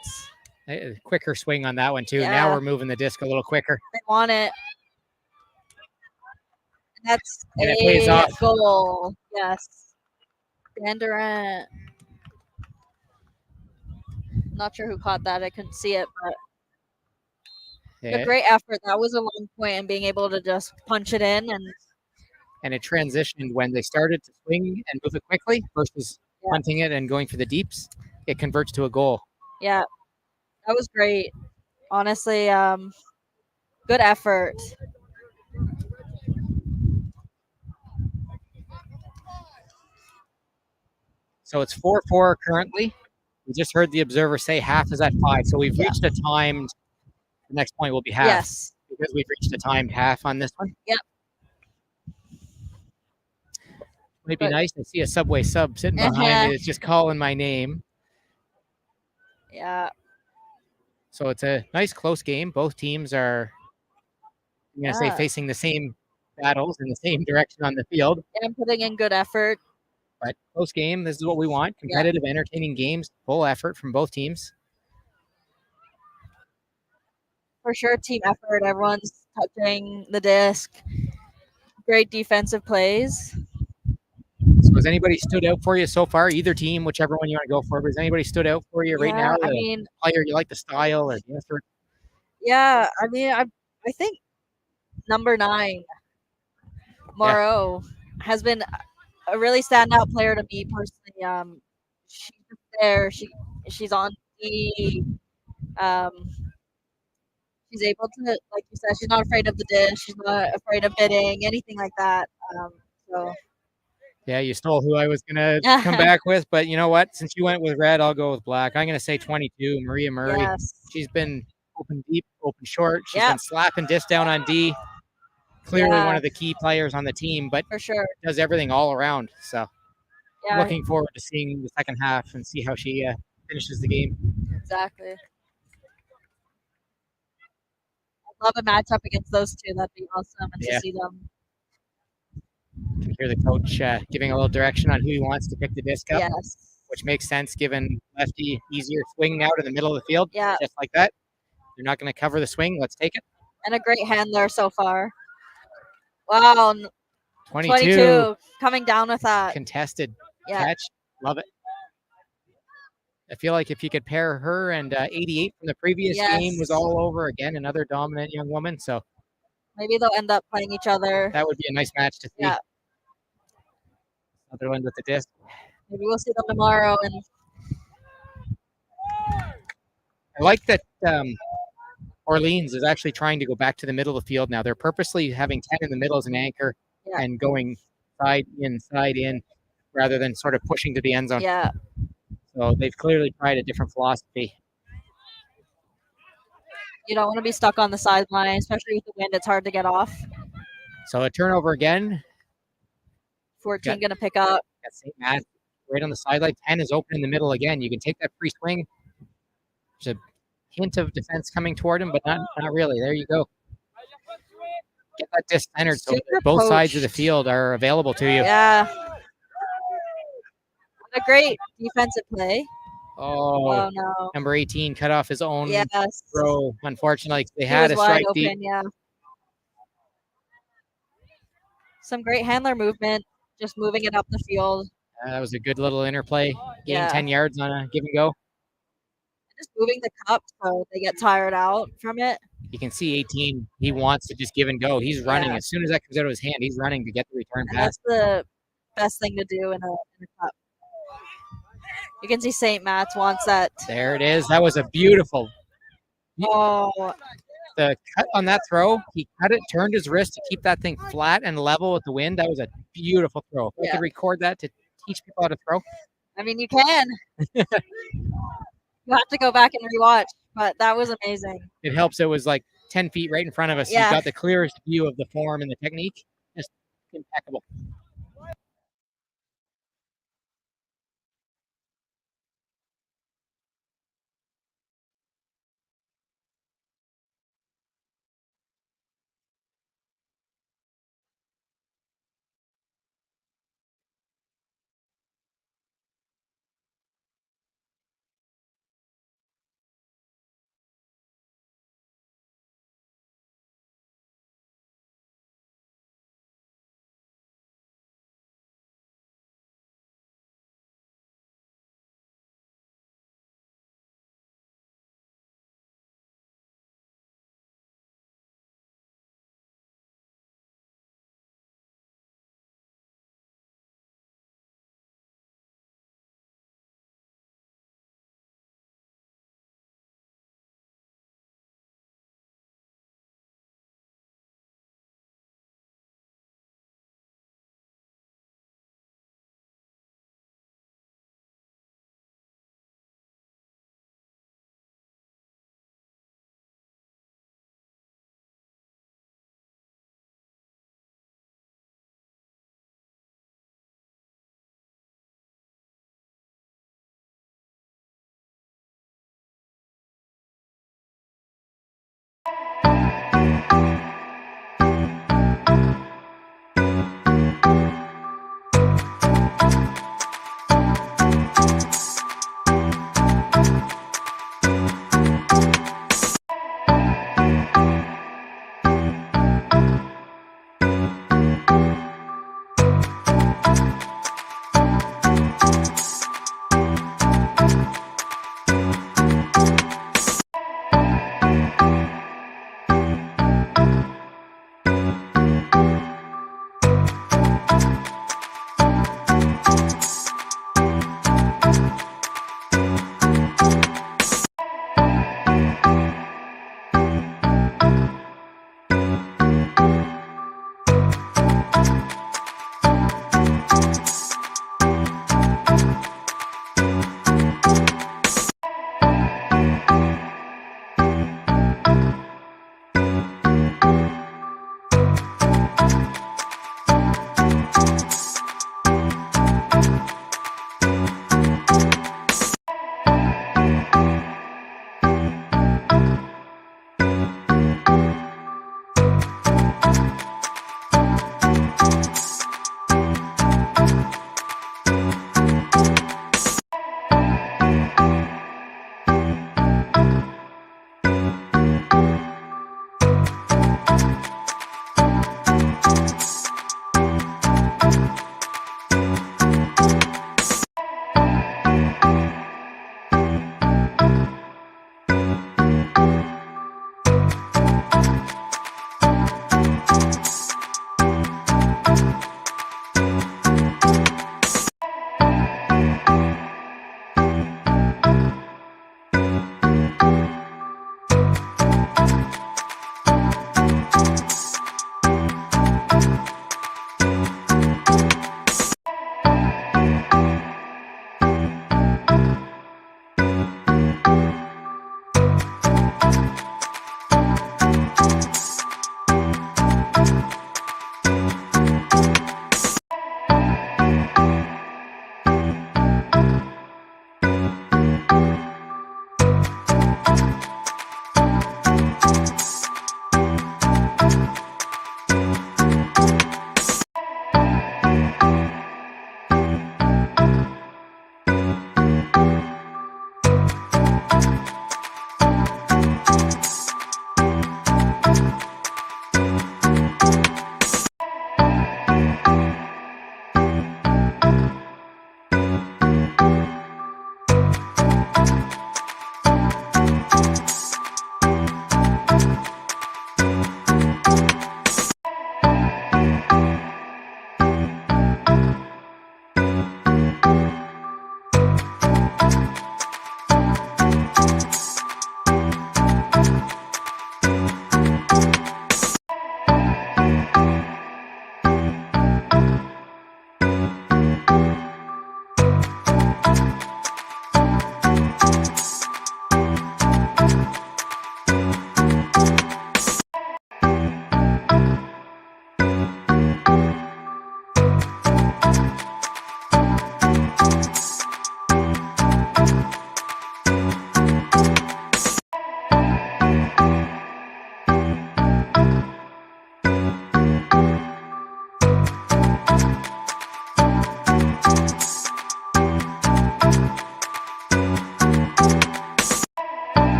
A quicker swing on that one too. Yeah. Now we're moving the disc a little quicker. They want it. That's and it pays off. Goal. Yes. Dandurand. Not sure who caught that. I couldn't see it, but a great effort. That was a long point, and being able to just punch it in and it transitioned when they started to swing and move it quickly versus punting it and going for the deeps. It converts to a goal. Yeah, that was great. Honestly, good effort. So it's 4-4 currently. We just heard the observer say half is at 5. So we've reached a timed. The next point will be half. Yes. Because we've reached a timed half on this one. Yep. Might be nice. I see a Subway sub sitting behind me. It's just calling my name. Yeah. So it's a nice close game. Both teams are, I'm going to say, facing the same battles in the same direction on the field. And putting in good effort. But close game, this is what we want. Competitive, entertaining games, full effort from both teams. For sure, team effort. Everyone's touching the disc. Great defensive plays. So has anybody stood out for you so far? Either team, whichever one you want to go for. But has anybody stood out for you right now? I mean, player you like the style or the effort? Yeah, I mean, I think number 9, Moreau, has been a really standout player to me personally. She's there. She's on the. She's able to, like you said, she's not afraid of the dish. She's not afraid of bidding, anything like that. So. Yeah, you stole who I was going to come back with. But you know what? Since you went with red, I'll go with black. I'm going to say 22, Maria Murray. Yes. She's been open deep, open short. She's been slapping disc down on D. Clearly one of the key players on the team, but for sure does everything all around. So looking forward to seeing the second half and see how she finishes the game. Exactly. I'd love a matchup against those two. That'd be awesome to see them. You can hear the coach giving a little direction on who he wants to pick the disc up, which makes sense given lefty, easier swing out in the middle of the field, just like that. They're not going to cover the swing. Let's take it. And a great handler so far. Wow, 22. coming down with that. Contested catch. Love it. I feel like if you could pair her and 88 from the previous game was all over again, another dominant young woman. So maybe they'll end up playing each other. That would be a nice match to see. Yeah. Sutherland with the disc. Maybe we'll see them tomorrow. And I like that Orleans is actually trying to go back to the middle of the field now. They're purposely having 10 in the middle as an anchor and going side in, rather than sort of pushing to the end zone. Yeah. So they've clearly tried a different philosophy. You don't want to be stuck on the sideline, especially with the wind. It's hard to get off. So a turnover again. 14 going to pick up. Got St. Matt right on the sideline. 10 is open in the middle again. You can take that free swing. There's a hint of defense coming toward him, but not really. There you go. Get that disc centered so that both sides of the field are available to you. Yeah. A great defensive play. Oh no. Number 18 cut off his own throw. Unfortunately, they He had was a strike wide deep. open, yeah. Some great handler movement, just moving it up the field. That was a good little interplay. Gained 10 yards on a give and go. Just moving the cup so they get tired out from it. You can see 18, he wants to just give and go. He's running. As soon as that comes out of his hand, he's running to get the return pass. That's the best thing to do in a cup. You can see St. Matt's wants that. There it is. That was a beautiful. Oh. The cut on that throw, he cut it, turned his wrist to keep that thing flat and level with the wind. That was a beautiful throw. If I could record that to teach people how to throw. I mean, you can. You have to go back and rewatch, but that was amazing. It helps. It was like 10 feet right in front of us. You got the clearest view of the form and the technique. Just impeccable.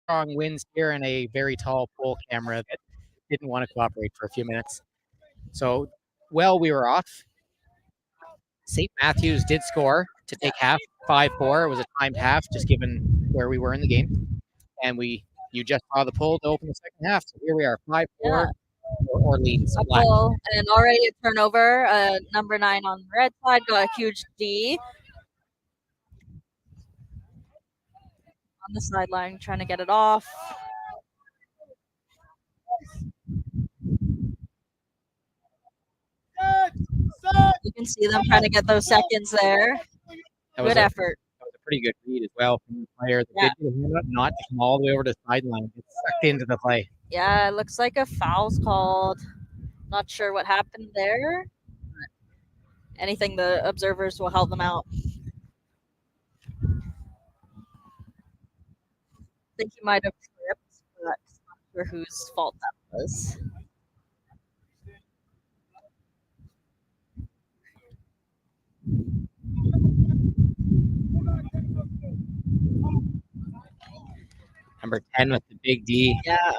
strong winds here and a very tall pole camera that didn't want to cooperate for a few minutes. So, we were off. St. Matthews did score to take half 5-4. It was a timed half, just given where we were in the game. And you just saw the pull to open the second half. So here we are, 5-4. Yeah. Orleans A Black. pull and already a turnover. Number 9 on the red side got a huge D on the sideline, trying to get it off. You can see them trying to get those seconds there. Good effort. That was a pretty good read as well from the player that did get a hand up, not to come all the way over to the sideline. Get sucked into the play. Yeah, it looks like a foul's called. Not sure what happened there. Anything the observers will help them out. I think he might have tripped, but not sure whose fault that was. Number 10 with the big D. Yeah.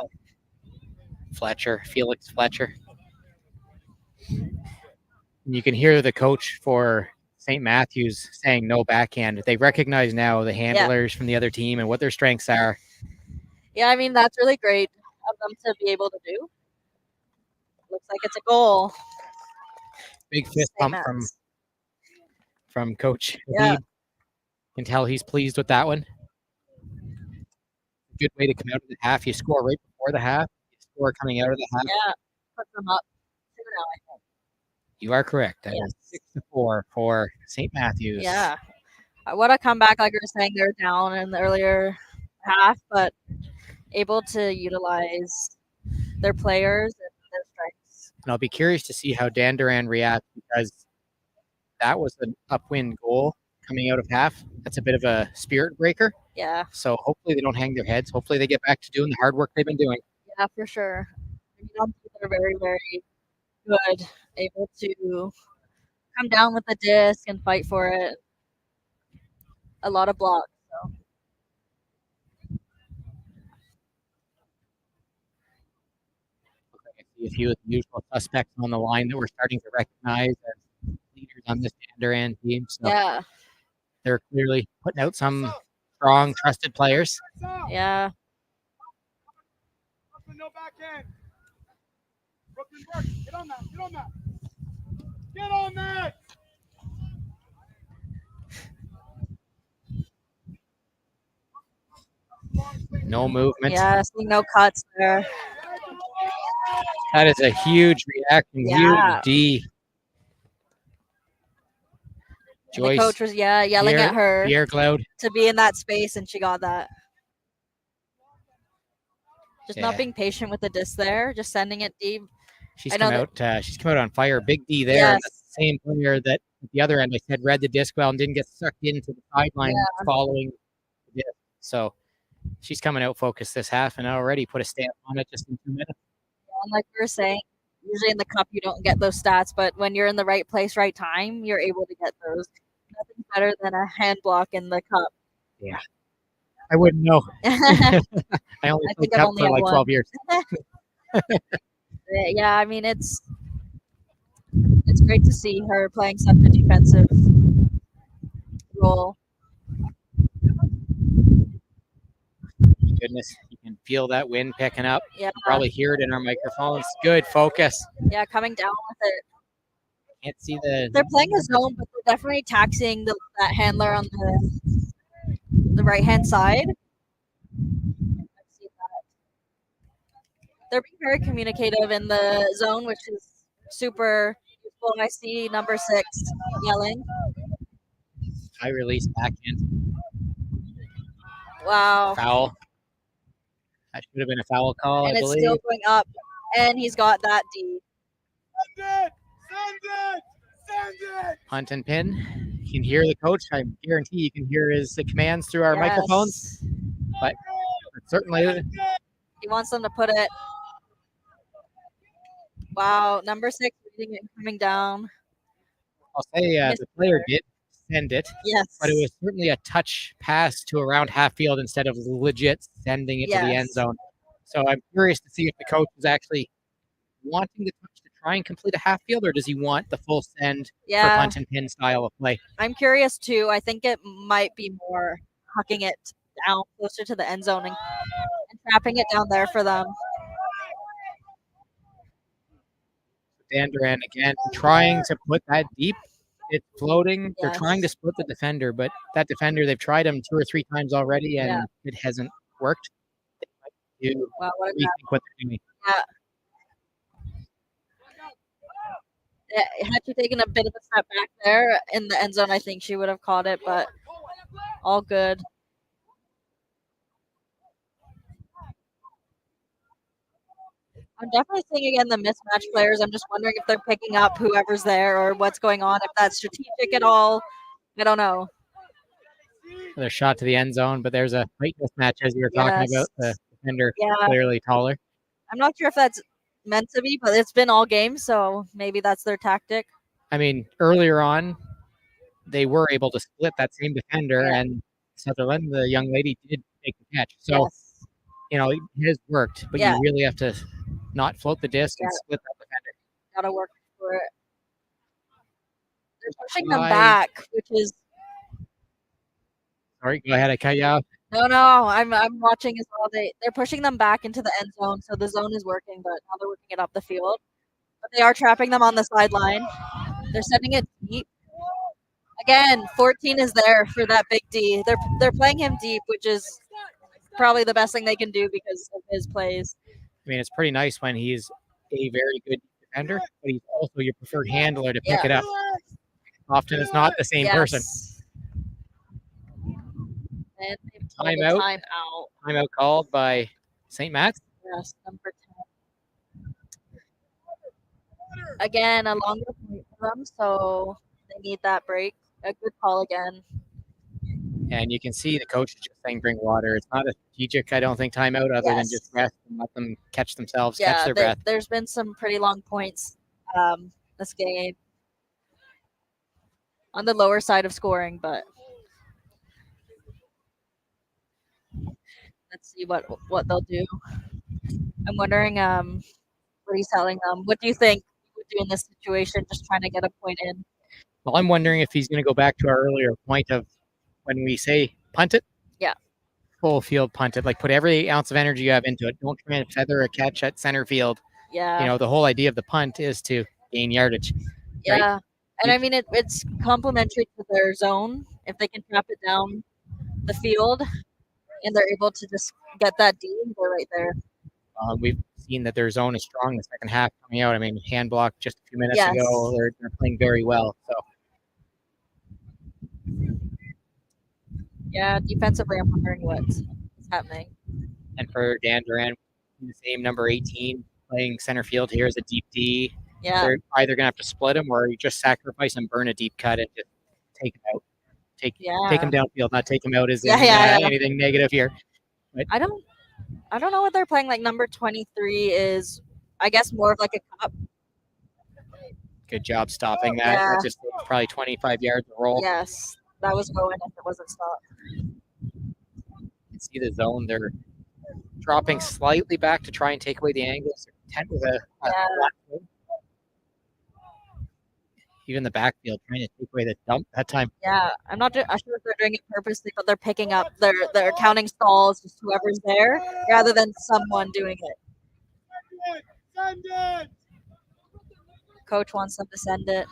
Felix Fletcher. You can hear the coach for St. Matthews saying no backhand. They recognize now the handlers from the other team and what their strengths are. Yeah, I mean, that's really great of them to be able to do. Looks like it's a goal. Big fist pump from Coach Habib. You can tell he's pleased with that one. Good way to come out of the half. You score right before the half. You score coming out of the half. Yeah, put them up 2-0, I think. You are correct. That is 6-4 for St. Matthews. Yeah. What a comeback, like you were saying, they're down in the earlier half, but able to utilize their players and their strengths. And I'll be curious to see how Dandurand reacts, because that was an upwind goal coming out of half. That's a bit of a spirit breaker. Yeah. So hopefully they don't hang their heads. Hopefully they get back to doing the hard work they've been doing. Yeah, for sure. They're very, very good, able to come down with the disc and fight for it. A lot of blocks. So. I see a few of the usual suspects on the line that we're starting to recognize as leaders on this Dandurand team. So they're clearly putting out some strong, trusted players. Yeah. No backhand. Brooklyn Burke, get on that. Get on that. Get on that. No movement. Yeah, seeing no cuts there. That is a huge reaction. Huge D. Joyce. The coach was yelling at her Pierre Cloud to be in that space, and she got that. Just not being patient with the disc there, just sending it deep. She's come out on fire. Big D there. Yes. That's the same player that at the other end I said read the disc well and didn't get sucked into the sideline following the disc. So she's coming out focused this half and already put a stamp on it just in 2 minutes. And like we were saying, usually in the cup you don't get those stats, but when you're in the right place, right time, you're able to get those. Nothing better than a hand block in the cup. Yeah. I wouldn't know. I only played cup for like 12 years. Yeah, I mean, it's great to see her playing such a defensive role. Goodness, you can feel that wind picking up. Yeah. You can probably hear it in our microphones. Good focus. Yeah, coming down with it. Can't see the. They're playing a zone, but they're definitely taxing that handler on the right hand side. I've seen that. They're being very communicative in the zone, which is super useful. I see number 6 yelling. High release backhand. Wow. Foul. That should have been a foul call, and I believe. And it's still going up, and he's got that D. Send it! Send it! Send it! Punt and pin. You can hear the coach. I guarantee you can hear the commands through our microphones. But certainly. He wants them to put it. Wow, number 6 reading it coming down. I'll say the player did send it. Yes. But it was certainly a touch pass to around half field instead of legit sending it to the end zone. So I'm curious to see if the coach is actually wanting the touch to try and complete a half field, or does he want the full send for punt and pin style of play? I'm curious too. I think it might be more hucking it down closer to the end zone and trapping it down there for them. Dandurand again trying to put that deep. It's floating. They're trying to split the defender, but that defender, they've tried him 2 or 3 times already, and it hasn't worked. They might do rethink what they're doing. Had she taken a bit of a step back there in the end zone, I think she would have caught it, but all good. I'm definitely seeing again the mismatch players. I'm just wondering if they're picking up whoever's there or what's going on, if that's strategic at all. I don't know. Another shot to the end zone, but there's a height mismatch as you were talking about. The defender clearly taller. I'm not sure if that's meant to be, but it's been all game, so maybe that's their tactic. I mean, earlier on, they were able to split that same defender, and Sutherland, the young lady, did take the catch. So, you know, it has worked, but you really have to not float the disc and split that defender. Gotta work for it. They're pushing them back, which is. Sorry, go ahead. I cut you off. No, I'm watching as well. They're pushing them back into the end zone, so the zone is working, but now they're working it up the field. But they are trapping them on the sideline. They're sending it deep. Again, 14 is there for that big D. They're playing him deep, which is probably the best thing they can do because of his plays. I mean, it's pretty nice when he's a very good defender, but he's also your preferred handler to pick it up. Often it's not the same person. And timeout called by St. Matt's. Yes, number 10. Again, a longer point for them, so they need that break. A good call again. And you can see the coach is just saying bring water. It's not a strategic, I don't think, timeout other than just rest and let them catch themselves, catch their breath. There's been some pretty long points this game. On the lower side of scoring, but let's see what they'll do. I'm wondering what he's telling them. What do you think he would do in this situation, just trying to get a point in? Well, I'm wondering if he's going to go back to our earlier point of when we say punt it. Full field punt it. Like put every ounce of energy you have into it. Don't try and feather a catch at center field. Yeah. You know, the whole idea of the punt is to gain yardage. Yeah. Right? And I mean, it's complementary to their zone. If they can trap it down the field and they're able to just get that D, they're right there. We've seen that their zone is strong in the second half coming out. I mean, hand block just a few minutes ago. They're playing very well. So. Yeah, defensively, I'm wondering what's happening. And for Dandurand, the same number 18 playing center field here as a deep D. Yeah. They're either going to have to split him or you just sacrifice and burn a deep cut and just take him out. Take him downfield, not take him out as anything negative here. But I don't know what they're playing. Like number 23 is, I guess, more of like a cup. Good job stopping that. Yeah. That's just probably 25 yards of roll. Yes, that was going if it wasn't stopped. You can see the zone. They're dropping slightly back to try and take away the angles. They're content with a even the backfield trying to take away the dump that time. Yeah, I'm not sure if they're doing it purposely, but they're picking up. They're counting stalls, just whoever's there, rather than someone doing it. Send it. Coach wants them to send it.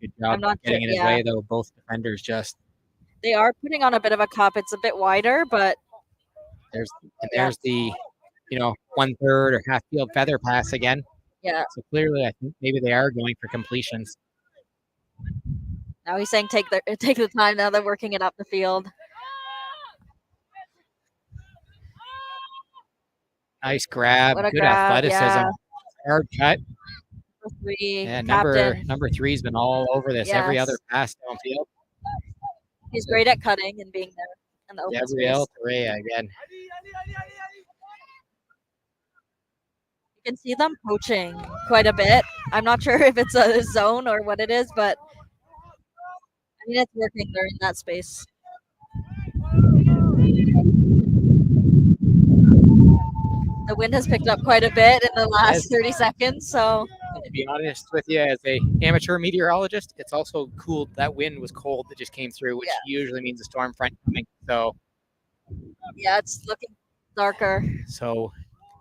Good job getting in his way, though. Both defenders just. They are putting on a bit of a cup. It's a bit wider, but. There's the, 1/3 or half field feather pass again. Yeah. So clearly, I think maybe they are going for completions. Now he's saying take the time. Now they're working it up the field. Nice grab. What a Good grab, athleticism. yeah. Hard cut. Number 3. Yeah, captain. number 3's been all over this. Every other pass downfield. He's great at cutting and being there in the open Gabriel space. Correa again. You can see them poaching quite a bit. I'm not sure if it's a zone or what it is, but I mean, it's working. They're in that space. The wind has picked up quite a bit in the last 30 seconds. So, to be honest with you, as a amateur meteorologist, it's also cool. That wind was cold that just came through, which usually means a storm front coming. So, yeah, it's looking darker. So,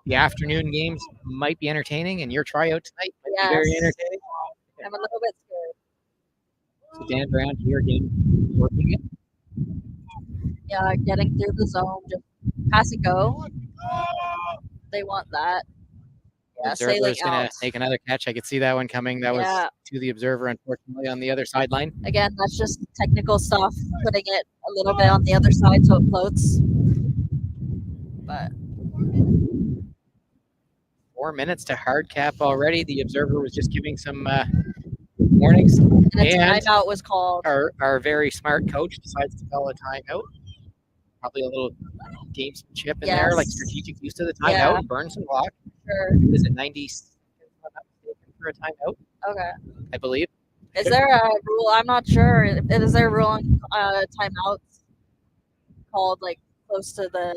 the afternoon games might be entertaining, and your tryout tonight might be very entertaining. I'm a little bit scared. So, Dandurand here again, working it. Yeah, getting through the zone, just pass and go. They want that. Yeah, Observer is going to make another catch. I could see that one coming. That was to the Observer, unfortunately, on the other sideline. Again, that's just technical stuff, putting it a little bit on the other side so it floats. But 4 minutes to hard cap already. The Observer was just giving some warnings. And a timeout was called. Our very smart coach decides to call a timeout. Probably a little gamesmanship in there, like strategic use of the timeout and burn some clock. Sure. Is it 90 seconds for a timeout? Okay. I believe. Is there a rule? I'm not sure. Is there a rule on timeouts called like close to the?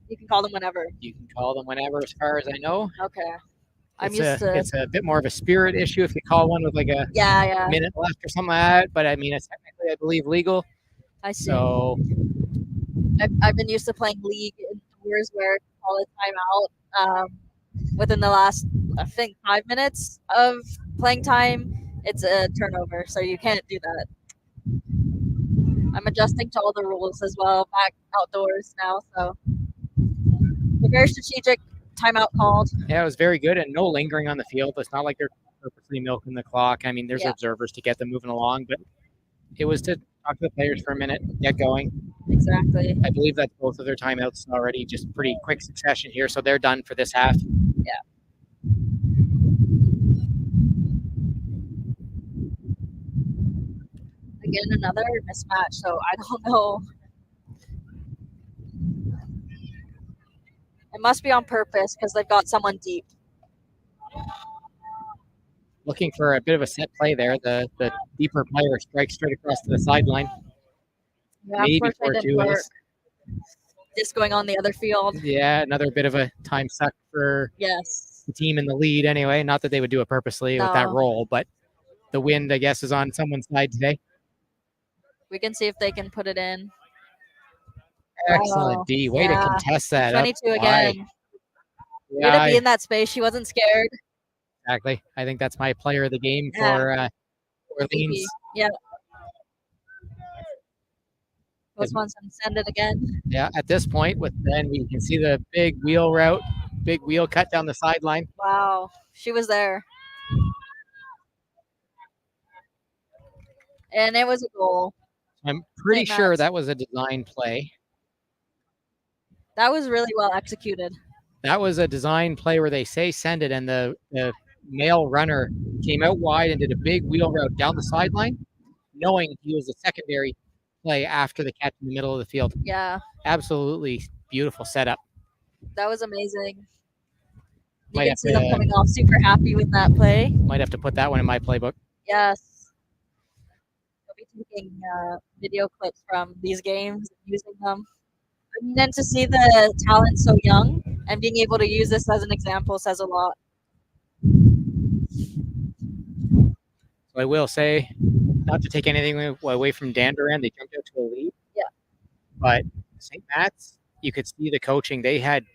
You can call them whenever. You can call them whenever, as far as I know. Okay. It's a bit more of a spirit issue if you call one with like a minute left or something like that. But I mean, it's technically, I believe, legal. I see. So I've been used to playing league indoors where you call a timeout within the last, I think, 5 minutes of playing time. It's a turnover, so you can't do that. I'm adjusting to all the rules as well, back outdoors now. So a very strategic timeout called. Yeah, it was very good and no lingering on the field. It's not like they're purposely milking the clock. I mean, there's observers to get them moving along, but it was to talk to the players for a minute, get going. Exactly. I believe that both of their timeouts already just pretty quick succession here, so they're done for this half. Yeah. Again, another mismatch, so I don't know. It must be on purpose because they've got someone deep. Looking for a bit of a set play there. The deeper player strikes straight across to the sideline. Yeah, maybe 4-2 is. This going on the other field. Yeah, another bit of a time suck for the team in the lead anyway. Not that they would do it purposely with that roll, but the wind, I guess, is on someone's side today. We can see if they can put it in. Excellent, D. Way to contest that. 22 again. Way to be in that space. She wasn't scared. Exactly. I think that's my player of the game for Orleans. Yeah. Post wants to send it again. Yeah, at this point, then we can see the big wheel route, big wheel cut down the sideline. Wow. She was there. And it was a goal. I'm pretty sure that was a design play. That was really well executed. That was a design play where they say send it, and the male runner came out wide and did a big wheel route down the sideline, knowing he was a secondary play after the catch in the middle of the field. Yeah. Absolutely beautiful setup. That was amazing. You can see them coming off super happy with that play. Might have to put that one in my playbook. Yes. I'll be taking video clips from these games and using them. And then to see the talent so young and being able to use this as an example says a lot. So I will say, not to take anything away from Dandurand, they jumped out to a lead. Yeah. But St. Matt's, you could see the coaching. They had,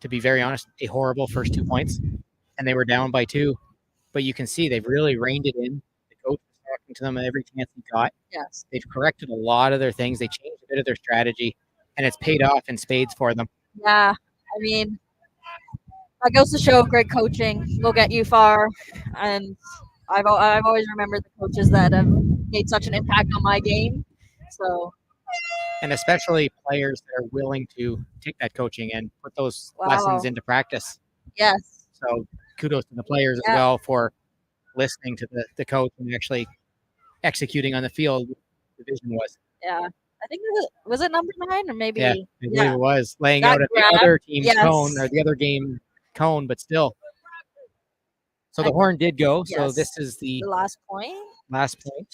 to be very honest, a horrible first 2 points, and they were down by 2. But you can see they've really reined it in. The coach was talking to them every chance he got. Yes. They've corrected a lot of their things. They changed a bit of their strategy, and it's paid off in spades for them. Yeah. I mean, that goes to show great coaching will get you far. And I've always remembered the coaches that have made such an impact on my game. So, and especially players that are willing to take that coaching and put those lessons into practice. Yes. So kudos to the players as well for listening to the coach and actually executing on the field what the vision was. Yeah. I think was it number 9 or maybe? Yeah, I believe it was laying out at the other team's cone or the other game cone, but still. So the horn did go. So this is the last point. Last point.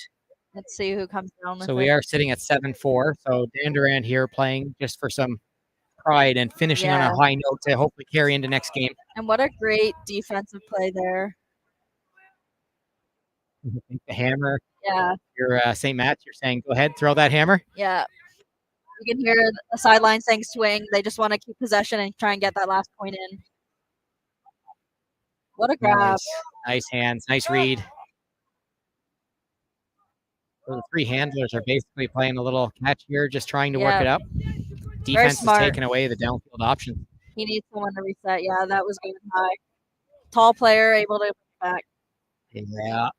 Let's see who comes down with So we are sitting at 7-4. So Dandurand here playing just for some pride and finishing on a high note to hopefully carry into next game. And what a great defensive play there. The hammer. Yeah. You're St. Matt's. You're saying, go ahead, throw that hammer. Yeah. You can hear the sideline saying swing. They just want to keep possession and try and get that last point in. What a grab. Nice hands. Nice read. So the three handlers are basically playing a little catch here, just trying to work it up. Defense is taking away the downfield option. He needs someone to reset. Yeah, that was going high. Tall player able to put back. Yeah.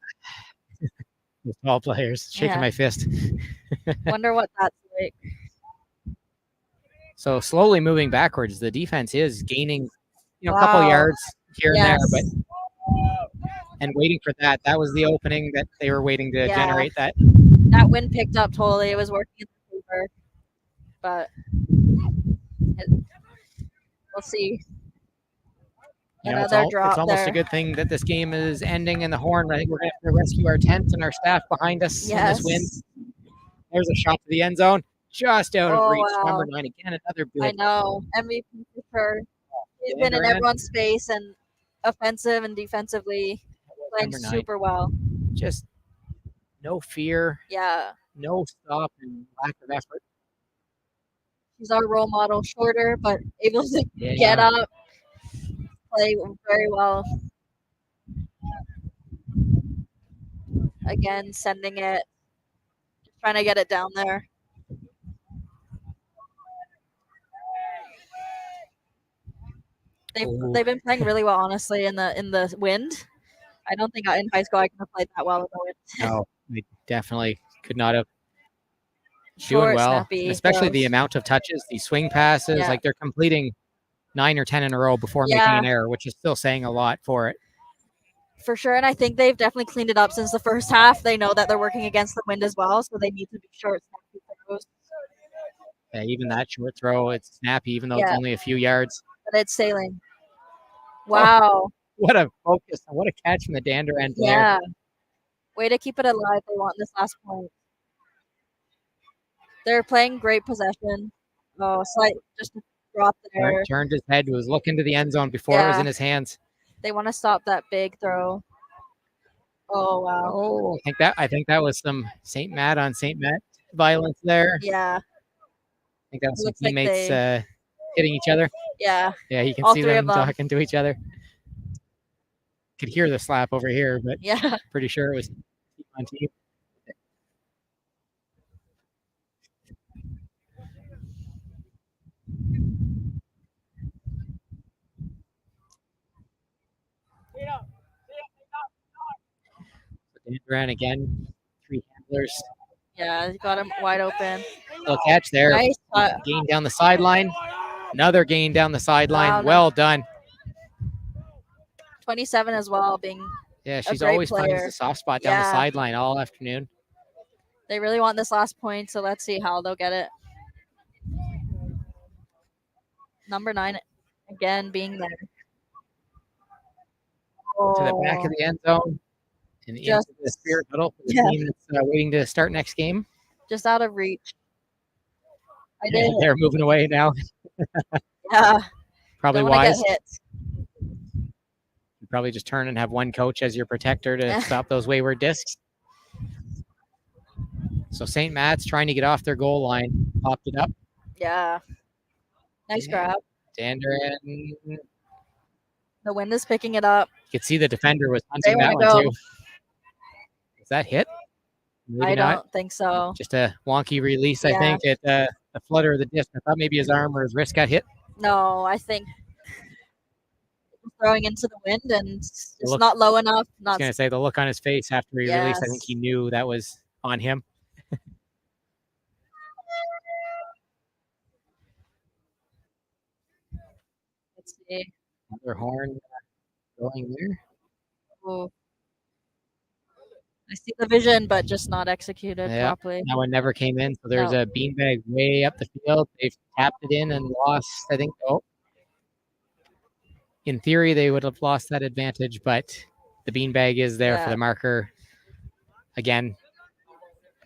The tall players shaking my fist. Wonder what that's like. So slowly moving backwards, the defense is gaining, a couple yards here and there, but and waiting for that. That was the opening that they were waiting to generate that. That wind picked up totally. It was working in the favor, but we'll see. Another drop. It's almost a good thing that this game is ending in the horn. I think we're going to have to rescue our tent and our staff behind us in this wind. There's a shot to the end zone, just out of reach. Wow. Number 9 again, another good. I know. MVP for sure. He's been in everyone's space and offensive and defensively playing super well. Just no fear. Yeah. No stop and lack of effort. He's our role model, shorter but able to get up, play very well. Again, sending it, just trying to get it down there. They've been playing really well, honestly, in the wind. I don't think in high school I could have played that well in the wind. No, they definitely could not have. Doing well, snappy, especially the amount of touches, the swing passes, like they're completing 9 or 10 in a row before making an error, which is still saying a lot for it. For sure, and I think they've definitely cleaned it up since the first half. They know that they're working against the wind as well, so they need to be short, snappy throws. Yeah, even that short throw, it's snappy, even though it's only a few yards. But it's sailing. Wow. Oh, what a focus. What a catch from the Dandurand player. Yeah. Way to keep it alive. They want this last point. They're playing great possession. Oh, slight just a drop there. Turned his head, was looking to the end zone before it was in his hands. They want to stop that big throw. Oh, wow. Oh, I think that was some St. Matt on St. Matt violence there. Yeah. I think that was some teammates hitting each other. Yeah. Yeah, you can see them talking to each other. Could hear the slap over here, but pretty sure it was on team. Ran again, 3 handlers. Yeah, got him wide open. Little catch there. Nice. Gain down the sideline. Another gain down the sideline. Well done. 27 as well, being she's always finds the soft spot down the sideline all afternoon. They really want this last point, so let's see how they'll get it. Number 9 again being there. To the back of the end zone. And into the spirit huddle for the team that's waiting to start next game. Just out of reach. They're moving away now. Probably wise. Get hit. You probably just turn and have one coach as your protector to stop those wayward discs. So St. Matt's trying to get off their goal line. Popped it up. Yeah. Nice grab. Dandurand. The wind is picking it up. You could see the defender was hunting that one too. Is that hit? Maybe I don't think so. Just a wonky release, I think, at the flutter of the disc. I thought maybe his arm or his wrist got hit. No, I think throwing into the wind and it's not low enough. I was going to say the look on his face after he released, I think he knew that was on him. Let's see. Another horn going there. Oh. I see the vision, but just not executed properly. That one never came in. So there's a beanbag way up the field. They've tapped it in and lost, I think. Oh, in theory, they would have lost that advantage, but the beanbag is there for the marker. Again,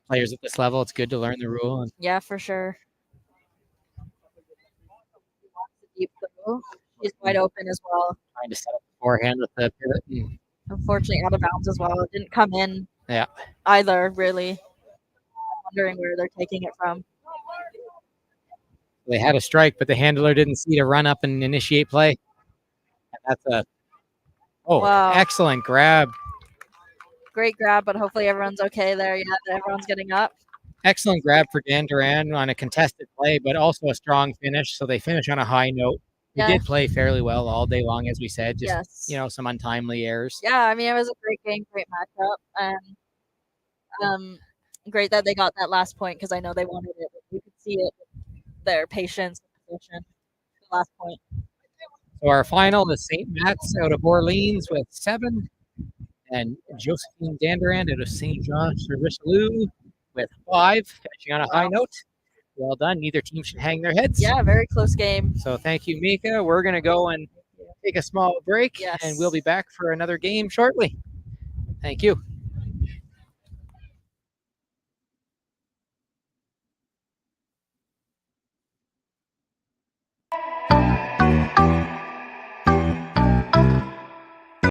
players at this level, it's good to learn the rule. And Yeah, for sure. Deep throw. She's wide open as well. trying to set up the forehand with the pivot. Unfortunately, out of bounds as well. It didn't come in Yeah. either, really. I'm wondering where they're taking it from. They had a strike, but the handler didn't see to run up and initiate play. And that's Wow. excellent grab. Great grab, but hopefully everyone's okay there. Yeah, everyone's getting up. Excellent grab for Dandurand on a contested play, but also a strong finish. So they finish on a high note. They did play fairly well all day long, as we said. Just some untimely errors. Yeah, I mean, it was a great game, great matchup, and great that they got that last point because I know they wanted it. You could see it, their patience and position. The last point. So our final is St. Matt's out of Orleans with 7, and Josephine-Dandurand out of St. Jean-sur-Richelieu with 5, finishing on a high note. Well done. Neither team should hang their heads. Yeah, very close game. So thank you, Mika. We're going to go and take a small break, and we'll be back for another game shortly. Thank you.